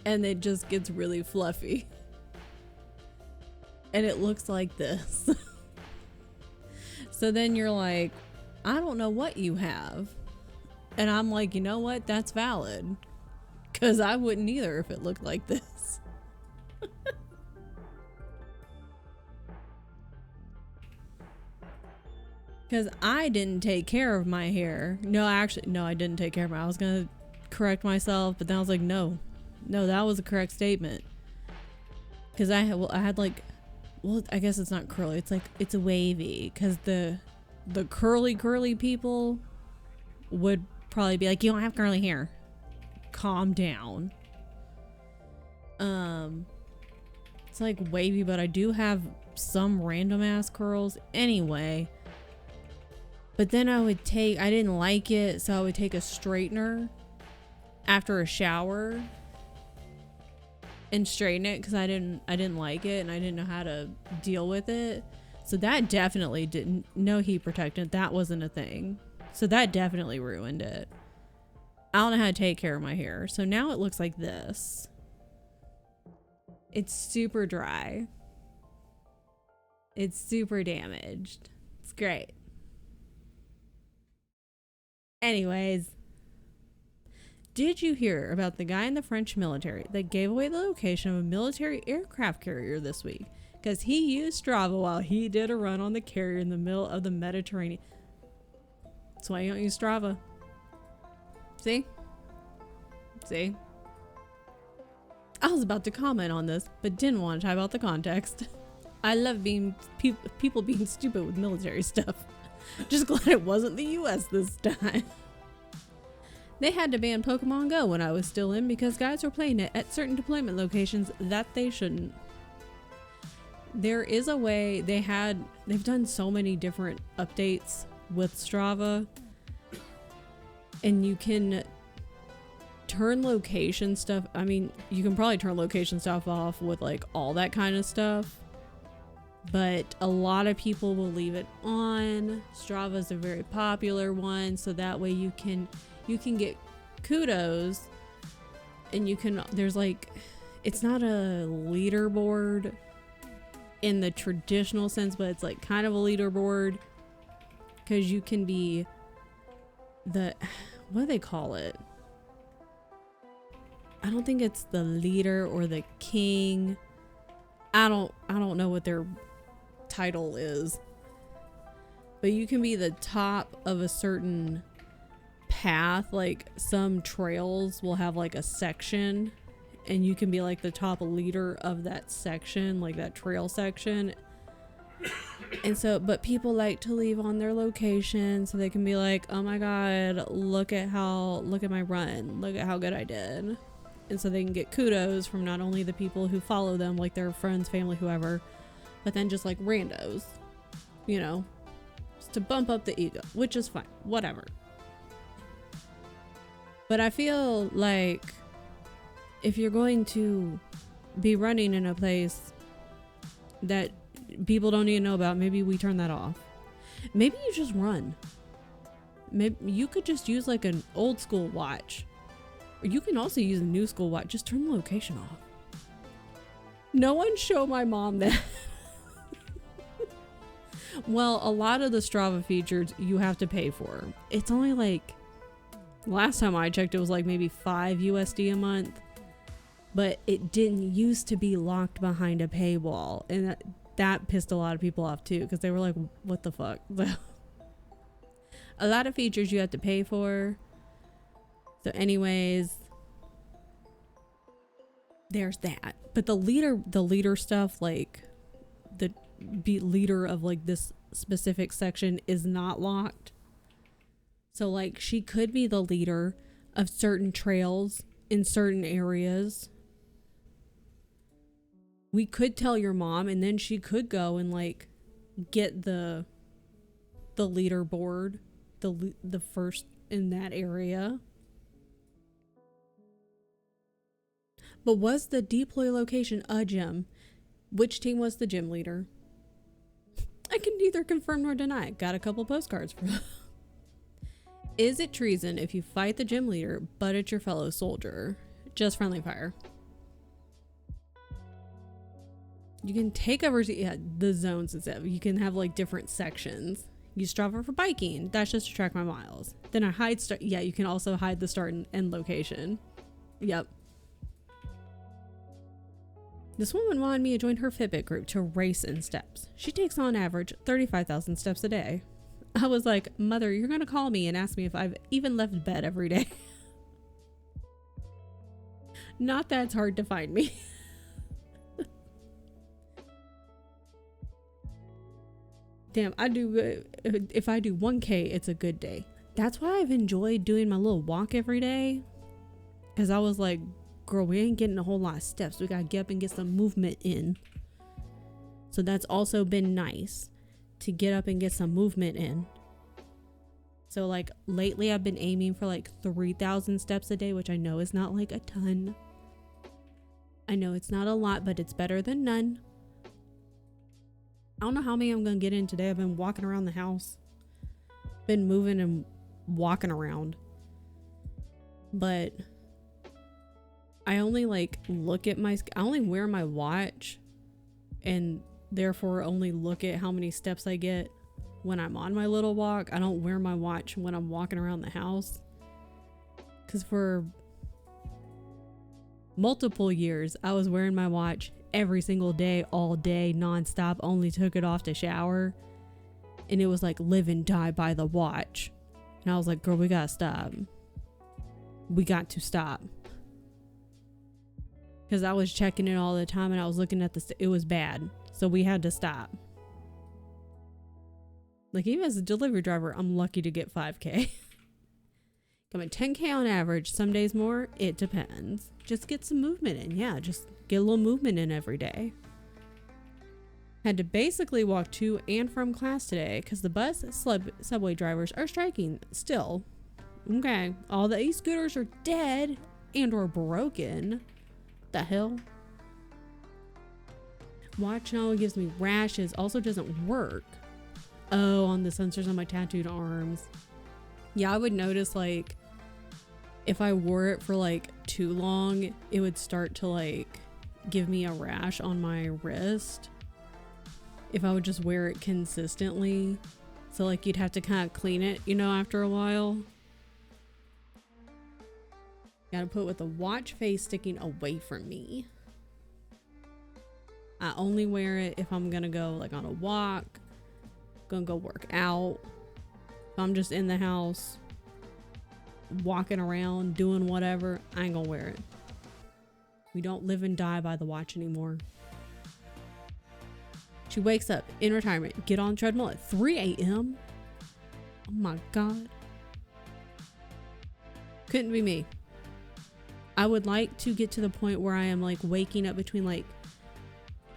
Speaker 1: and it just gets really fluffy and it looks like this. So then you're like, I don't know what you have, and I'm like, you know what, that's valid, because I wouldn't either if it looked like this. Because I didn't take care of my hair. No, actually, no, I didn't take care of my. I was gonna correct myself, but then I was like, no, that was a correct statement. Because I had like, well, I guess it's not curly. It's a wavy. Because the curly people would probably be like, you don't have curly hair. Calm down. It's like wavy, but I do have some random ass curls anyway. But then I didn't like it, so I would take a straightener after a shower and straighten it, because I didn't like it and I didn't know how to deal with it. So that definitely didn't, no heat protectant, that wasn't a thing. So that definitely ruined it. I don't know how to take care of my hair. So now it looks like this.
Speaker 2: It's super dry. It's super damaged. It's great. Anyways, did you hear about the guy in the French military that gave away the location of a military aircraft carrier this week? Because he used Strava while he did a run on the carrier in the middle of the Mediterranean. That's why you don't use Strava. See? See? I was about to comment on this, but didn't want to talk about the context. I love being people being stupid with military stuff. Just glad it wasn't the US this time. They had to ban Pokemon Go when I was still in because guys were playing it at certain deployment locations that they shouldn't. There is a way they've done so many different updates with Strava, and you can turn location stuff. I mean, you can probably turn location stuff off with like all that kind of stuff, but a lot of people will leave it on. Strava is a very popular one, so that way you can get kudos, and there's like, it's not a leaderboard in the traditional sense, but it's like kind of a leaderboard because you can be what do they call it? I don't think it's the leader or the king. I don't know what their title is, but you can be the top of a certain path. Like some trails will have like a section, and you can be like the top leader of that section, like that trail section. And so, but people like to leave on their location so they can be like, oh my god, look at my run, look at how good I did. And so they can get kudos from not only the people who follow them, like their friends, family, whoever, but then just like randos, you know, just to bump up the ego, which is fine, whatever. But I feel like if you're going to be running in a place that people don't even know about, maybe we turn that off. Maybe you just run. Maybe you could just use like an old school watch, or you can also use a new school watch. Just turn the location off. No one show my mom that. Well, a lot of the Strava features you have to pay for. It's only like, last time I checked, it was like maybe $5 a month. But it didn't used to be locked behind a paywall, and that pissed a lot of people off too, because they were like, what the fuck? A lot of features you have to pay for. So anyways, there's that. But the leader stuff, like the leader of like this specific section is not locked. So like she could be the leader of certain trails in certain areas. We could tell your mom, and then she could go and like get the leaderboard, the first in that area. But was the deploy location a gym? Which team was the gym leader? I can neither confirm nor deny. Got a couple postcards for them. Is it treason if you fight the gym leader but it's your fellow soldier? Just friendly fire. You can take over the zones and stuff. You can have like different sections. Use Strava for biking. That's just to track my miles. Then I hide you can also hide the start and end location. Yep. This woman wanted me to join her Fitbit group to race in steps. She takes on average 35,000 steps a day. I was like, mother, you're gonna call me and ask me if I've even left bed every day. Not that it's hard to find me. Damn, if I do 1K, it's a good day. That's why I've enjoyed doing my little walk every day. Because I was like, girl, we ain't getting a whole lot of steps. We gotta get up and get some movement in. So that's also been nice to get up and get some movement in. So like lately I've been aiming for like 3,000 steps a day, which I know is not like a ton. I know it's not a lot, but it's better than none. I don't know how many I'm gonna get in today. I've been walking around the house, been moving and walking around, but I only like look at I only wear my watch and therefore only look at how many steps I get when I'm on my little walk. I don't wear my watch when I'm walking around the house. Because for multiple years, I was wearing my watch every single day, all day, nonstop, only took it off to shower. And it was like live and die by the watch. And I was like, girl, we gotta stop. We got to stop. Because I was checking it all the time and I was looking at it was bad. So we had to stop. Like, even as a delivery driver, I'm lucky to get 5K. Coming 10K on average, some days more, it depends. Just get some movement in. Yeah, just get a little movement in every day. Had to basically walk to and from class today because the bus subway drivers are striking still. Okay, all the e-scooters are dead and or broken. The hell? Watch now gives me rashes. Also doesn't work. Oh, on the sensors on my tattooed arms. Yeah, I would notice like if I wore it for like too long, it would start to like give me a rash on my wrist. If I would just wear it consistently. So like you'd have to kind of clean it, you know, after a while. Gotta put with the watch face sticking away from me. I only wear it if I'm gonna go like on a walk, gonna go work out. If I'm just in the house, walking around, doing whatever, I ain't gonna wear it. We don't live and die by the watch anymore. She wakes up in retirement, get on treadmill at 3 a.m. Oh my God. Couldn't be me. I would like to get to the point where I am like waking up between like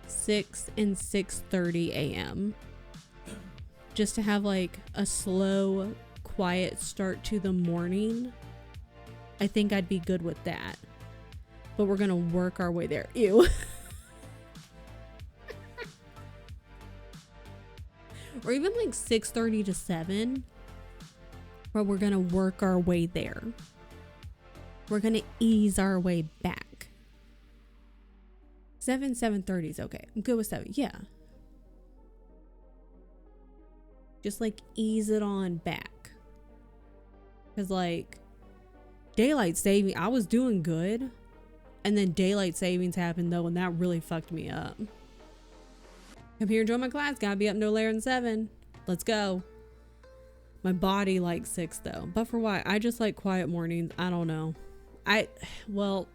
Speaker 2: 6 and 6:30 a.m. just to have like a slow, quiet start to the morning. I think I'd be good with that. But we're gonna work our way there. Ew. Or even like 6:30 to 7. But we're gonna work our way there. We're gonna ease our way back. 7:30 is okay. I'm good with 7. Yeah. Just like ease it on back. Cause like daylight saving, I was doing good. And then daylight savings happened though, and that really fucked me up. Come here, join my class. Gotta be up no later than 7. Let's go. My body likes 6 though. But for why? I just like quiet mornings. I don't know. Well,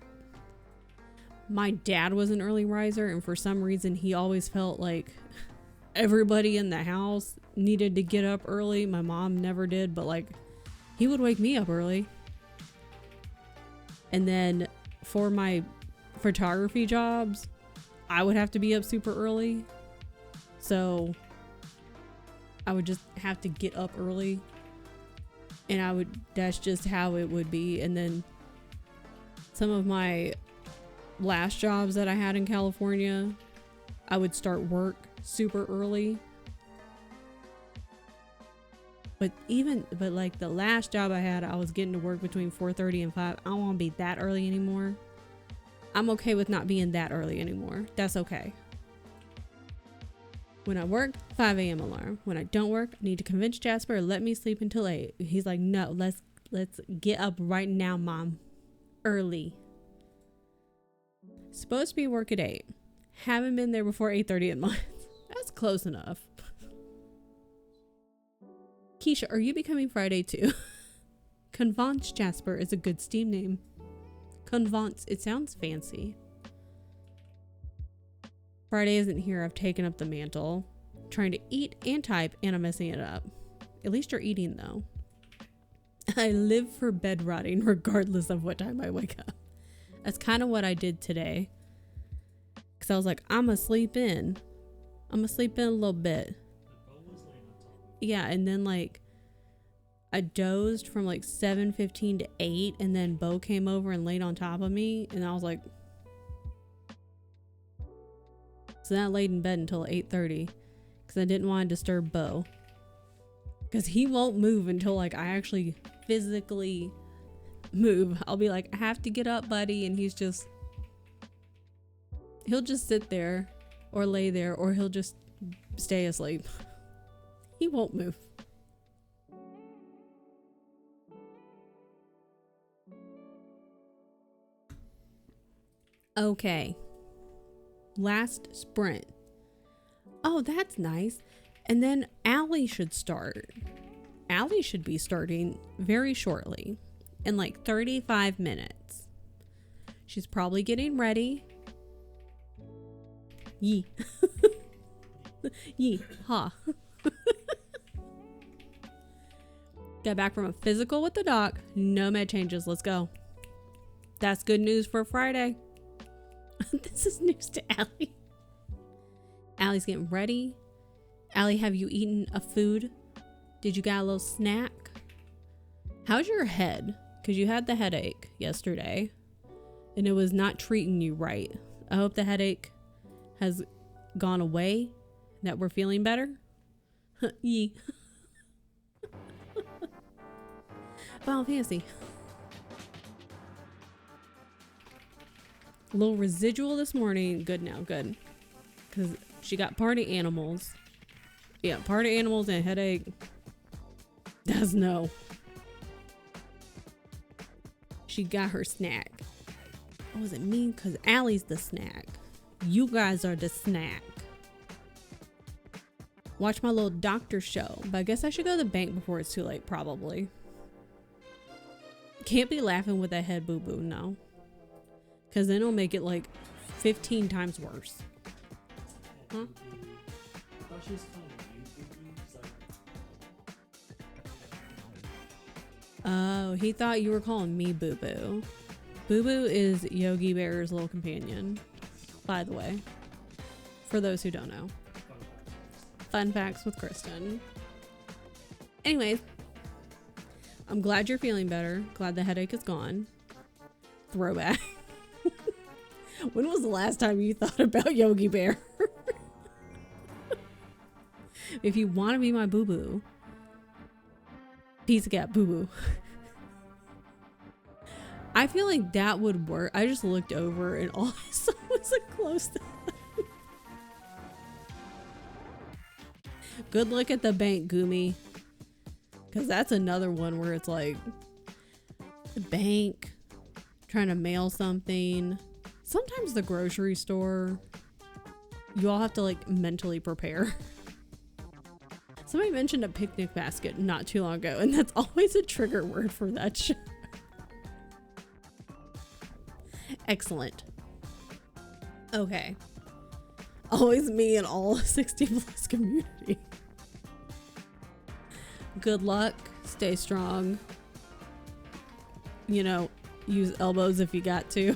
Speaker 2: my dad was an early riser, and for some reason he always felt like everybody in the house needed to get up early. My mom never did, but like he would wake me up early. And then for my photography jobs, I would have to be up super early. So I would just have to get up early, and that's just how it would be. And then some of my last jobs that I had in California, I would start work super early. But like the last job I had, I was getting to work between 4:30 and 5. I don't want to be that early anymore. I'm okay with not being that early anymore. That's okay. When I work, 5 a.m. alarm. When I don't work, I need to convince Jasper to let me sleep until 8. He's like, no, let's get up right now, Mom. Early. Supposed to be work at 8. Haven't been there before 8:30 in months. That's close enough. Keisha, are you becoming Friday too? Convance Jasper is a good Steam name. Convance, it sounds fancy. Friday isn't here. I've taken up the mantle. Trying to eat and type, and I'm messing it up. At least you're eating though. I live for bed rotting regardless of what time I wake up. That's kind of what I did today. Because I was like, I'm going to sleep in. I'm going to sleep in a little bit. Yeah, and then like I dozed from like 7:15 to 8, and then Bo came over and laid on top of me, and I was like, so then I laid in bed until 8:30 because I didn't want to disturb Bo, because he won't move until like I actually physically move. I'll be like, I have to get up, buddy. And he'll just sit there or lay there, or he'll just stay asleep. He won't move. Okay. Last sprint. Oh, that's nice. And then Allie should start. Allie should be starting very shortly, in like 35 minutes. She's probably getting ready. Yee. Yee. Ha. Got back from a physical with the doc. No med changes. Let's go. That's good news for Friday. This is news to Allie. Allie's getting ready. Allie, have you eaten a food? Did you got a little snack? How's your head? Because you had the headache yesterday and it was not treating you right. I hope the headache has gone away, that we're feeling better. Yee. Final Fantasy. A little residual this morning. Good now, good. Because she got party animals. Yeah, party animals and headache. That's no. She got her snack. What was it mean? Because Allie's the snack. You guys are the snack. Watch my little doctor show. But I guess I should go to the bank before it's too late, probably. Can't be laughing with that head boo-boo, no. Because then it'll make it like 15 times worse. Huh?
Speaker 3: I thought she was calling you boo-boo, 'cause
Speaker 2: Oh, he thought you were calling me boo-boo. Boo-boo is Yogi Bear's little companion, by the way. For those who don't know. Fun facts with Kristen. Anyways, I'm glad you're feeling better. Glad the headache is gone. Throwback. When was the last time you thought about Yogi Bear? If you want to be my boo-boo, PIZZACAT boo-boo. I feel like that would work. I just looked over and all I saw was a close-up. Good look at the bank, Gumi. Because that's another one where it's like the bank, trying to mail something. Sometimes the grocery store, you all have to like mentally prepare. Somebody mentioned a picnic basket not too long ago, and that's always a trigger word for that show. Excellent. Okay. Always me and all 60 plus community. Good luck. Stay strong. You know, use elbows if you got to.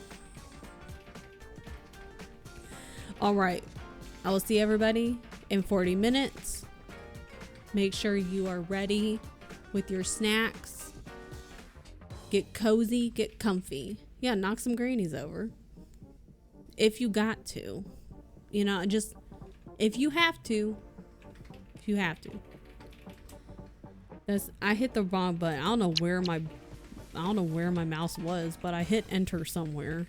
Speaker 2: All right. I will see everybody in 40 minutes. Make sure you are ready with your snacks. Get cozy, get comfy. Yeah, knock some grannies over. If you got to. You know, just if you have to. If you have to. I hit the wrong button. I don't know where my mouse was, but I hit enter somewhere.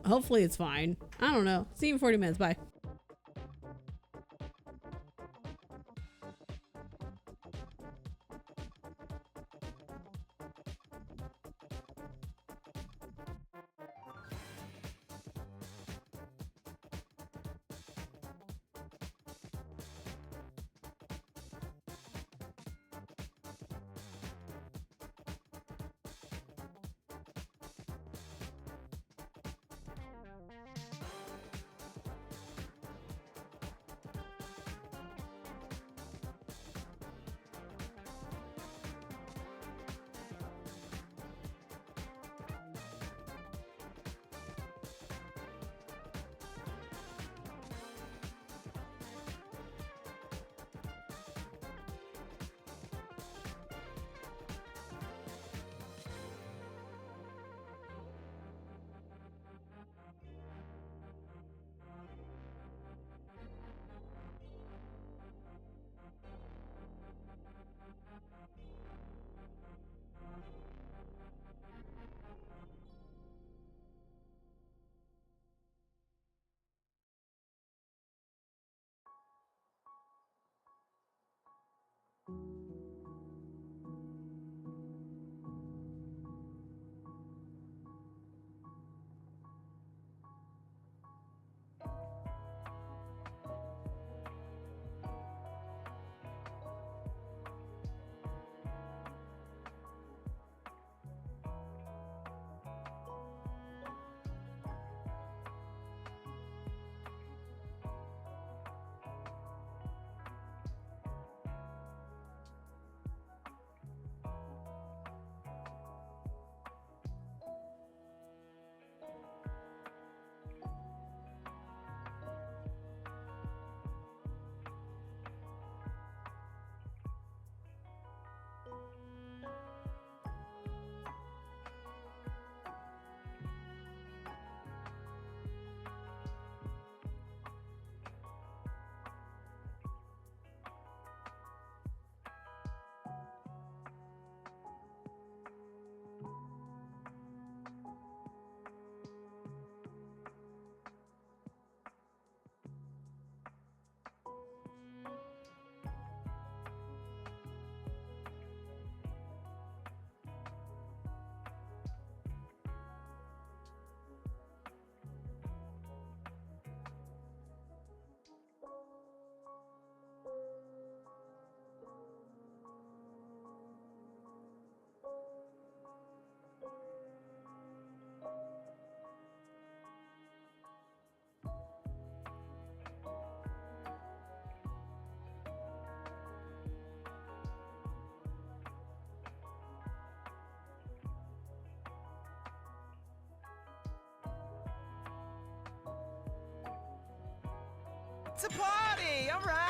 Speaker 2: Hopefully it's fine. I don't know. See you in 40 minutes. Bye.
Speaker 4: to party, all right.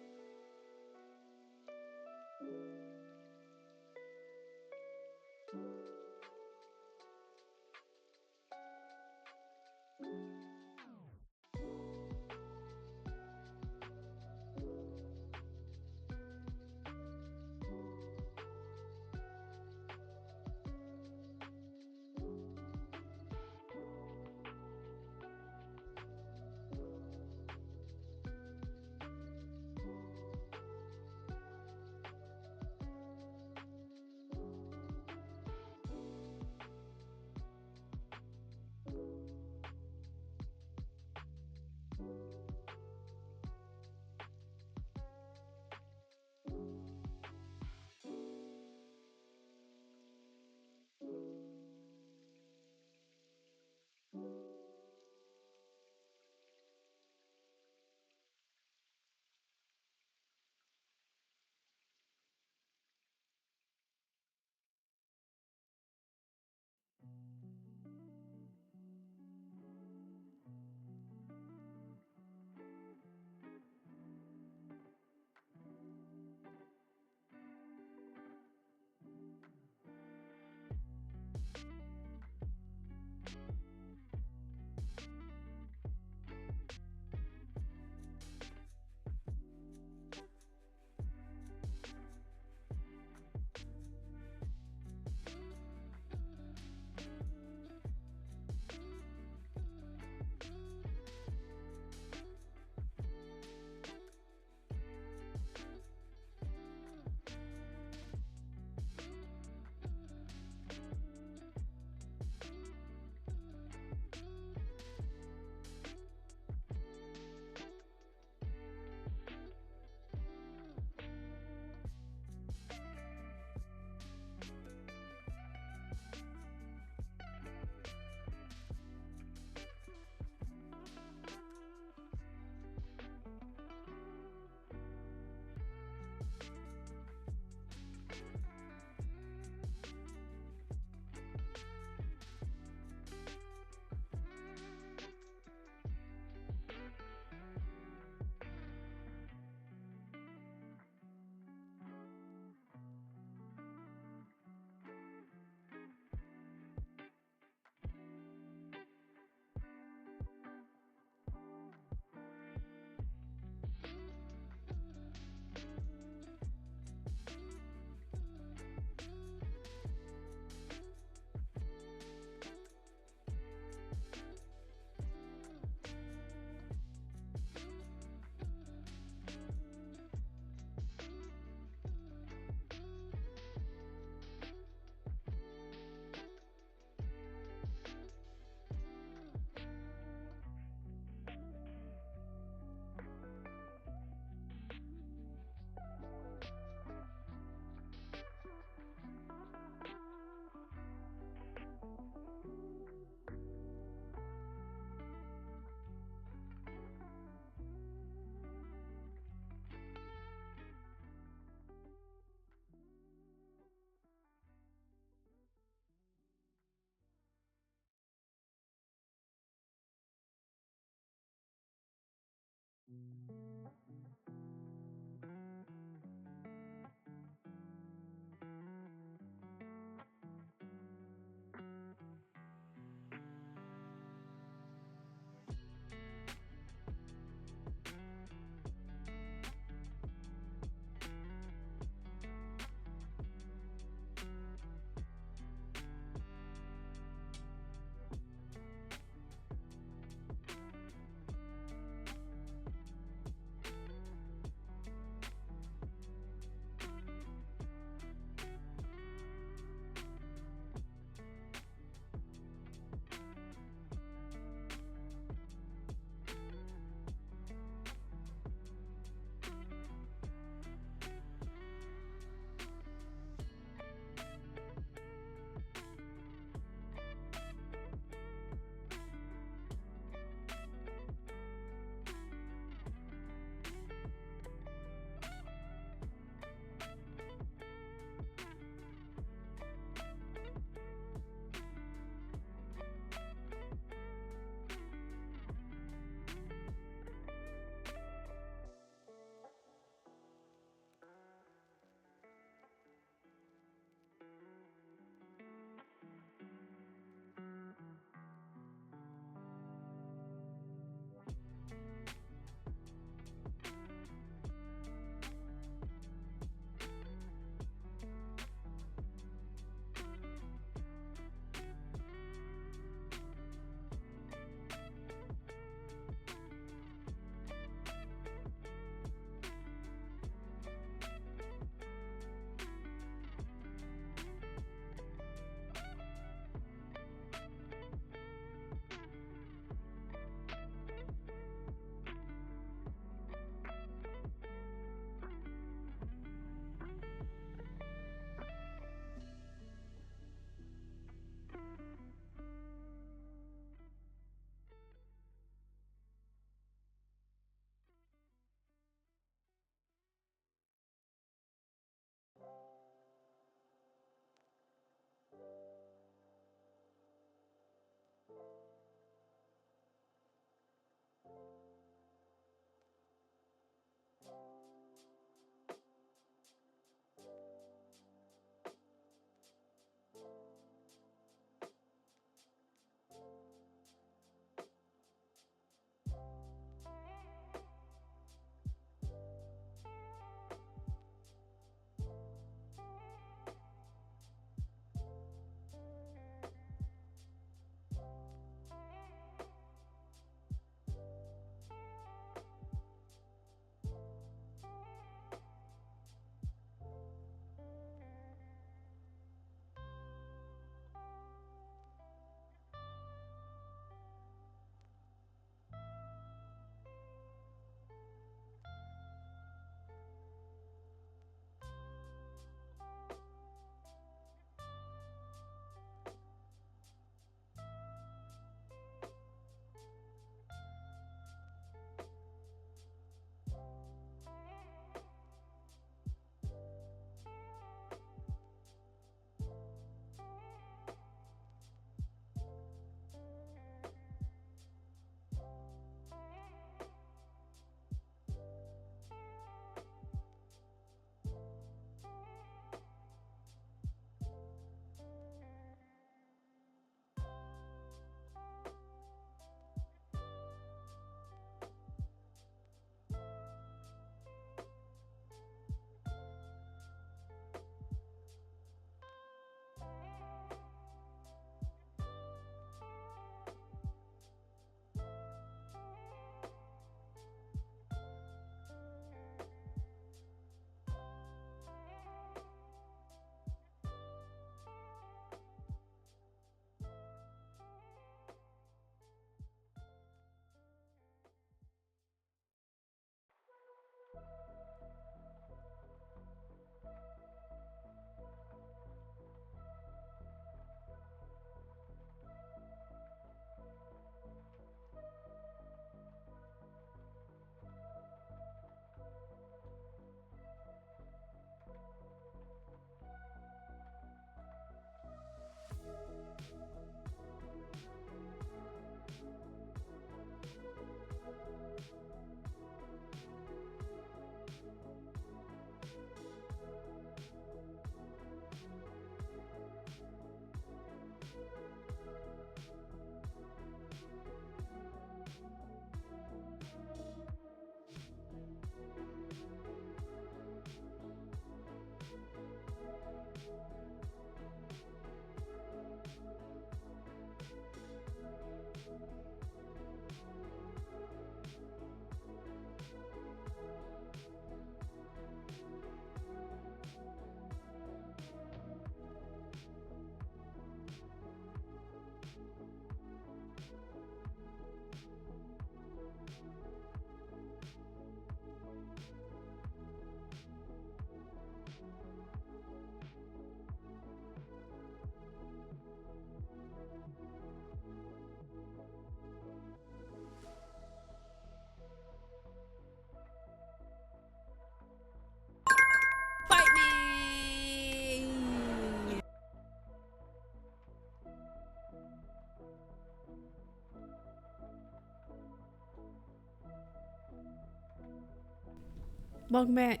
Speaker 2: Welcome back.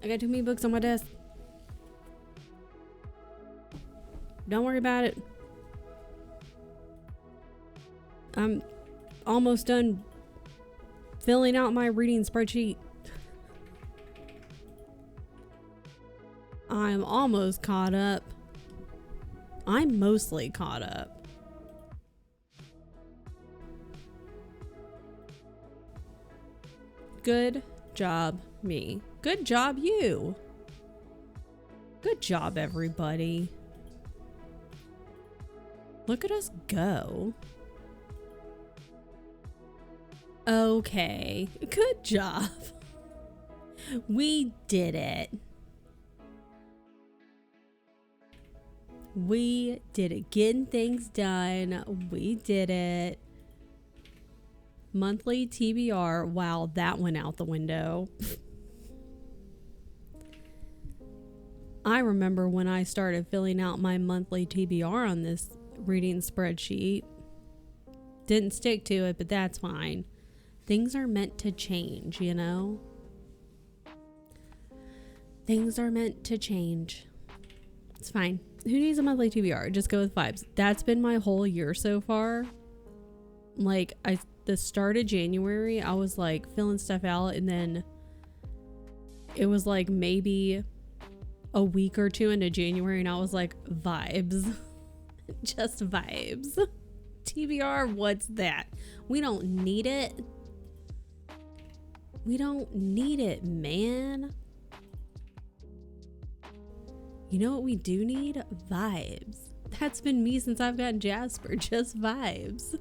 Speaker 2: I got too many books on my desk. Don't worry about it. I'm almost done filling out my reading spreadsheet. I'm almost caught up. I'm mostly caught up. Good job, me. Good job, you. Good job, everybody. Look at us go. Okay, good job. We did it. We did it. Getting things done. We did it. Monthly TBR. Wow, that went out the window. I remember when I started filling out my monthly TBR on this reading spreadsheet. Didn't stick to it, but that's fine. Things are meant to change, you know? Things are meant to change. It's fine. Who needs a monthly TBR? Just go with vibes. That's been my whole year so far. Like, the start of January, I was like filling stuff out, and then it was like maybe a week or two into January, and I was like, vibes. Just vibes. TBR, what's that? We don't need it. We don't need it, man. You know what we do need? Vibes. That's been me since I've gotten Jasper. Just vibes.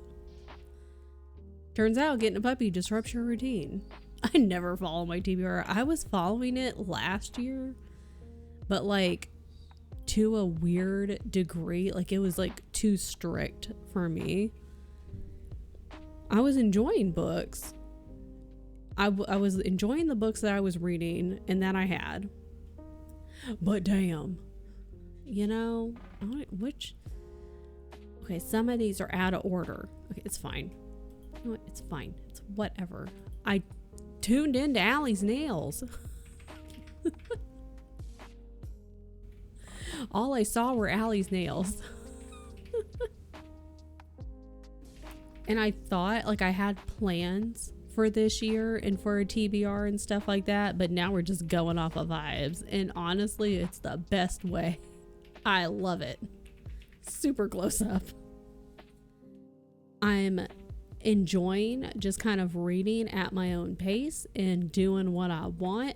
Speaker 2: Turns out getting a puppy disrupts your routine. I never follow my TBR. I was following it last year, but like to a weird degree. Like it was like too strict for me. I was enjoying books. I was enjoying the books that I was reading and that I had. But damn, you know, okay, some of these are out of order. Okay, it's fine. You know what? It's fine. It's whatever. I tuned into Allie's nails. All I saw were Allie's nails. And I thought like I had plans for this year and for a TBR and stuff like that, but now we're just going off of vibes, and honestly it's the best way. I love it. Super close up. I'm enjoying just kind of reading at my own pace and doing what I want.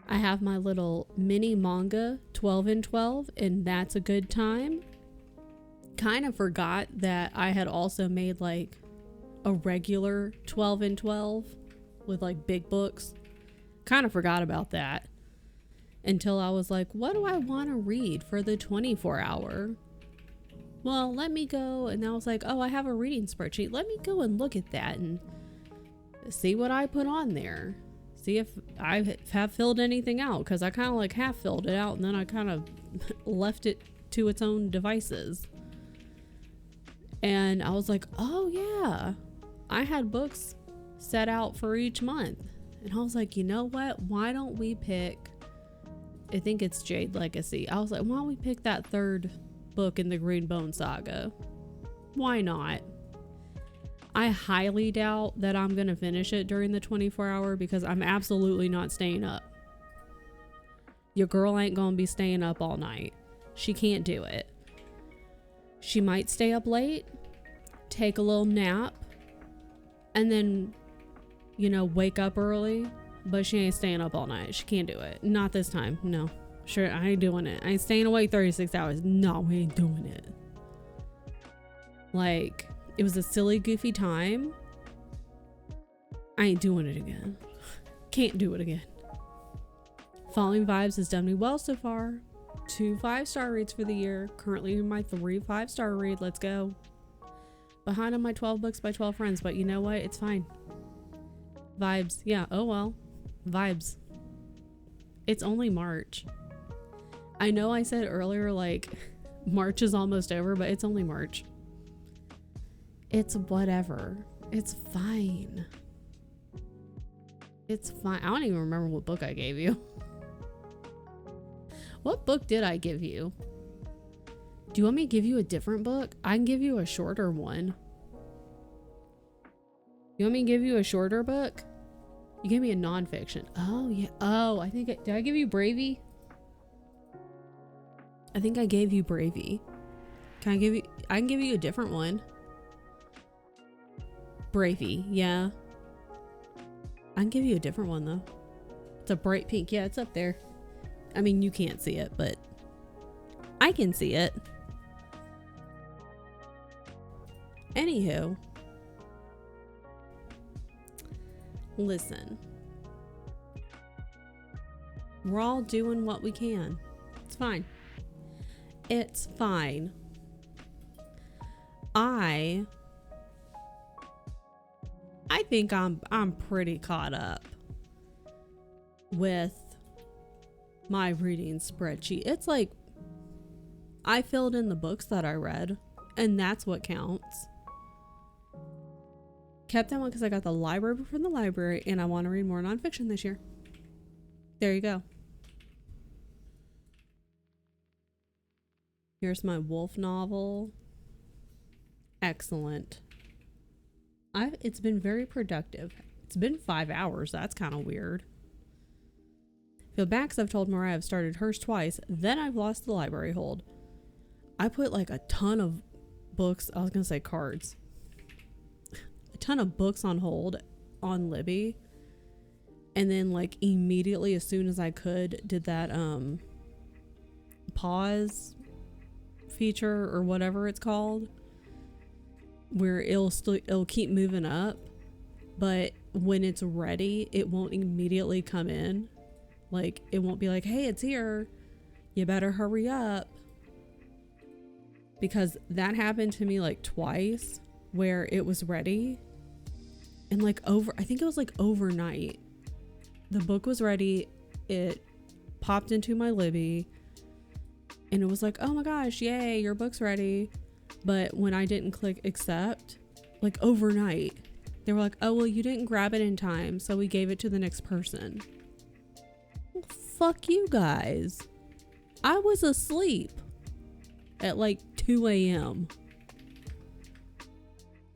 Speaker 2: I have my little mini manga 12 and 12, and that's a good time. Kind of forgot that I had also made like a regular 12 and 12 with like big books. Kind of forgot about that until I was like, what do I want to read for the 24 hour? Well, let me go. And I was like, oh, I have a reading spreadsheet. Let me go and look at that and see what I put on there. See if I have filled anything out, because I kind of like half filled it out and then I kind of left it to its own devices. And I was like, oh yeah, I had books set out for each month. And I was like, you know what? Why don't we pick, I think it's Jade Legacy. I was like, why don't we pick that third book in the Green Bone Saga? Why not? I highly doubt that I'm going to finish it during the 24 hour because I'm absolutely not staying up. Your girl ain't going to be staying up all night. She can't do it. She might stay up late, take a little nap, and then, you know, wake up early, but she ain't staying up all night. She can't do it. Not this time. No. Sure, I ain't doing it. I ain't staying awake 36 hours. No, we ain't doing it. Like, it was a silly, goofy time. I ain't doing it again. Can't do it again. Following Vibes has done me well so far. 2 5-star reads for the year. Currently in my 3 5-star read. Let's go. Behind on my 12 books by 12 friends, but you know what? It's fine. Vibes. Yeah, oh well. Vibes. It's only March. I know I said earlier, like, March is almost over, but it's only March. It's whatever. It's fine. It's fine. I don't even remember what book I gave you. What book did I give you? Do you want me to give you a different book? I can give you a shorter one. You want me to give you a shorter book? You gave me a nonfiction. Oh, yeah. Oh, I think did I give you Bravey? I think I gave you Bravey. Can I give you, I can give you a different one. Bravey, yeah. I can give you a different one though. It's a bright pink. Yeah, it's up there. I mean, you can't see it, but I can see it. Anywho. Listen. We're all doing what we can. It's fine. It's fine. I think I'm pretty caught up with my reading spreadsheet. It's like I filled in the books that I read, and that's what counts. Kept that one because I got the library book from the library, and I want to read more nonfiction this year. There you go. Here's my wolf novel. Excellent. It's been very productive. It's been 5 hours. That's kind of weird. Feel bad because I've told Mariah I've started hers twice. Then I've lost the library hold. I put like a ton of books. I was going to say cards. A ton of books on hold on Libby. And then like immediately as soon as I could did that pause feature or whatever it's called, where it'll keep moving up, but when it's ready it won't immediately come in. Like it won't be like, hey, it's here, you better hurry up. Because that happened to me like twice where it was ready and like I think it was like overnight the book was ready, it popped into my Libby and it was like, oh my gosh, yay, your book's ready. But when I didn't click accept, like overnight, they were like, oh, well, you didn't grab it in time, so we gave it to the next person. Well, fuck you guys. I was asleep at like 2 a.m.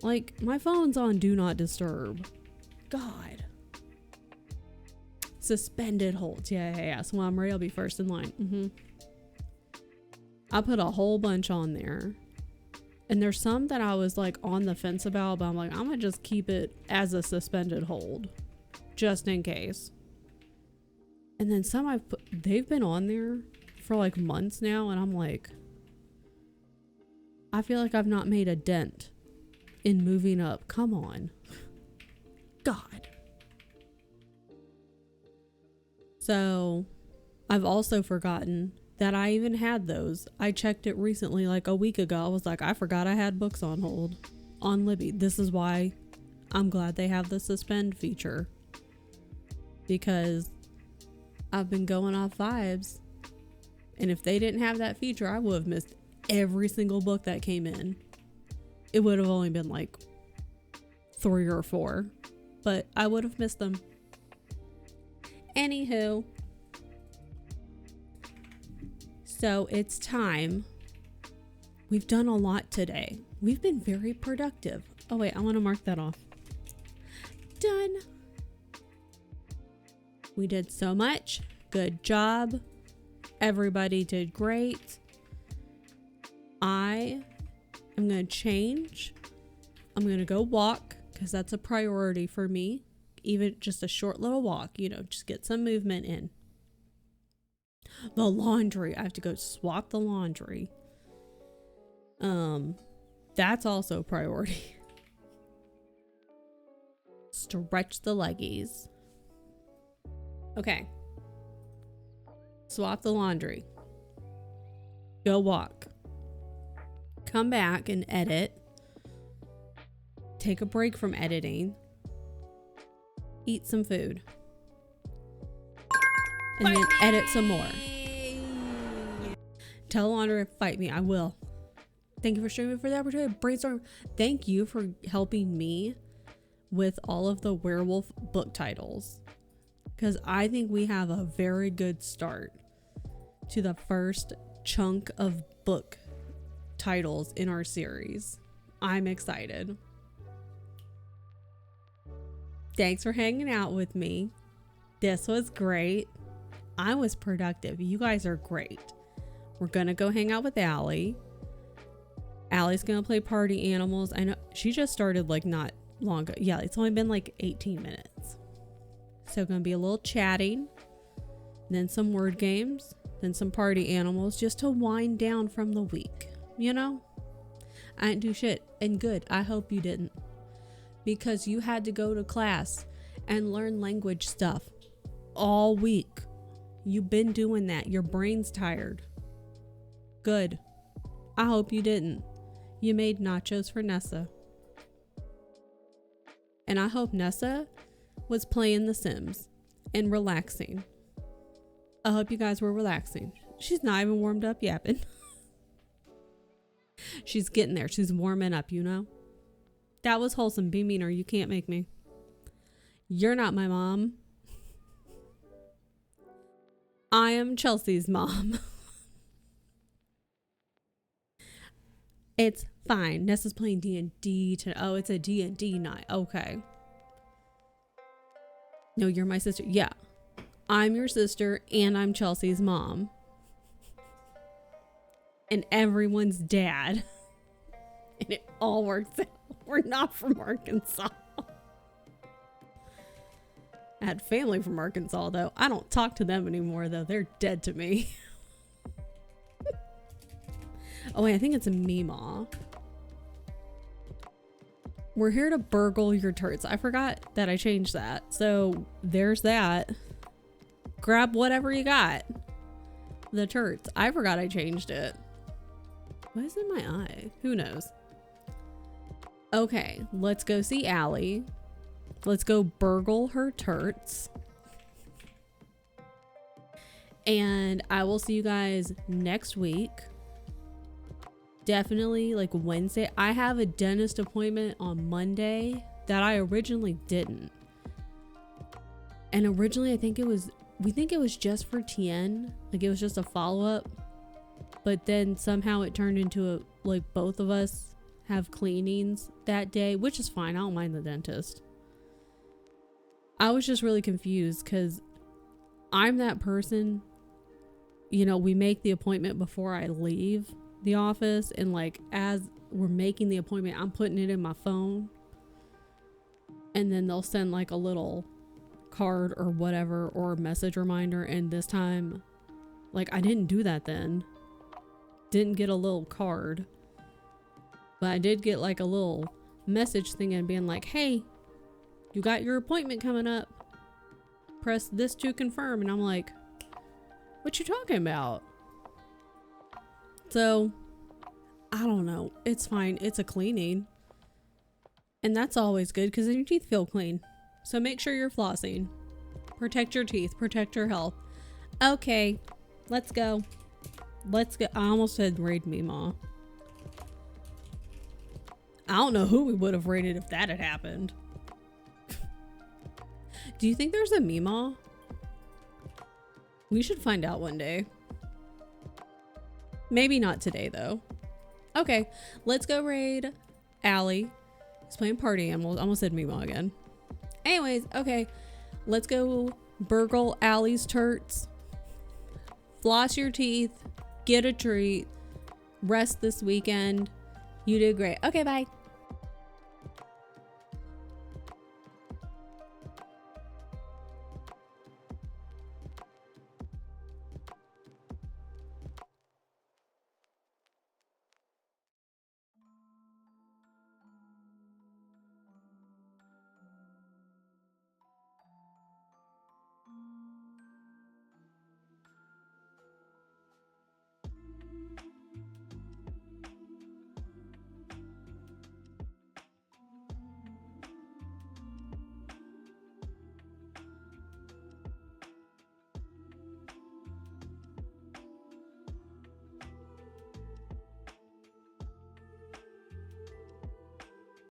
Speaker 2: Like, my phone's on Do Not Disturb. God. Suspended holds. Yeah. So when I'm ready, I'll be first in line. I put a whole bunch on there. And there's some that I was like on the fence about, but I'm like, I'm gonna just keep it as a suspended hold just in case. And then some they've been on there for like months now, and I'm like, I feel like I've not made a dent in moving up. Come on. God. So I've also forgotten that I even had those. I checked it recently, like a week ago. I was like, I forgot I had books on hold on Libby. This is why I'm glad they have the suspend feature, because I've been going off vibes, and if they didn't have that feature, I would have missed every single book that came in. It would have only been like 3 or 4, but I would have missed them. Anywho, so it's time. We've done a lot today. We've been very productive. Oh wait, I want to mark that off. Done. We did so much. Good job. Everybody did great. I am going to change. I'm going to go walk because that's a priority for me. Even just a short little walk, just get some movement in. The laundry, I have to go swap the laundry. That's also a priority. Stretch the leggies. Okay. Swap the laundry. Go walk. Come back and edit. Take a break from editing. Eat some food. And then edit some more. Tell Laundry to fight me. I will. Thank you for streaming, for the opportunity to brainstorm. Thank you for helping me with all of the werewolf book titles. because I think we have a very good start to the first chunk of book titles in our series. I'm excited. Thanks for hanging out with me. This was great. I was productive. You guys are great. We're gonna go hang out with Allie. Allie's gonna play Party Animals. I know she just started like not long ago. Yeah, it's only been like 18 minutes. So gonna be a little chatting, then some word games, then some Party Animals, just to wind down from the week. You know? I didn't do shit. And good. I hope you didn't. Because you had to go to class and learn language stuff all week. You've been doing that. Your brain's tired. Good. I hope you didn't. You made nachos for Nessa. And I hope Nessa was playing The Sims and relaxing. I hope you guys were relaxing. She's not even warmed up yapping. She's getting there. She's warming up, you know? That was wholesome. Be meaner. You can't make me. You're not my mom. I am Chelsea's mom. It's fine. Nessa's playing D&D tonight. Oh, it's a D&D night. Okay. No, you're my sister. Yeah. I'm your sister and I'm Chelsea's mom. And everyone's dad. And it all works out. We're not from Arkansas. I had family from Arkansas, though. I don't talk to them anymore, though. They're dead to me. Oh, wait, I think it's a Meemaw. We're here to burgle your turds. I forgot that I changed that. So there's that. Grab whatever you got. The turds. I forgot I changed it. What is in my eye? Who knows? Okay, let's go see Allie. Let's go burgle her turts. And I will see you guys next week. Definitely like Wednesday. I have a dentist appointment on Monday that I originally didn't. And originally we think it was just for Tien. Like it was just a follow-up. But then somehow it turned into like both of us have cleanings that day, which is fine. I don't mind the dentist. I was just really confused because I'm that person, you know, we make the appointment before I leave the office, and like as we're making the appointment, I'm putting it in my phone, and then they'll send like a little card or whatever or message reminder, and this time like I didn't do that then. Didn't get a little card, but I did get like a little message thing and being like, hey, you got your appointment coming up, press this to confirm. And I'm like, what you talking about? So I don't know, it's fine. It's a cleaning, and that's always good because then your teeth feel clean. So make sure you're flossing. Protect your teeth, protect your health. Okay, let's go. Let's go. I almost said raid Meemaw. I don't know who we would have raided if that had happened. Do you think there's a Meemaw? We should find out one day. Maybe not today though. Okay, let's go raid Allie. He's playing Party Animals. Almost said Meemaw again. Anyways, okay, let's go burgle Allie's turts. Floss your teeth. Get a treat. Rest this weekend. You did great. Okay, bye.